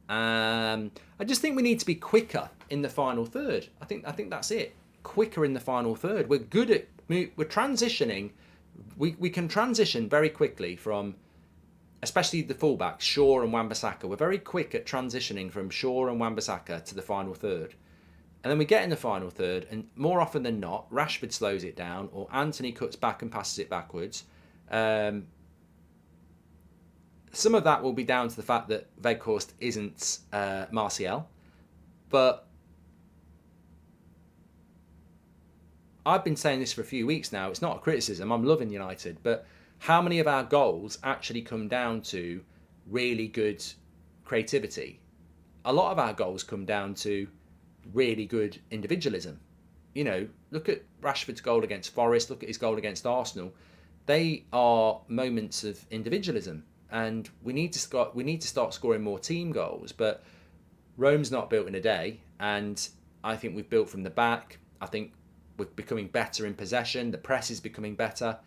I just think we need to be quicker in the final third. I think that's it. Quicker in the final third. We're good at we're transitioning. We can transition very quickly from, especially the fullbacks, Shaw and Wan-Bissaka. We're very quick at transitioning from Shaw and Wan-Bissaka to the final third. And then we get in the final third, and more often than not, Rashford slows it down, or Anthony cuts back and passes it backwards. Some of that will be down to the fact that Weghorst isn't Martial. But I've been saying this for a few weeks now. It's not a criticism. I'm loving United. But how many of our goals actually come down to really good creativity? A lot of our goals come down to really good individualism. Look at Rashford's goal against Forest. Look at his goal against Arsenal. They are moments of individualism. And we need to start scoring more team goals. But Rome's not built in a day, and I think we've built from the back. I think we're becoming better in possession. The press is becoming better,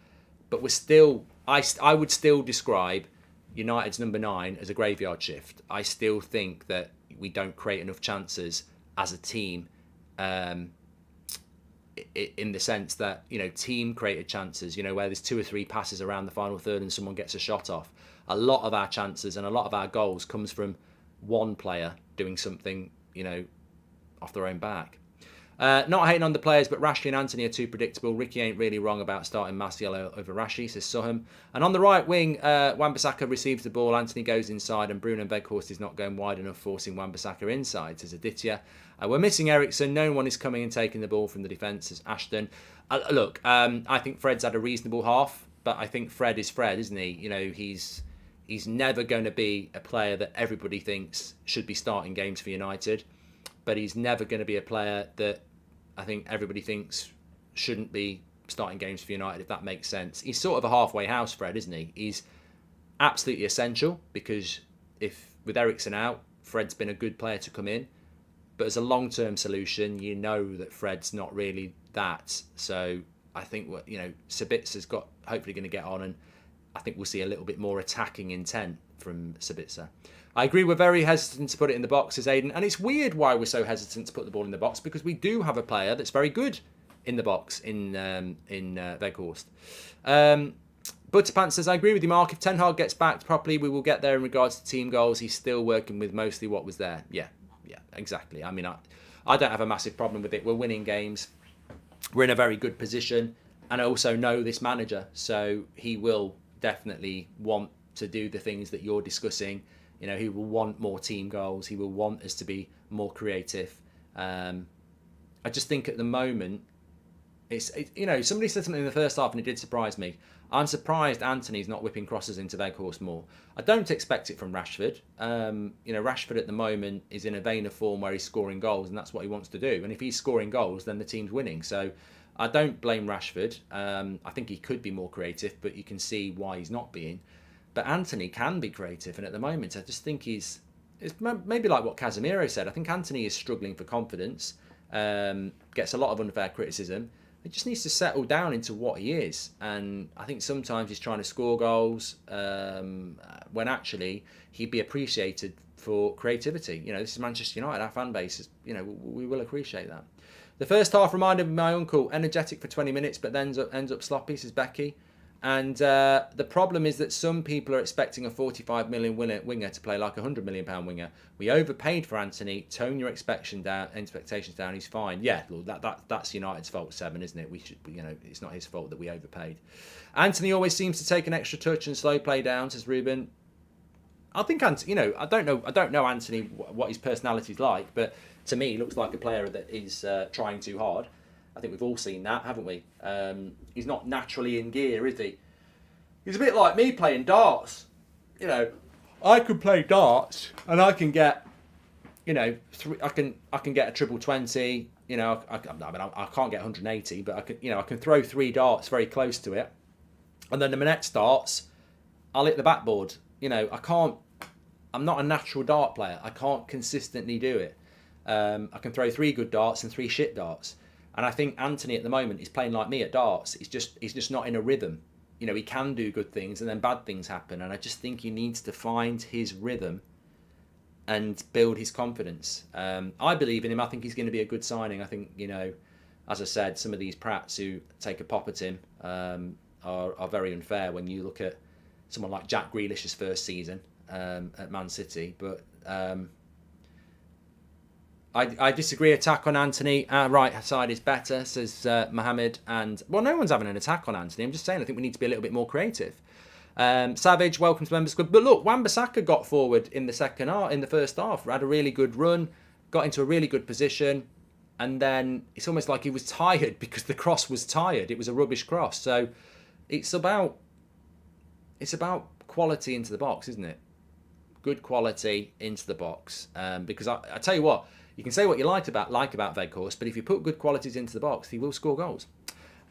but we're still. I would still describe United's number 9 as a graveyard shift. I still think that we don't create enough chances as a team, in the sense that team created chances. Where there's 2 or 3 passes around the final third and someone gets a shot off. A lot of our chances and a lot of our goals comes from one player doing something, off their own back. Not hating on the players, but Rashi and Anthony are too predictable. Ricky ain't really wrong about starting Martial over Rashi, says Suham. And on the right wing, Wan-Bissaka receives the ball, Anthony goes inside, and Bruno Weghorst is not going wide enough, forcing Wan-Bissaka inside, says Aditya. We're missing Ericsson. No one is coming and taking the ball from the defence, says Ashton. Look, I think Fred's had a reasonable half, but I think Fred is Fred, isn't he? You know, he's never going to be a player that everybody thinks should be starting games for United, but he's never going to be a player that I think everybody thinks shouldn't be starting games for United, if that makes sense. He's sort of a halfway house, Fred, isn't he? He's absolutely essential because if with Ericsson out, Fred's been a good player to come in. But as a long-term solution, you know that Fred's not really that. So I think Sabitza's got hopefully going to get on, and I think we'll see a little bit more attacking intent from Sabitzer. I agree, we're very hesitant to put it in the box, says Aidan. And it's weird why we're so hesitant to put the ball in the box, because we do have a player that's very good in the box in Weghorst. Butterpants says, I agree with you, Mark. If Ten Hag gets backed properly, we will get there in regards to team goals. He's still working with mostly what was there. Yeah, exactly. I mean, I don't have a massive problem with it. We're winning games. We're in a very good position. And I also know this manager. So he will definitely want to do the things that you're discussing. You know, he will want more team goals. He will want us to be more creative. I just think at the moment, somebody said something in the first half and it did surprise me. I'm surprised Anthony's not whipping crosses into Weghorst more. I don't expect it from Rashford. Rashford at the moment is in a vein of form where he's scoring goals, and that's what he wants to do. And if he's scoring goals, then the team's winning. So I don't blame Rashford. I think he could be more creative, but you can see why he's not being. But Anthony can be creative, and at the moment, I just think it's maybe like what Casemiro said. I think Anthony is struggling for confidence, gets a lot of unfair criticism. He just needs to settle down into what he is. And I think sometimes he's trying to score goals when actually he'd be appreciated for creativity. You know, this is Manchester United, our fan base, we will appreciate that. The first half reminded me of my uncle, energetic for 20 minutes, but then ends up sloppy, says Becky. And the problem is that some people are expecting a 45 million winger to play like a 100 million pound winger. We overpaid for Anthony. Tone your expectations down. He's fine. Yeah, look, that's United's fault, 7, isn't it? It's not his fault that we overpaid. Anthony always seems to take an extra touch and slow play down, says Ruben. I think Anthony, I don't know Anthony what his personality's like, but to me, he looks like a player that is trying too hard. I think we've all seen that, haven't we? He's not naturally in gear, is he? He's a bit like me playing darts. I could play darts and I can get, I can get a triple 20. I can't get 180, but I can throw 3 darts very close to it, and then the next darts, I'll hit the backboard. I'm not a natural dart player. I can't consistently do it. I can throw 3 good darts and 3 shit darts. And I think Anthony at the moment is playing like me at darts. He's just not in a rhythm. He can do good things and then bad things happen. And I just think he needs to find his rhythm and build his confidence. I believe in him. I think he's going to be a good signing. I think, as I said, some of these prats who take a pop at him are very unfair when you look at someone like Jack Grealish's first season at Man City. But I disagree. Attack on Anthony. Right side is better, says Mohammed. And no one's having an attack on Anthony. I'm just saying I think we need to be a little bit more creative. Savage, welcome to Members Club. But look, Wan-Bissaka got forward in the first half, had a really good run, got into a really good position, and then it's almost like he was tired because the cross was tired. It was a rubbish cross. So it's about quality into the box, isn't it? Good quality into the box. Because I tell you what. You can say what you like about Weghorst, but if you put good qualities into the box, he will score goals.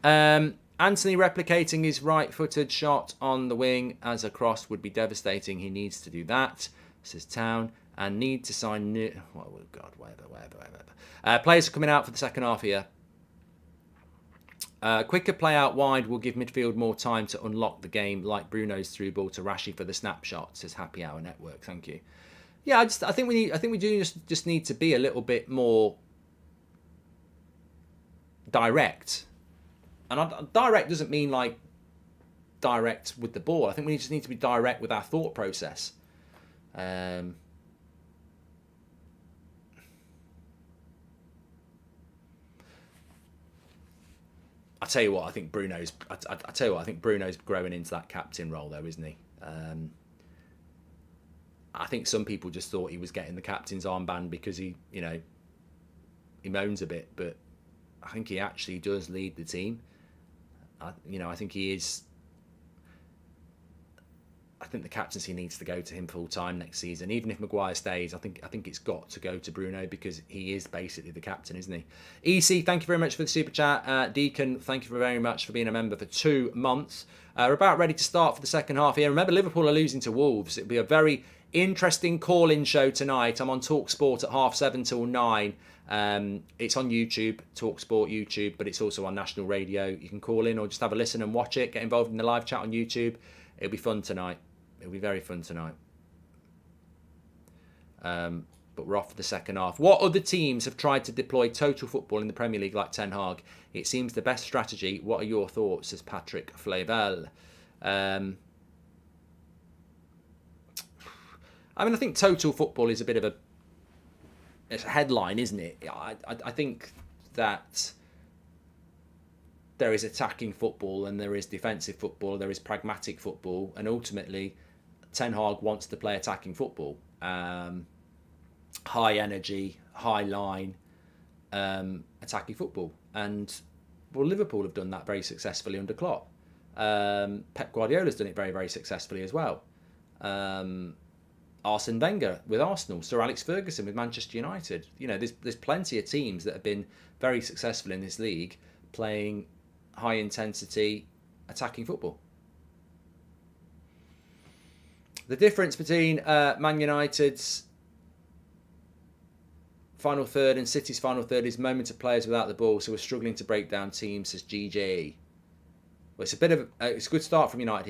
Anthony replicating his right-footed shot on the wing as a cross would be devastating. He needs to do that, says Town, and need to sign new... Oh, God, whatever. Players are coming out for the second half here. Quicker play out wide will give midfield more time to unlock the game, like Bruno's through ball to Rashi for the snapshot, says Happy Hour Network. Thank you. Yeah, I think we do just need to be a little bit more direct, and direct doesn't mean like direct with the ball. I think we just need to be direct with our thought process. I tell you what, I think Bruno's. I tell you what, I think Bruno's growing into that captain role, though, isn't he? I think some people just thought he was getting the captain's armband because he moans a bit, but I think he actually does lead the team. I think he is. I think the captaincy needs to go to him full time next season. Even if Maguire stays, I think it's got to go to Bruno because he is basically the captain, isn't he? EC, thank you very much for the super chat. Deacon, thank you very much for being a member for 2 months. We're about ready to start for the second half here. Remember, Liverpool are losing to Wolves. It'll be a very interesting call-in show tonight. I'm on TalkSport at 7:30 till 9. It's on YouTube, TalkSport YouTube, but it's also on national radio. You can call in or just have a listen and watch it. Get involved in the live chat on YouTube. It'll be fun tonight. It'll be very fun tonight. But we're off for the second half. What other teams have tried to deploy total football in the Premier League like Ten Hag? It seems the best strategy. What are your thoughts, says Patrick Flavel? I think total football is a bit of it's a headline, isn't it? I think that there is attacking football and there is defensive football, there is pragmatic football, and ultimately Ten Hag wants to play attacking football. High energy, high line, attacking football. And Liverpool have done that very successfully under Klopp. Pep Guardiola's done it very, very successfully as well. Arsene Wenger with Arsenal, Sir Alex Ferguson with Manchester United. There's plenty of teams that have been very successful in this league playing high intensity attacking football. The difference between Man United's final third and City's final third is moment of players without the ball, so we're struggling to break down teams, says GJ. Well, it's a good start from United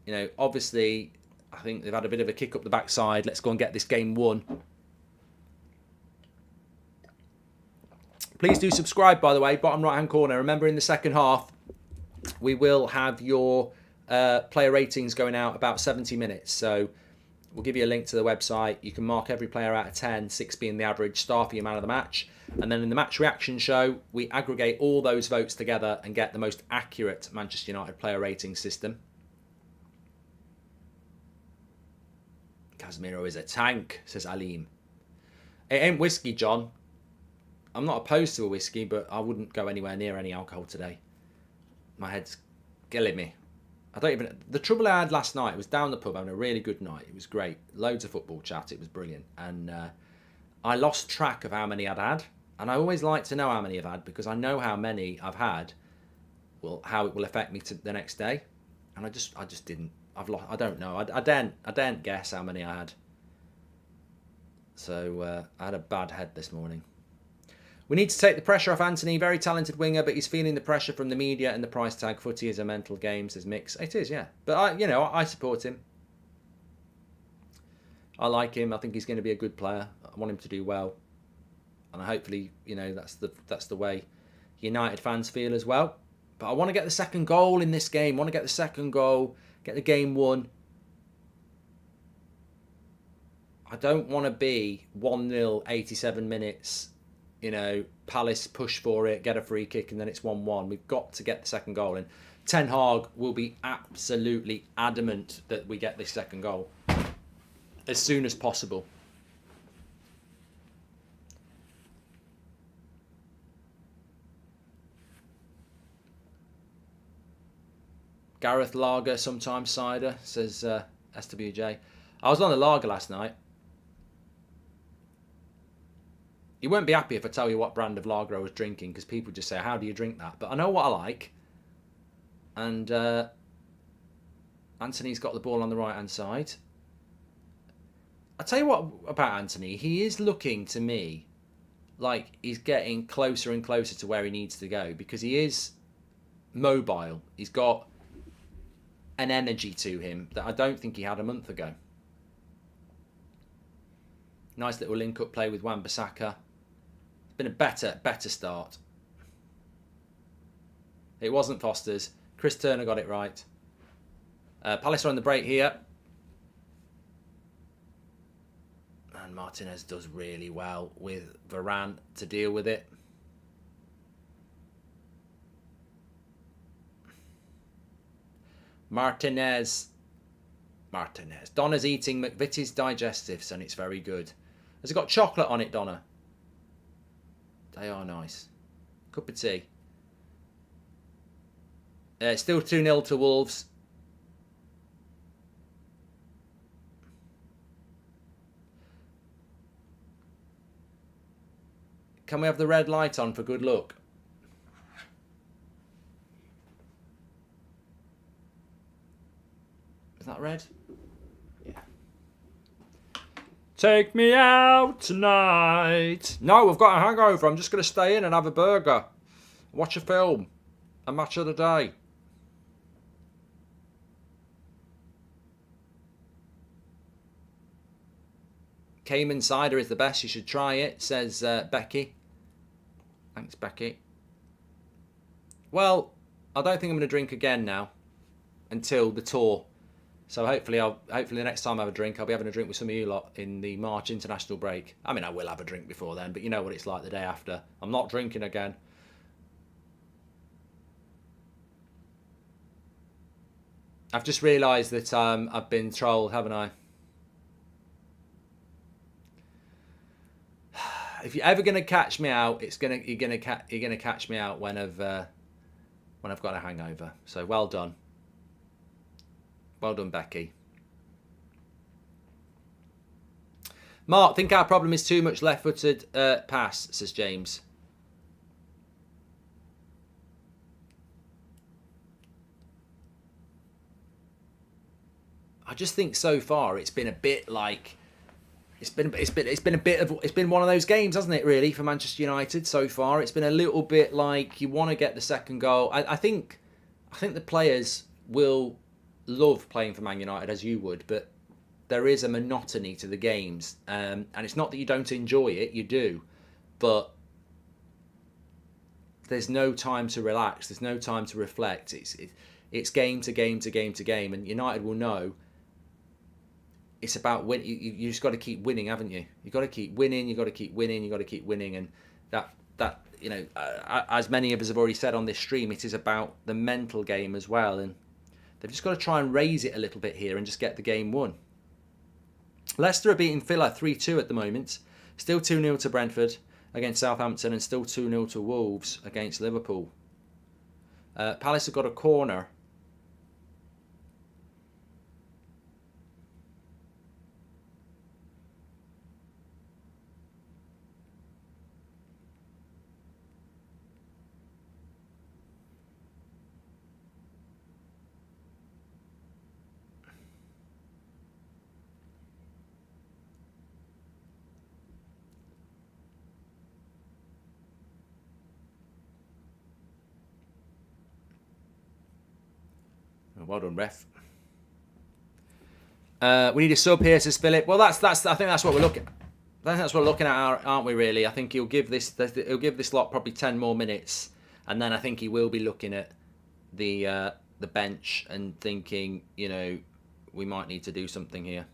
here. Obviously, I think they've had a bit of a kick up the backside. Let's go and get this game won. Please do subscribe, by the way, bottom right-hand corner. Remember, in the second half, we will have your player ratings going out about 70 minutes. So we'll give you a link to the website. You can mark every player out of 10, 6 being the average star for your man of the match. And then in the match reaction show, we aggregate all those votes together and get the most accurate Manchester United player rating system. Casemiro is a tank, says Alim. It ain't whiskey, John. I'm not opposed to a whiskey, but I wouldn't go anywhere near any alcohol today. My head's killing me. The trouble I had last night was down the pub having a really good night. It was great. Loads of football chat. It was brilliant. And I lost track of how many I'd had. And I always like to know how many I've had because I know how many I've had, how it will affect me to the next day. And I just didn't. I don't know. I daren't guess how many I had. So I had a bad head this morning. We need to take the pressure off Anthony. Very talented winger, but he's feeling the pressure from the media and the price tag. Footy is a mental game, says Mix. It is, yeah. But I support him. I like him. I think he's going to be a good player. I want him to do well, and hopefully, that's the way United fans feel as well. But I want to get the second goal in this game. I want to get the second goal, get the game won. I don't want to be 1-0, 87 minutes. Palace push for it, get a free kick, and then it's 1-1. We've got to get the second goal. And Ten Hag will be absolutely adamant that we get this second goal as soon as possible. Gareth Lager, sometimes cider, says SWJ. I was on the lager last night. You won't be happy if I tell you what brand of lager I was drinking because people just say, how do you drink that? But I know what I like. And Anthony's got the ball on the right-hand side. I'll tell you what about Anthony. He is looking to me like he's getting closer and closer to where he needs to go because he is mobile. He's got an energy to him that I don't think he had a month ago. Nice little link-up play with Wan-Bissaka. Been a better start. It wasn't Foster's. Chris Turner got it right. Palace are on the break here. And Martinez does really well with Varane to deal with it. Martinez. Donna's eating McVitie's digestives and it's very good. Has it got chocolate on it, Donna? They are nice. Cup of tea. Still 2-0 to Wolves. Can we have the red light on for good luck? Is that red? Yeah. Take me out tonight. No, I've got a hangover. I'm just going to stay in and have a burger. Watch a film. A match of the day. Cayman cider is the best. You should try it, says Becky. Thanks, Becky. Well, I don't think I'm going to drink again now until the tour. So hopefully the next time I have a drink, I'll be having a drink with some of you lot in the March international break. I mean, I will have a drink before then, but you know what it's like the day after. I'm not drinking again. I've just realised that I've been trolled, haven't I? If you're ever gonna catch me out, you're gonna catch me out when I've got a hangover. So well done, Becky. Mark, think our problem is too much left-footed pass, says James. I just think so far it's been a bit like. It's been one of those games, hasn't it? Really, for Manchester United so far, it's been a little bit like you want to get the second goal. I think the players will love playing for Man United as you would, but there is a monotony to the games, and it's not that you don't enjoy it, you do, but there's no time to relax. There's no time to reflect. It's game to game to game to game, and United will know. It's about win. You just got to keep winning, haven't you? You got to keep winning. You got to keep winning. You got to keep winning, and that as many of us have already said on this stream, it is about the mental game as well, and they've just got to try and raise it a little bit here and just get the game won. Leicester are beating Villa 3-2 at the moment. Still 2-0 to Brentford against Southampton, and still 2-0 to Wolves against Liverpool. Palace have got a corner. Well done, ref. We need a sub here, says Philip. Well, I think that's what we're looking. I think that's what we're looking at, aren't we? Really, I think he'll give this lot probably 10 more minutes, and then I think he will be looking at the bench and thinking, we might need to do something here.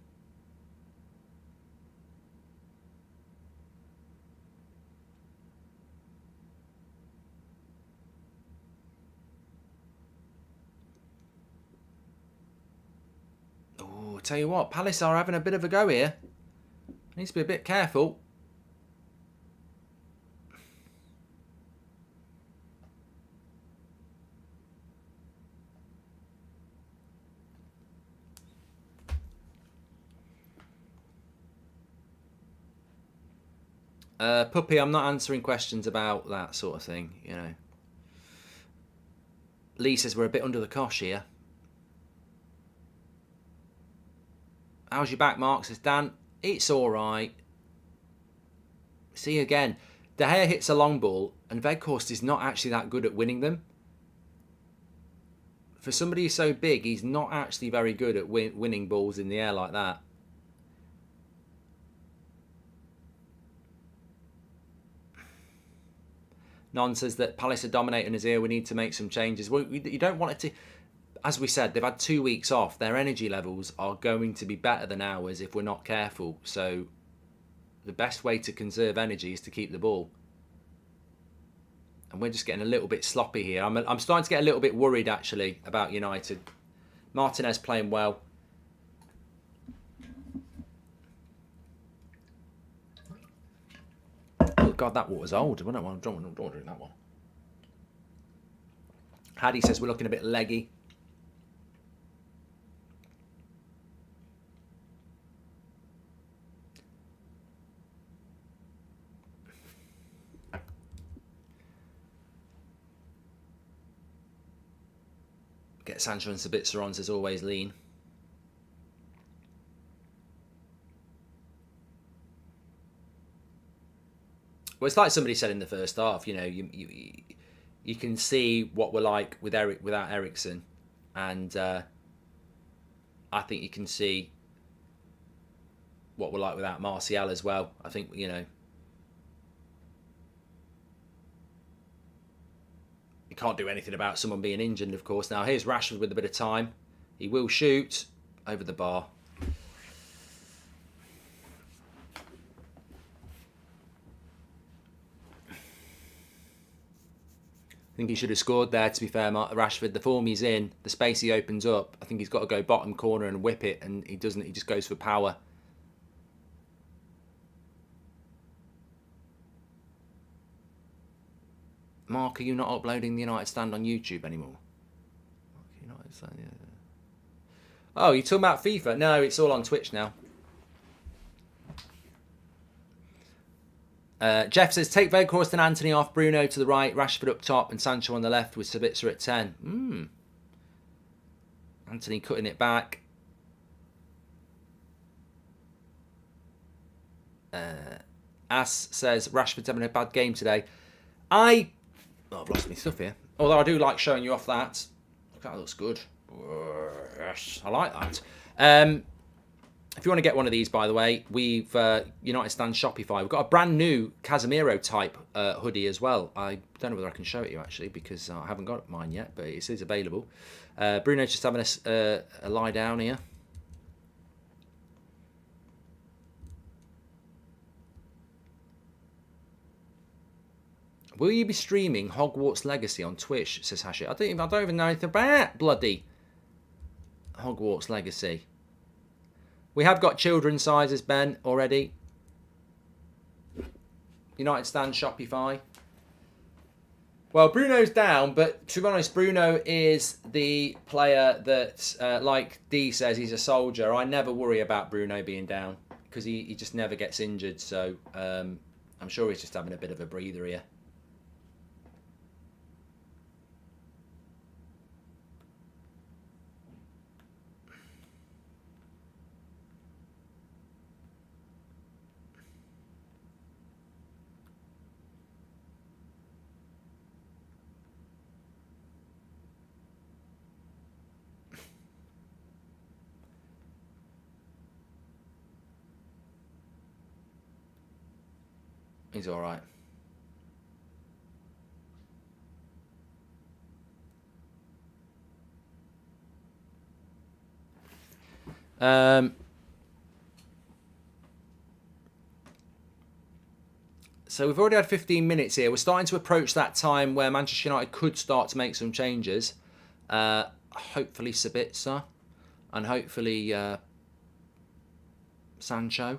Tell you what, Palace are having a bit of a go here. Needs to be a bit careful. Puppy, I'm not answering questions about that sort of thing, Lee says we're a bit under the cosh here. How's your back, Mark? Says Dan. It's all right. See again. De Gea hits a long ball, and Weghorst is not actually that good at winning them. For somebody who's so big, he's not actually very good at winning balls in the air like that. Non says that Palace are dominating us here. We need to make some changes. Well, you don't want it to... As we said, they've had 2 weeks off. Their energy levels are going to be better than ours if we're not careful. So the best way to conserve energy is to keep the ball. And we're just getting a little bit sloppy here. I'm starting to get a little bit worried, actually, about United. Martinez playing well. Oh, God, that water's old. I don't want to drink that one. Haddy says we're looking a bit leggy. Get Sancho and Sabitzer on, says always lean. Well, it's like somebody said in the first half, you know, you can see what we're like with without Eriksen, and I think you can see what we're like without Martial as well. I think, you know, you can't do anything about someone being injured, of course. Now, here's Rashford with a bit of time. He will shoot over the bar. I think he should have scored there, to be fair, Rashford. The form he's in, the space he opens up, I think he's got to go bottom corner and whip it, and he doesn't. He just goes for power. Mark, are you not uploading the United Stand on YouTube anymore? United Stand, yeah. Oh, you're talking about FIFA? No, it's all on Twitch now. Jeff says, take Weghorst and Anthony off, Bruno to the right, Rashford up top, and Sancho on the left with Sabitzer at 10. Anthony cutting it back. Ass says, Rashford's having a bad game today. I've lost my stuff here. Although I do like showing you off that. Look, that looks good. Yes, I like that. If you want to get one of these, by the way, we've United Stand Shopify. We've got a brand new Casemiro type hoodie as well. I don't know whether I can show it you actually, because I haven't got mine yet, but it is available. Bruno's just having a lie down here. Will you be streaming Hogwarts Legacy on Twitch? Says Hashi. I don't even know anything about bloody Hogwarts Legacy. We have got children's sizes, Ben, already. United Stand Shopify. Well, Bruno's down, but to be honest, Bruno is the player that, like D says, he's a soldier. I never worry about Bruno being down because he just never gets injured. So I'm sure he's just having a bit of a breather here. He's all right. So we've already had 15 minutes here. We're starting to approach that time where Manchester United could start to make some changes. Hopefully Sabitzer and hopefully Sancho.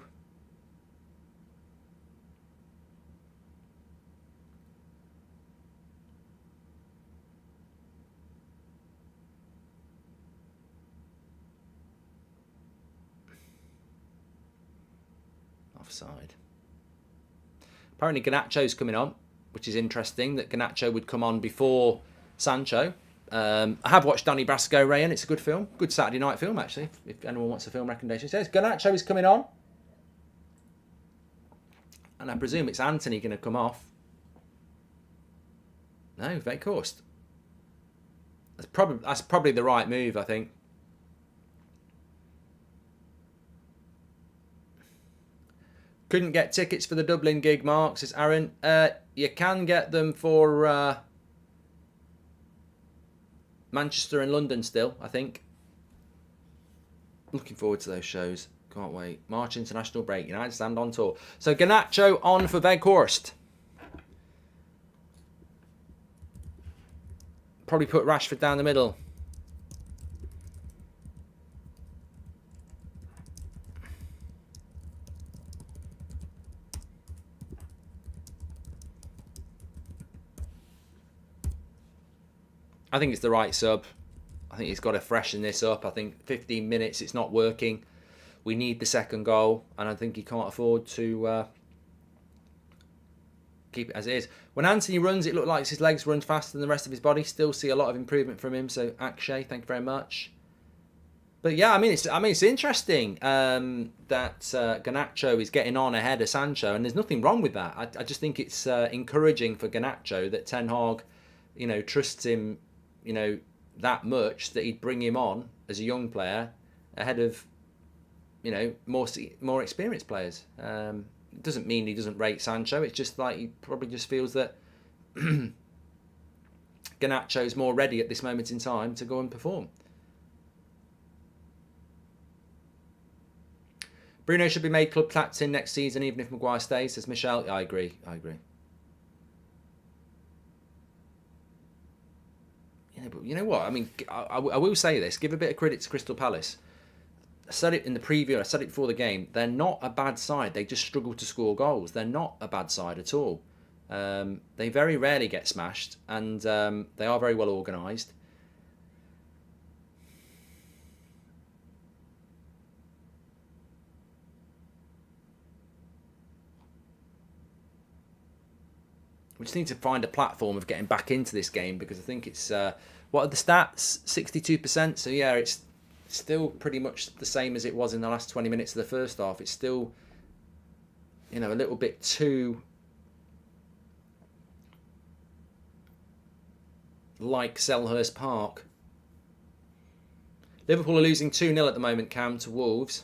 Offside. Apparently Garnacho's coming on, which is interesting that Garnacho would come on before Sancho. I have watched Danny Brasco, Ray, and it's a good film. Good Saturday night film, actually, if anyone wants a film recommendation. It says Garnacho is coming on. And I presume it's Anthony going to come off. No, Weghorst. That's probably the right move, I think. Couldn't get tickets for the Dublin gig, Mark, says Aaron. You can get them for Manchester and London still, I think. Looking forward to those shows. Can't wait. March international break. United Stand on tour. So Garnacho on for Weghorst. Probably put Rashford down the middle. I think it's the right sub. I think he's got to freshen this up. I think 15 minutes, it's not working. We need the second goal, and I think he can't afford to keep it as it is. When Anthony runs, it looks like his legs run faster than the rest of his body. Still see a lot of improvement from him. So Akshay, thank you very much. But yeah, it's interesting that Garnacho is getting on ahead of Sancho, and there's nothing wrong with that. I just think it's encouraging for Garnacho that Ten Hag, trusts him, that much that he'd bring him on as a young player ahead of, more experienced players. It doesn't mean he doesn't rate Sancho. It's just like he probably just feels that Garnacho's more ready at this moment in time to go and perform. Bruno should be made club captain next season, even if Maguire stays, says Michelle. I agree. Yeah, but you know what? I mean, I will say this. Give a bit of credit to Crystal Palace. I said it in the preview. I said it before the game. They're not a bad side. They just struggle to score goals. They're not a bad side at all. They very rarely get smashed, and they are very well organised. We just need to find a platform of getting back into this game, because I think it's... what are the stats? 62%. So yeah, it's still pretty much the same as it was in the last 20 minutes of the first half. It's still, a little bit too... like Selhurst Park. Liverpool are losing 2-0 at the moment, Cam, to Wolves.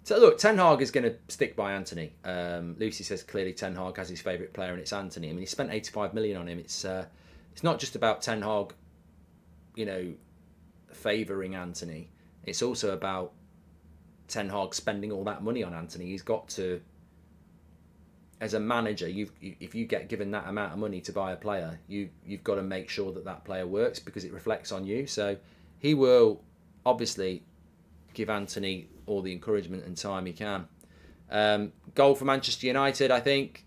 So look, Ten Hag is going to stick by Anthony. Lucy says clearly Ten Hag has his favourite player, and it's Anthony. I mean, he spent 85 million on him. It's not just about Ten Hag, favouring Anthony. It's also about Ten Hag spending all that money on Anthony. He's got to, as a manager, if you get given that amount of money to buy a player, you've got to make sure that player works, because it reflects on you. So he will obviously give Anthony all the encouragement and time he can. Goal for Manchester United, I think.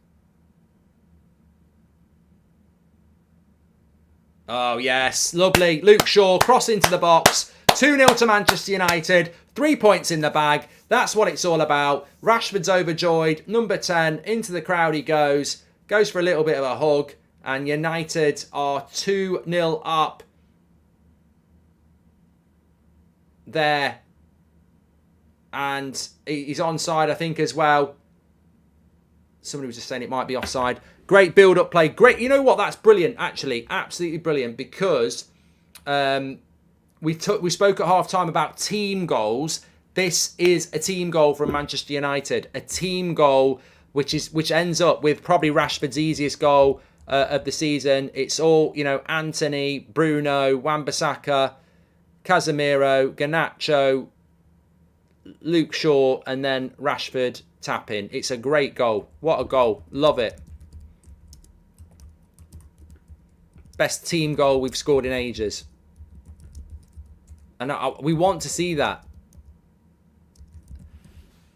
Oh, yes. Lovely. Luke Shaw, cross into the box. 2-0 to Manchester United. 3 points in the bag. That's what it's all about. Rashford's overjoyed. Number 10, into the crowd he goes. Goes for a little bit of a hug. And United are 2-0 up. There. And he's onside, I think, as well. Somebody was just saying it might be offside. Great build-up play. Great. You know what? That's brilliant, actually. Absolutely brilliant, because we spoke at half-time about team goals. This is a team goal from Manchester United. A team goal which ends up with probably Rashford's easiest goal of the season. It's all, Anthony, Bruno, Wan-Bissaka, Casemiro, Garnacho, Luke Shaw, and then Rashford tapping. It's a great goal. What a goal. Love it. Best team goal we've scored in ages. And we want to see that.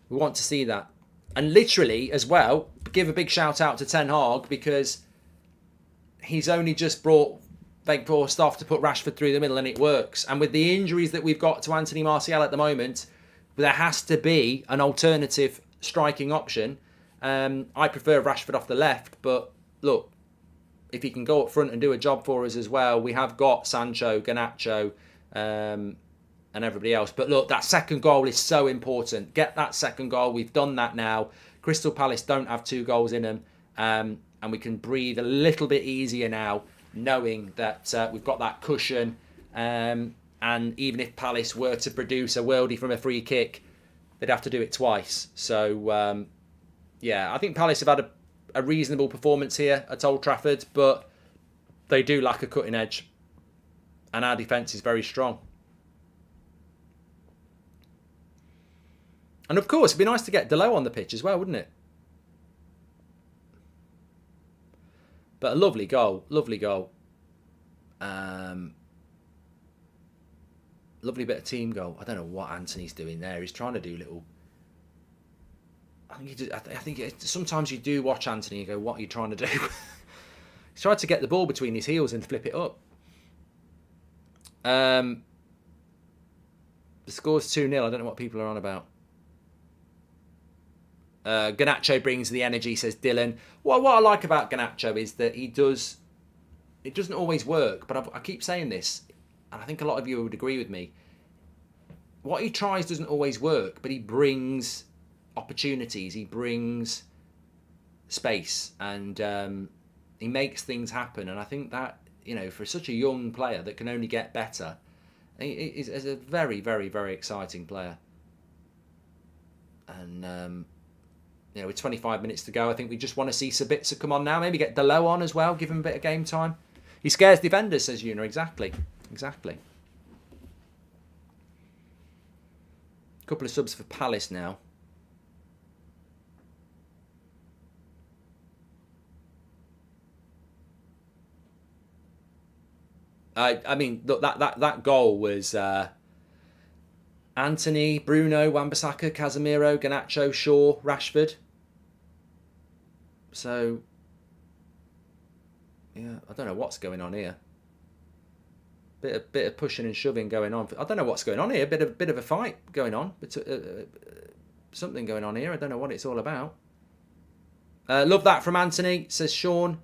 We want to see that. And literally, as well, give a big shout out to Ten Hag, because he's only just brought Weghorst off to put Rashford through the middle, and it works. And with the injuries that we've got to Anthony Martial at the moment, there has to be an alternative striking option. I prefer Rashford off the left, but look, if he can go up front and do a job for us as well, we have got Sancho, Garnacho, and everybody else. But look, that second goal is so important. Get that second goal. We've done that now. Crystal Palace don't have 2 goals in them, and we can breathe a little bit easier now, knowing that we've got that cushion. And even if Palace were to produce a worldie from a free kick, they'd have to do it twice. So, yeah, I think Palace have had a reasonable performance here at Old Trafford, but they do lack a cutting edge. And our defence is very strong. And of course, it'd be nice to get Delo on the pitch as well, wouldn't it? But a lovely goal. Lovely goal. Lovely bit of team goal. I don't know what Anthony's doing there. He's trying to do little... I think sometimes you do watch Anthony and you go, what are you trying to do? He's tried to get the ball between his heels and flip it up. The score's 2-0. I don't know what people are on about. Garnacho brings the energy, says Dylan. What I like about Garnacho is that it doesn't always work, but I keep saying this, and I think a lot of you would agree with me. What he tries doesn't always work, but he brings opportunities, he brings space, and he makes things happen. And I think that, for such a young player that can only get better, he's a very, very, very exciting player. And with 25 minutes to go, I think we just want to see Sabitzer come on now. Maybe get Delo on as well, give him a bit of game time. He scares defenders, says Una. Exactly. Couple of subs for Palace now. I mean, look, that goal was Anthony, Bruno, Wan-Bissaka, Casemiro, Garnacho, Shaw, Rashford. So, yeah, I don't know what's going on here. Bit of pushing and shoving going on. I don't know what's going on here. Bit of a fight going on. Something going on here. I don't know what it's all about. Love that from Anthony, says Sean.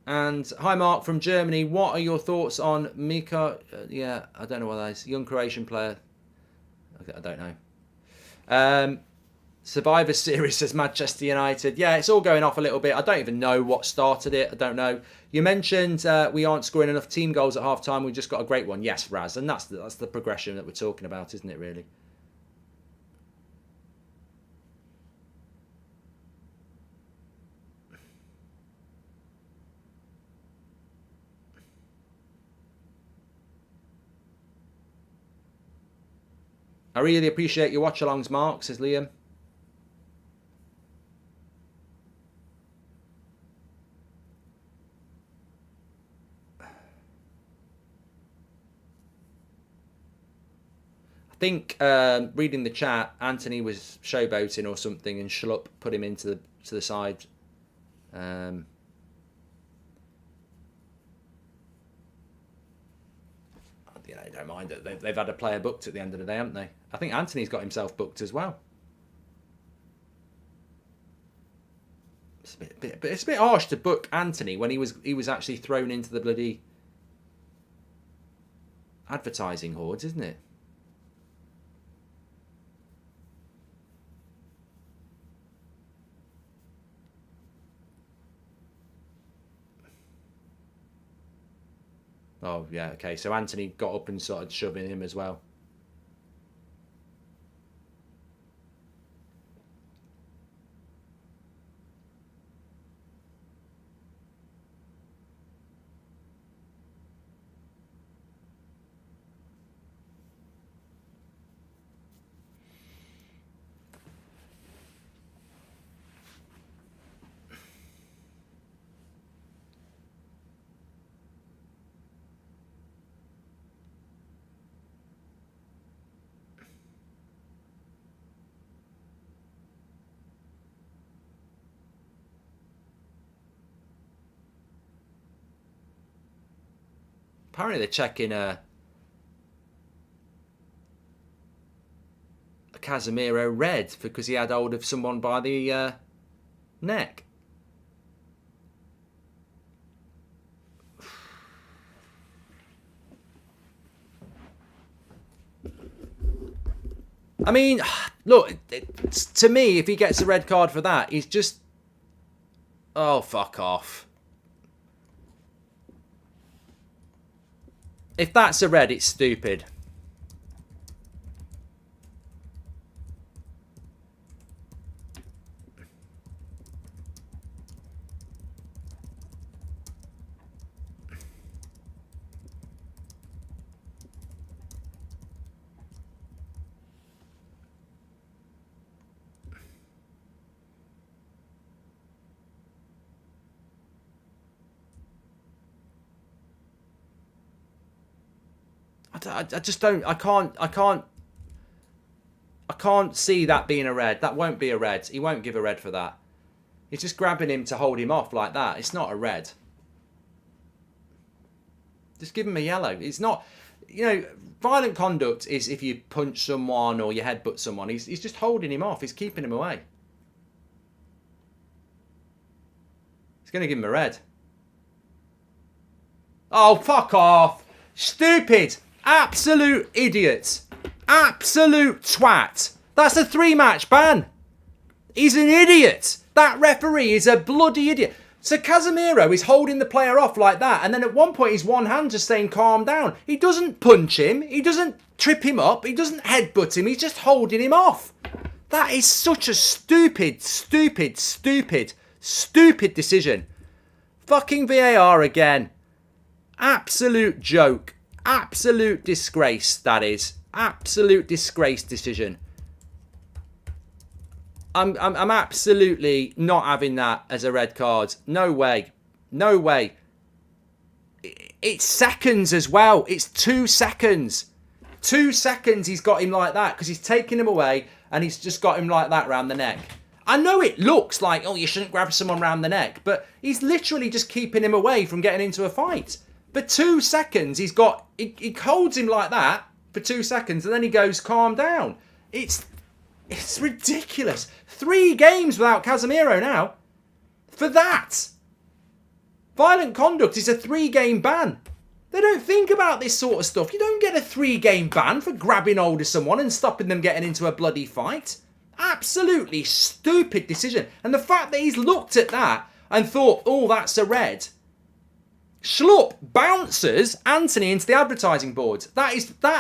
And hi Mark from Germany. What are your thoughts on Mika? Yeah, I don't know what that is. Young Croatian player. I don't know. Survivor Series, says Manchester United. Yeah, it's all going off a little bit. I don't even know what started it. I don't know. You mentioned we aren't scoring enough team goals at half time. We just got a great one. Yes, Raz. And that's the progression that we're talking about, isn't it, really? I really appreciate your watch-alongs, Mark, says Liam. I think reading the chat, Anthony was showboating or something, and Schlupp put him into the side. I don't mind it. They've had a player booked at the end of the day, haven't they? I think Anthony's got himself booked as well. It's a bit harsh to book Anthony when he was actually thrown into the bloody advertising hordes, isn't it? Oh, yeah, okay. So Anthony got up and started shoving him as well. Apparently they're checking a Casemiro red because he had hold of someone by the neck. I mean, look, to me, if he gets a red card for that, he's just... Oh, fuck off. If that's a red, it's stupid. I just don't. I can't see that being a red. That won't be a red. He won't give a red for that. He's just grabbing him to hold him off like that. It's not a red. Just give him a yellow. It's not, you know, violent conduct is if you punch someone or you headbutt someone. He's just holding him off. He's keeping him away. He's going to give him a red. Oh, fuck off. Stupid. Absolute idiot. Absolute twat. That's a 3-match ban. He's an idiot. That referee is a bloody idiot. So Casemiro is holding the player off like that, and then at one point he's one hand just saying calm down. He doesn't punch him. He doesn't trip him up. He doesn't headbutt him. He's just holding him off. That is such a stupid decision. Fucking VAR again. Absolute joke. Absolute disgrace, that is. Absolute disgrace decision. I'm absolutely not having that as a red card. No way. No way. It's seconds as well. It's 2 seconds. 2 seconds he's got him like that because he's taking him away and he's just got him like that round the neck. I know it looks like, oh, you shouldn't grab someone round the neck, but he's literally just keeping him away from getting into a fight. For 2 seconds, he holds him like that for 2 seconds and then he goes, calm down. It's ridiculous. 3 games without Casemiro now. For that. Violent conduct is a 3-game ban. They don't think about this sort of stuff. You don't get a 3-game ban for grabbing hold of someone and stopping them getting into a bloody fight. Absolutely stupid decision. And the fact that he's looked at that and thought, oh, that's a red. Schlupp bounces Anthony into the advertising boards. That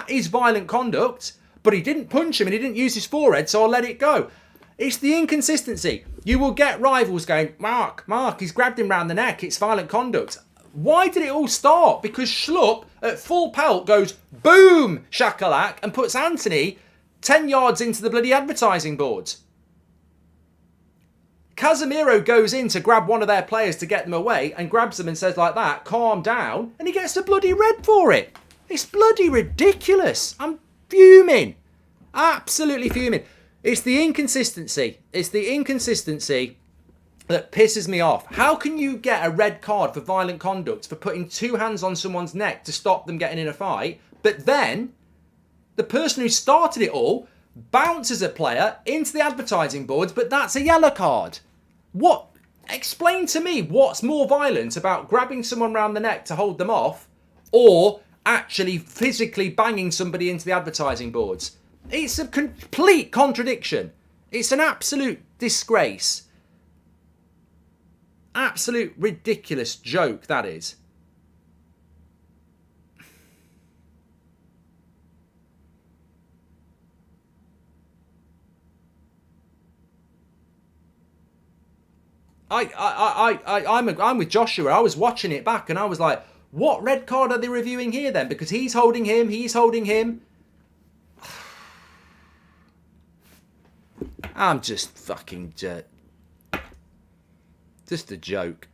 is violent conduct. But he didn't punch him and he didn't use his forehead, so I'll let it go. It's the inconsistency. You will get rivals going, Mark, he's grabbed him round the neck. It's violent conduct. Why did it all start? Because Schlupp, at full pelt, goes, boom, shakalak, and puts Anthony 10 yards into the bloody advertising boards. Casemiro goes in to grab one of their players to get them away and grabs them and says like that, calm down, and he gets a bloody red for it. It's bloody ridiculous. I'm fuming. Absolutely fuming. It's the inconsistency. It's the inconsistency that pisses me off. How can you get a red card for violent conduct for putting 2 hands on someone's neck to stop them getting in a fight, but then the person who started it all bounces a player into the advertising boards, but that's a yellow card? What? Explain to me what's more violent about grabbing someone round the neck to hold them off or actually physically banging somebody into the advertising boards. It's a complete contradiction. It's an absolute disgrace. Absolute ridiculous joke, that is. I'm with Joshua. I was watching it back and I was like, what red card are they reviewing here then? Because he's holding him. I'm just fucking just a joke.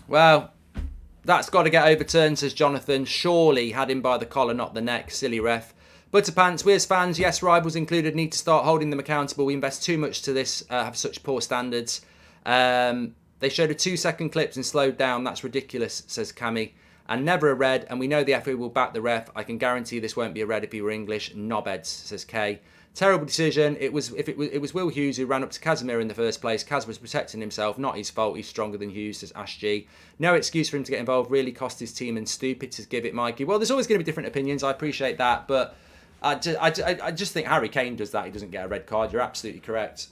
Well, that's got to get overturned, says Jonathan. Surely had him by the collar, not the neck. Silly ref. Butterpants, we as fans, yes, rivals included, need to start holding them accountable. We invest too much to this, have such poor standards. They showed a 2-second clips and slowed down. That's ridiculous, says Cammy. And never a red, and we know the FA will back the ref. I can guarantee this won't be a red if he were English. Knobheads, says Kay. Terrible decision. It was Will Hughes who ran up to Casemiro in the first place. Cas was protecting himself, not his fault. He's stronger than Hughes, says Ash G. No excuse for him to get involved. Really cost his team and stupid to give it Mikey. Well, there's always going to be different opinions. I appreciate that, but I just think Harry Kane does that. He doesn't get a red card. You're absolutely correct.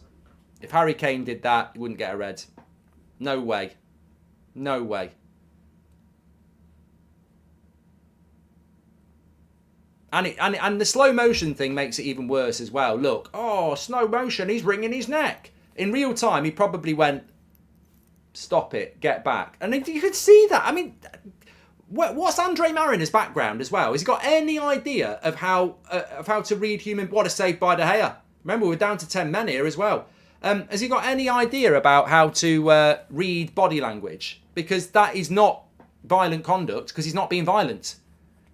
If Harry Kane did that, he wouldn't get a red. No way. No way. And the slow motion thing makes it even worse as well. Look, oh, slow motion, he's wringing his neck. In real time, he probably went, stop it, get back. And you could see that. I mean, what's Andre Mariner's background as well? Has he got any idea of how to read human... What a save by De Gea. Remember, we're down to 10 men here as well. Has he got any idea about how to read body language? Because that is not violent conduct, because he's not being violent.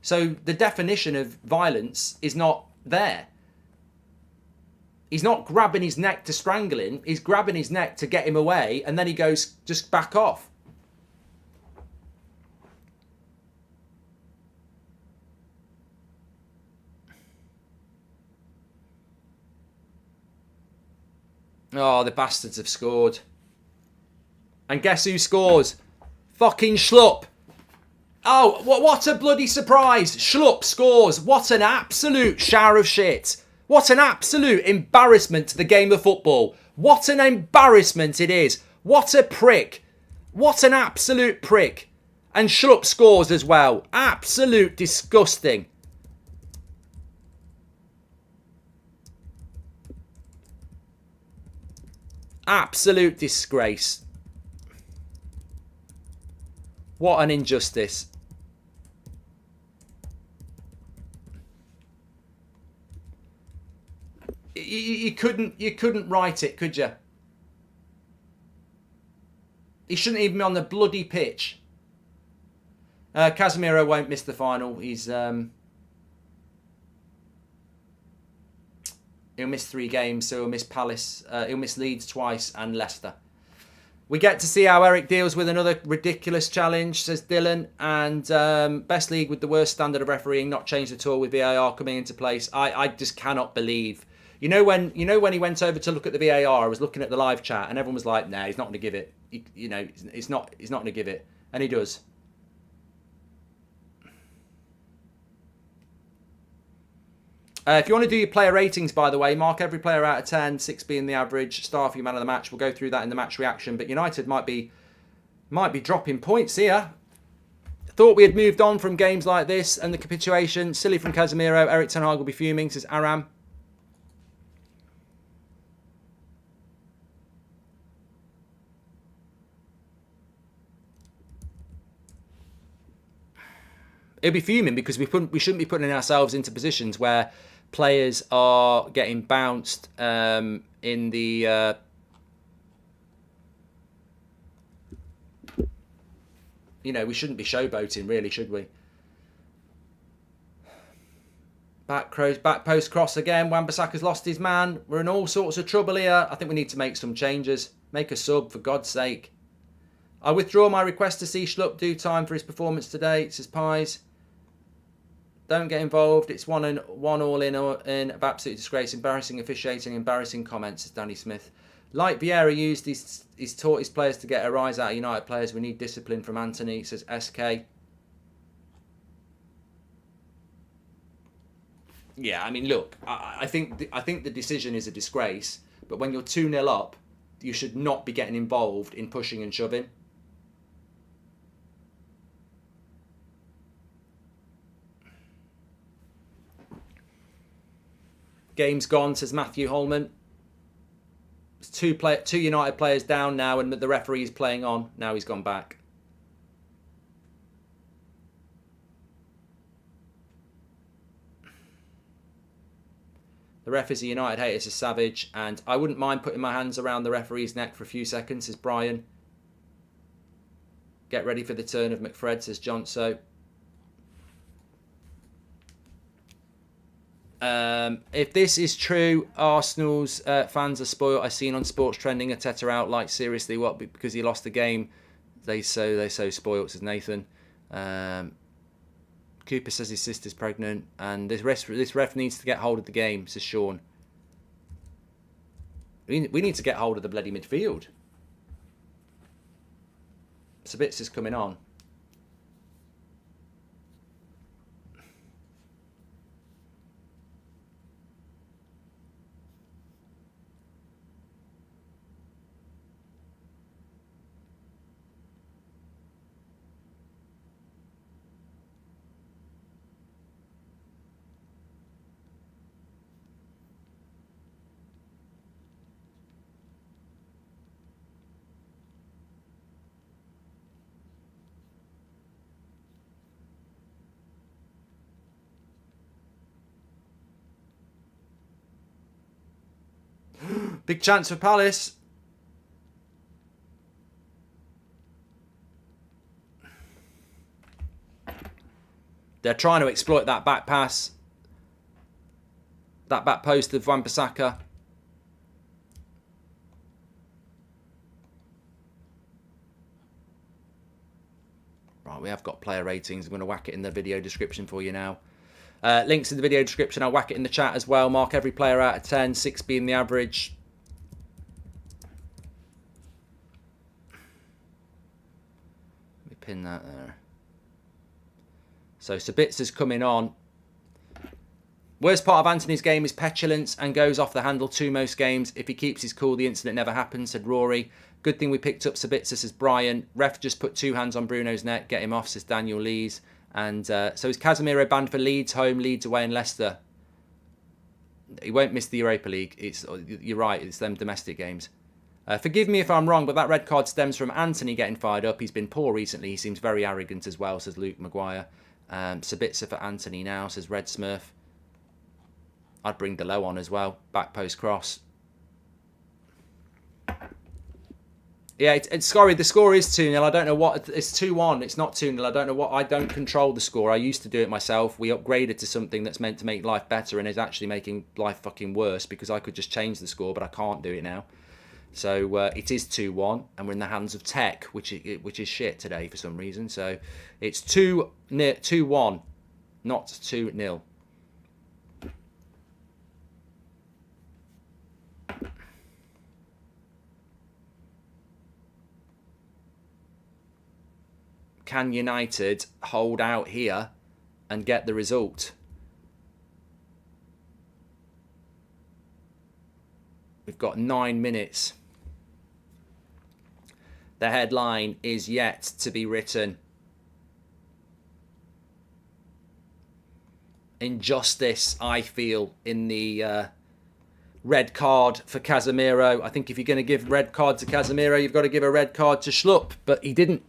So the definition of violence is not there. He's not grabbing his neck to strangle him. He's grabbing his neck to get him away, and then he goes, just back off. Oh, the bastards have scored. And guess who scores? Fucking Schlupp. Oh, what a bloody surprise. Schlupp scores. What an absolute shower of shit. What an absolute embarrassment to the game of football. What an embarrassment it is. What a prick. What an absolute prick. And Schlupp scores as well. Absolute disgusting. Absolute disgrace. What an injustice. You couldn't write it, could you? He shouldn't even be on the bloody pitch. Casemiro won't miss the final. He'll miss 3 games, so he'll miss Palace. He'll miss Leeds twice and Leicester. We get to see how Eric deals with another ridiculous challenge, says Dylan. And best league with the worst standard of refereeing, not changed at all with VAR coming into place. I just cannot believe. You know when he went over to look at the VAR, I was looking at the live chat, and everyone was like, "Nah, he's not going to give it. He's not going to give it," and he does. If you want to do your player ratings, by the way, mark every player out of 10, 6 being the average, star for your man of the match. We'll go through that in the match reaction. But United might be dropping points here. Thought we had moved on from games like this and the capitulation. Silly from Casemiro. Eric Ten Hag will be fuming, says Aram. It'll be fuming because we shouldn't be putting ourselves into positions where players are getting bounced in the... we shouldn't be showboating, really, should we? Back post cross again. Wan-Bissaka's lost his man. We're in all sorts of trouble here. I think we need to make some changes. Make a sub, for God's sake. I withdraw my request to see Schlupp do time for his performance today, says Pies. Don't get involved. It's one all in of absolute disgrace. Embarrassing officiating, embarrassing comments, says Danny Smith. Like Vieira used, he's taught his players to get a rise out of United players. We need discipline from Anthony, says SK. Yeah, I mean, look, I think the decision is a disgrace, but when you're 2-0 up, you should not be getting involved in pushing and shoving. Game's gone, says Matthew Holman. It's two United players down now, and the referee's playing on. Now he's gone back. The ref is a United hater, says Savage, and I wouldn't mind putting my hands around the referee's neck for a few seconds, says Brian. Get ready for the turn of McFred, says Johnso. If this is true, Arsenal's fans are spoiled. I've seen on Sports Trending Arteta out, like, seriously, what, because he lost the game? They so spoiled, says Nathan. Cooper says his sister's pregnant, and this ref needs to get hold of the game, says Sean. We need to get hold of the bloody midfield. Sabitz is coming on. Big chance for Palace. They're trying to exploit that back pass. That back post of Wan-Bissaka. Right, we have got player ratings. I'm going to whack it in the video description for you now. Links in the video description. I'll whack it in the chat as well. Mark every player out of 10. 6 being the average. Let me pin that there. So Sabitza's coming on. Worst part of Anthony's game is petulance and goes off the handle too most games. If he keeps his cool, the incident never happens, said Rory. Good thing we picked up Sabitza, says Brian. Ref just put 2 hands on Bruno's neck. Get him off, says Daniel Lees. And so is Casemiro banned for Leeds home, Leeds away and Leicester? He won't miss the Europa League. You're right, it's them domestic games. Forgive me if I'm wrong, but that red card stems from Anthony getting fired up. He's been poor recently. He seems very arrogant as well, says Luke Maguire. Sabitza for Anthony now, says Red Smurf. I'd bring Delo on as well. Back post cross. Yeah, it's sorry, the score is 2-0. I don't know what... It's 2-1. It's not 2-0. I don't know what... I don't control the score. I used to do it myself. We upgraded to something that's meant to make life better and is actually making life fucking worse because I could just change the score, but I can't do it now. So it is 2-1, and we're in the hands of Tech, which is shit today for some reason. So it's 2-1, not 2-0. Can United hold out here and get the result? We've got 9 minutes. The headline is yet to be written. Injustice, I feel, in the red card for Casemiro. I think if you're going to give red card to Casemiro, you've got to give a red card to Schlupp, but he didn't.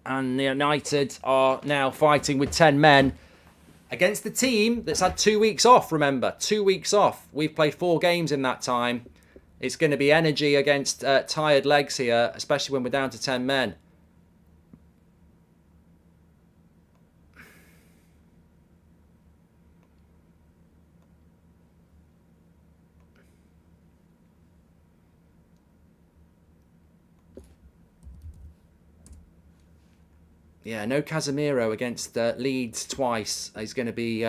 And United are now fighting with 10 men against the team that's had 2 weeks off, remember. 2 weeks off. We've played 4 games in that time. It's going to be energy against tired legs here, especially when we're down to 10 men. Yeah, no Casemiro against Leeds twice. He's going to be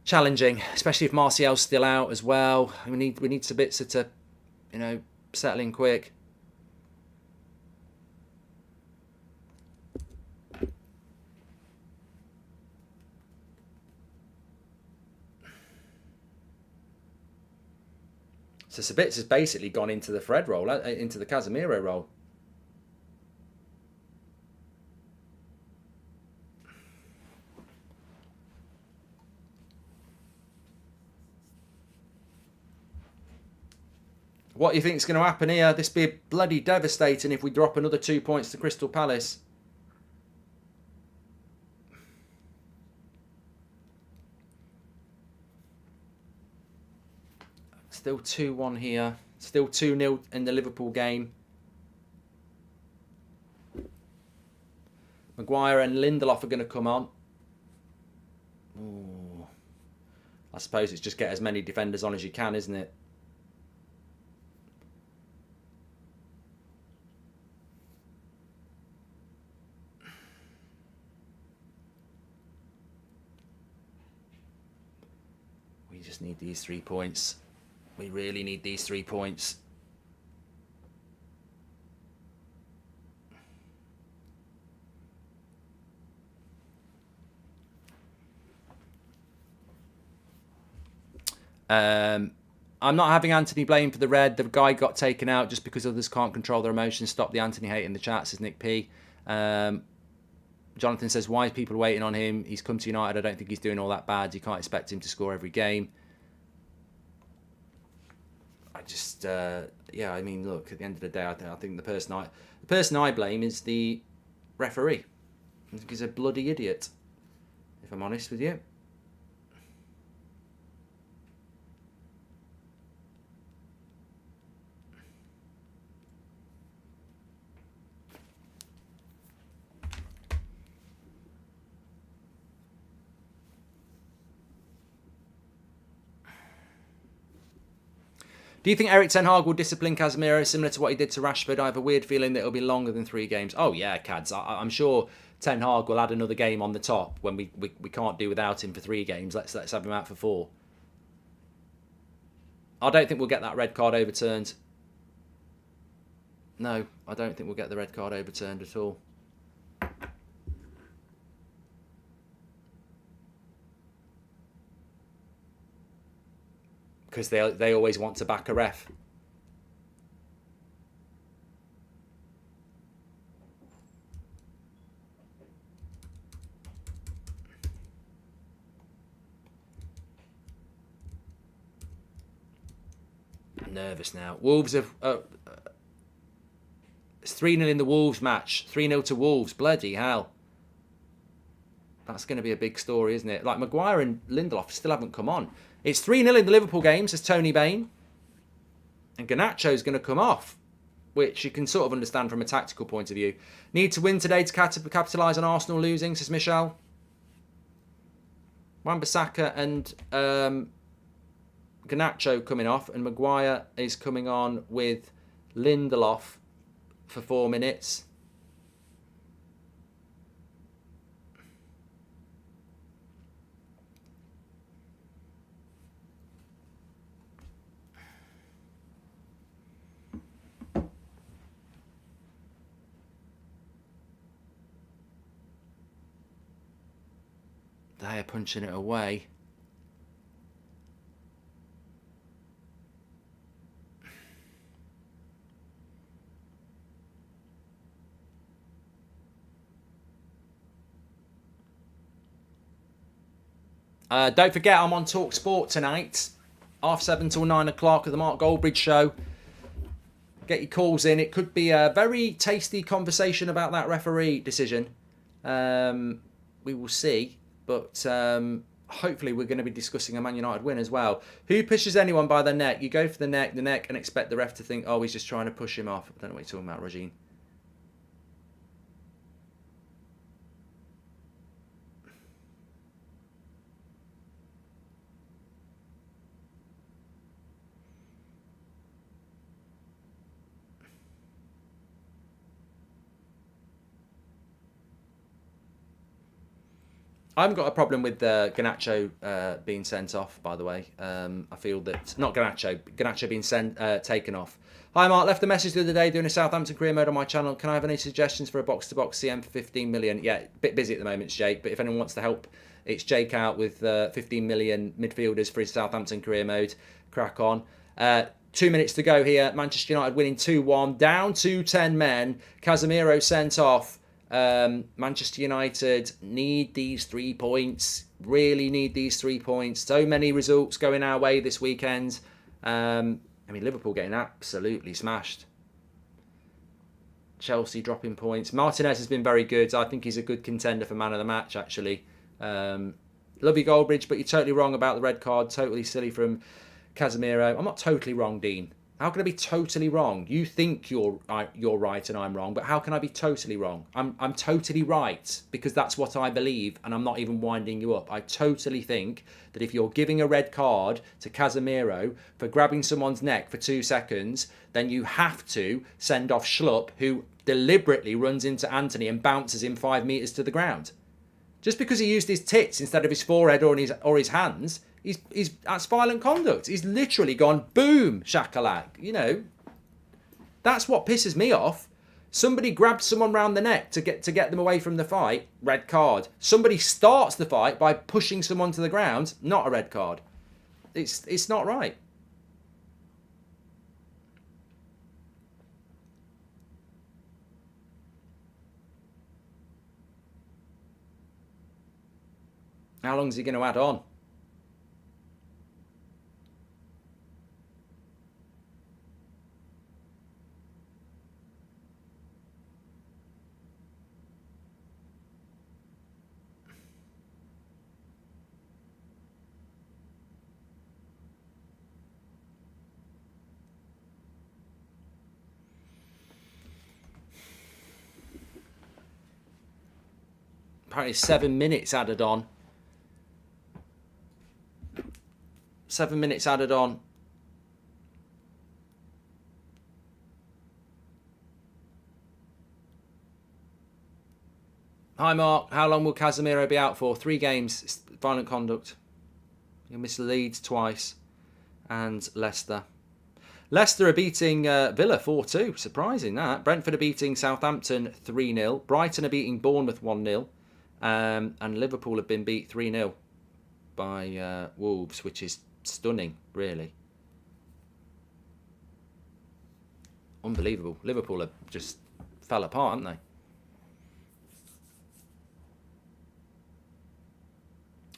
challenging, especially if Martial's still out as well. We need Sabitzer to, settle in quick. So Sabitzer's basically gone into the Fred role, into the Casemiro role. What do you think is going to happen here? This would be bloody devastating if we drop another 2 points to Crystal Palace. Still 2-1 here. Still 2-0 in the Liverpool game. Maguire and Lindelof are going to come on. Ooh. I suppose it's just get as many defenders on as you can, isn't it? We just need these 3 points. We really need these 3 points. I'm not having Anthony blamed for the red. The guy got taken out just because others can't control their emotions. Stop the Anthony hate in the chat, says Nick P. Jonathan says, why is people waiting on him? He's come to United. I don't think he's doing all that bad. You can't expect him to score every game. I just, yeah, I mean, look, at the end of the day, I think the person I blame is the referee. I think he's a bloody idiot, if I'm honest with you. Do you think Eric Ten Hag will discipline Casemiro similar to what he did to Rashford? I have a weird feeling that it'll be longer than 3 games. Oh yeah, Cads. I'm sure Ten Hag will add another game on the top when we can't do without him for 3 games. Let's have him out for 4. I don't think we'll get that red card overturned. No, I don't think we'll get the red card overturned at all. Because they always want to back a ref. I'm nervous now. Wolves have... it's 3-0 in the Wolves match. 3-0 to Wolves. Bloody hell. That's going to be a big story, isn't it? Like, Maguire and Lindelof still haven't come on. It's 3-0 in the Liverpool game, says Tony Bain. And Garnacho's going to come off, which you can sort of understand from a tactical point of view. Need to win today to capitalise on Arsenal losing, says Michelle. Wan-Bissaka and Garnacho coming off, and Maguire is coming on with Lindelof for 4 minutes. They are punching it away. Don't forget, I'm on Talk Sport tonight, 7:30 till 9 o'clock at the Mark Goldbridge show. Get your calls in. It could be a very tasty conversation about that referee decision. We will see. But hopefully we're going to be discussing a Man United win as well. Who pushes anyone by the neck? You go for the neck, and expect the ref to think, oh, he's just trying to push him off. I don't know what you're talking about, Regine. I haven't got a problem with Garnacho being sent off, by the way. I feel that... Not Garnacho being taken off. Hi, Mark. Left a message the other day doing a Southampton career mode on my channel. Can I have any suggestions for a box-to-box CM for 15 million? Yeah, a bit busy at the moment, it's Jake. But if anyone wants to help, it's Jake out with 15 million midfielders for his Southampton career mode. Crack on. 2 minutes to go here. Manchester United winning 2-1. Down to 10 men. Casemiro sent off. Manchester United need these 3 points. Really need these 3 points. So many results going our way this weekend. Liverpool getting absolutely smashed. Chelsea dropping points. Martinez has been very good. I think he's a good contender for man of the match, actually. Love you, Goldbridge, but you're totally wrong about the red card. Totally silly from Casemiro. I'm not totally wrong, Dean. How can I be totally wrong? You think you're right and I'm wrong, but how can I be totally wrong? I'm totally right because that's what I believe, and I'm not even winding you up. I totally think that if you're giving a red card to Casemiro for grabbing someone's neck for 2 seconds, then you have to send off Schlupp, who deliberately runs into Anthony and bounces him 5 metres to the ground. Just because he used his tits instead of his forehead or his hands, that's violent conduct. He's literally gone, boom, shakalak. You know, that's what pisses me off. Somebody grabs someone round the neck to get them away from the fight, red card. Somebody starts the fight by pushing someone to the ground, not a red card. It's not right. How long is he going to add on? Apparently 7 minutes added on. 7 minutes added on. Hi, Mark. How long will Casemiro be out for? 3 games. It's violent conduct. He missed Leeds twice. And Leicester. Leicester are beating Villa 4-2. Surprising that. Brentford are beating Southampton 3-0. Brighton are beating Bournemouth 1-0. And Liverpool have been beat 3-0 by Wolves, which is stunning, really. Unbelievable. Liverpool have just fell apart, haven't they?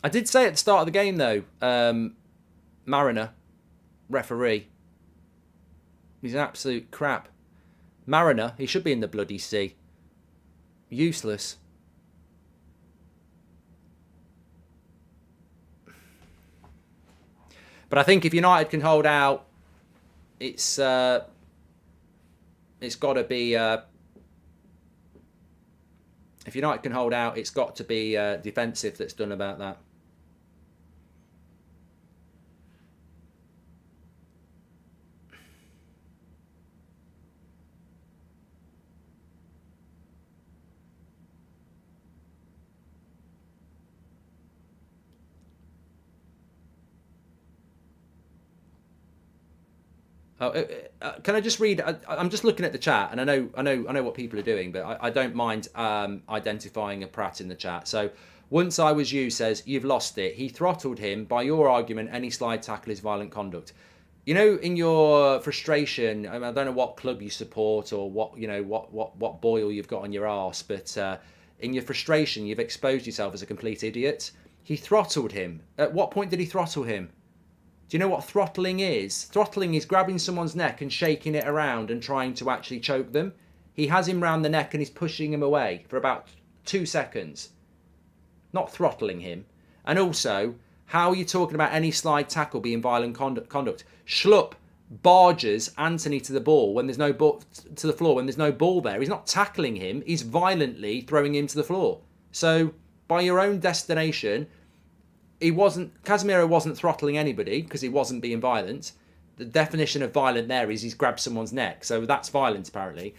I did say at the start of the game, though, Mariner, referee, he's an absolute crap. Mariner, he should be in the bloody sea. Useless. But I think if United can hold out, it's got to be... if United can hold out, it's got to be defensive that's done about that. Can I just read? I'm just looking at the chat, and I know what people are doing, but I don't mind identifying a prat in the chat. So, once I was you says you've lost it. He throttled him. By your argument, any slide tackle is violent conduct. You know, in your frustration, I don't know what club you support or what boil you've got on your arse, but in your frustration, you've exposed yourself as a complete idiot. He throttled him. At what point did he throttle him? Do you know what throttling is? Throttling is grabbing someone's neck and shaking it around and trying to actually choke them. He has him round the neck and he's pushing him away for about 2 seconds. Not throttling him. And also, how are you talking about any slide tackle being violent conduct? Schlupp barges Anthony to the ball when there's no ball to the floor when there's no ball there. He's not tackling him. He's violently throwing him to the floor. So, by your own destination, Casemiro wasn't throttling anybody because he wasn't being violent. The definition of violent there is he's grabbed someone's neck. So that's violence, apparently.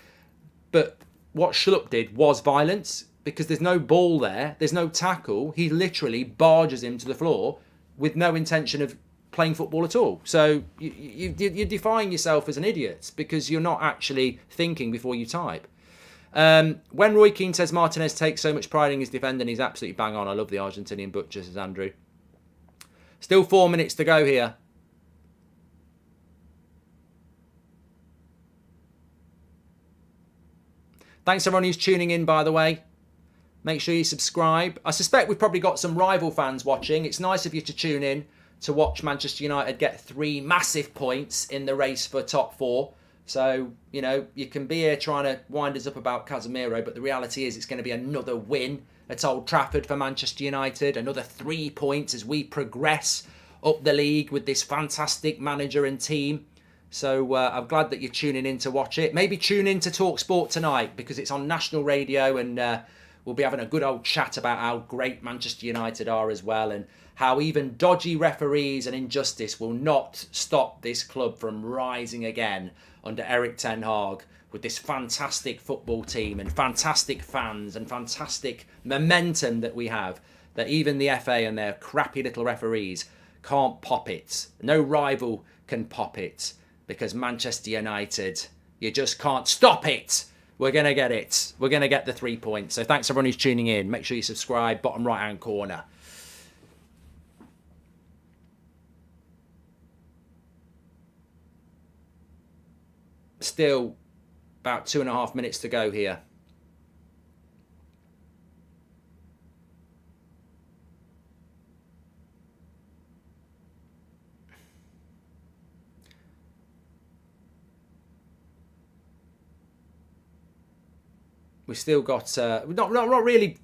But what Schlupp did was violence because there's no ball there. There's no tackle. He literally barges him to the floor with no intention of playing football at all. So you're defying yourself as an idiot because you're not actually thinking before you type. When Roy Keane says Martinez takes so much pride in his defending, he's absolutely bang on. I love the Argentinian butcher, says Andrew. Still 4 minutes to go here. Thanks everyone who's tuning in, by the way. Make sure you subscribe. I suspect we've probably got some rival fans watching. It's nice of you to tune in to watch Manchester United get 3 massive points in the race for top 4. So, you know, you can be here trying to wind us up about Casemiro, but the reality is it's going to be another win at Old Trafford for Manchester United. Another 3 points as we progress up the league with this fantastic manager and team. So I'm glad that you're tuning in to watch it. Maybe tune in to Talk Sport tonight because it's on national radio and we'll be having a good old chat about how great Manchester United are as well and how even dodgy referees and injustice will not stop this club from rising again under Erik ten Hag with this fantastic football team and fantastic fans and fantastic momentum that we have, that even the FA and their crappy little referees can't pop it. No rival can pop it because Manchester United, you just can't stop it. We're going to get it. We're going to get the 3 points. So thanks everyone who's tuning in. Make sure you subscribe, bottom right-hand corner. Still about 2.5 minutes to go here. We've still got not really.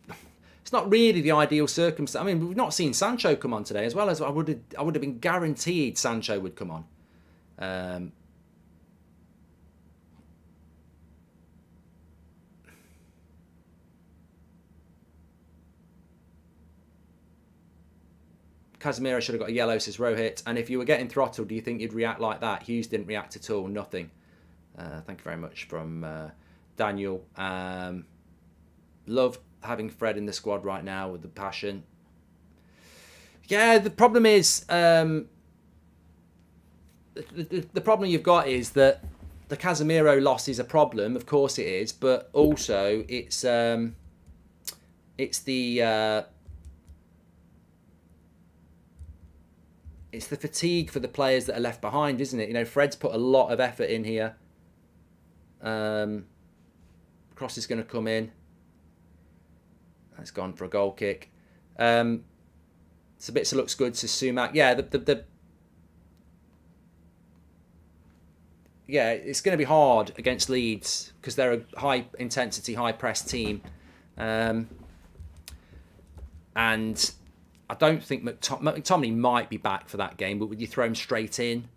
It's not really the ideal circumstance. I mean, we've not seen Sancho come on today, as well as I would have been guaranteed Sancho would come on. Casemiro should have got a yellow, says Rohit. And if you were getting throttled, do you think you'd react like that? Hughes didn't react at all. Nothing. Thank you very much from Daniel. Love having Fred in the squad right now with the passion. Yeah, the problem is the problem you've got is that the Casemiro loss is a problem. Of course it is, but also it's the fatigue for the players that are left behind, isn't it? You know, Fred's put a lot of effort in here. Cross is going to come in. That's gone for a goal kick. Sabitzer looks good to Sumac. Yeah, yeah, it's going to be hard against Leeds because they're a high intensity, high press team, and I don't think McTominay might be back for that game. But would you throw him straight in?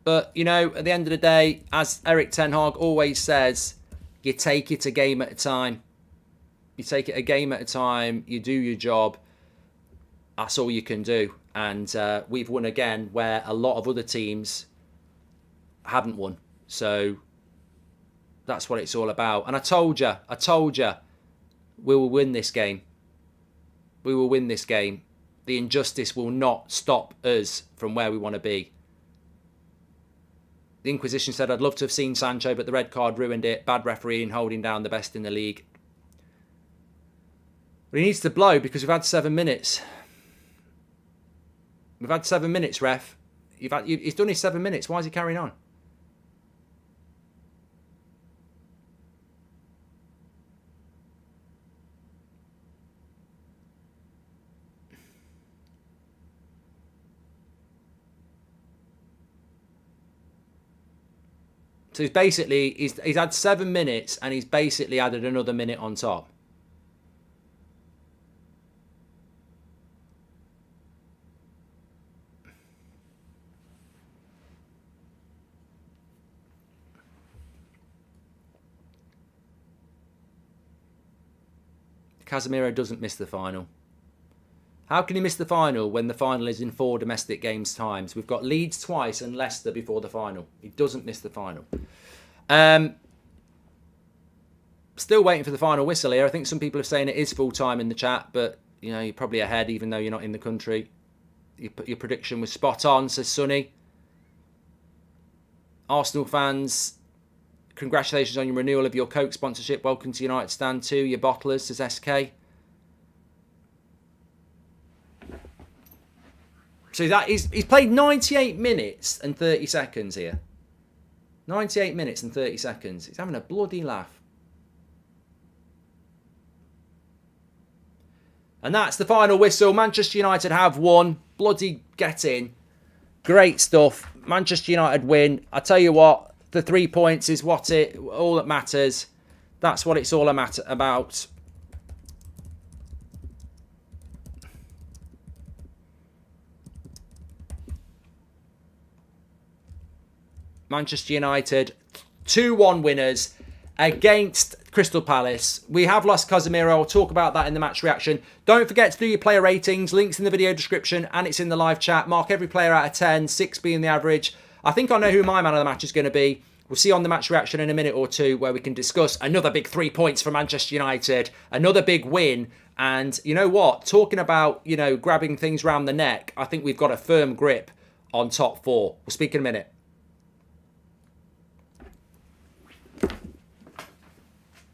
But, you know, at the end of the day, as Erik Ten Hag always says, you take it a game at a time. You take it a game at a time. You do your job. That's all you can do. And we've won again where a lot of other teams haven't won. So that's what it's all about. And I told you, we will win this game. We will win this game. The injustice will not stop us from where we want to be. The Inquisition said, I'd love to have seen Sancho, but the red card ruined it. Bad refereeing, holding down the best in the league. But he needs to blow because we've had 7 minutes. We've had 7 minutes, ref. He's done his 7 minutes. Why is he carrying on? So he's had 7 minutes and he's basically added another minute on top. Casemiro doesn't miss the final. How can he miss the final when the final is in 4 domestic games times? We've got Leeds twice and Leicester before the final. He doesn't miss the final. Still waiting for the final whistle here. I think some people are saying it is full time in the chat, but you know, you're probably ahead even though you're not in the country. Your prediction was spot on, says Sonny. Arsenal fans, congratulations on your renewal of your Coke sponsorship. Welcome to United Stand 2, your bottlers, says SK. So he's played 98 minutes and 30 seconds here. 98 minutes and 30 seconds. He's having a bloody laugh. And that's the final whistle. Manchester United have won. Bloody get in. Great stuff. Manchester United win. I tell you what, the 3 points is all that matters. That's what it's all about. Manchester United, 2-1 winners against Crystal Palace. We have lost Casemiro. I'll talk about that in the match reaction. Don't forget to do your player ratings. Links in the video description and it's in the live chat. Mark every player out of 10, 6 being the average. I think I know who my man of the match is going to be. We'll see on the match reaction in a minute or two where we can discuss another big 3 points for Manchester United, another big win. And you know what? Talking about, you know, grabbing things round the neck, I think we've got a firm grip on top 4. We'll speak in a minute.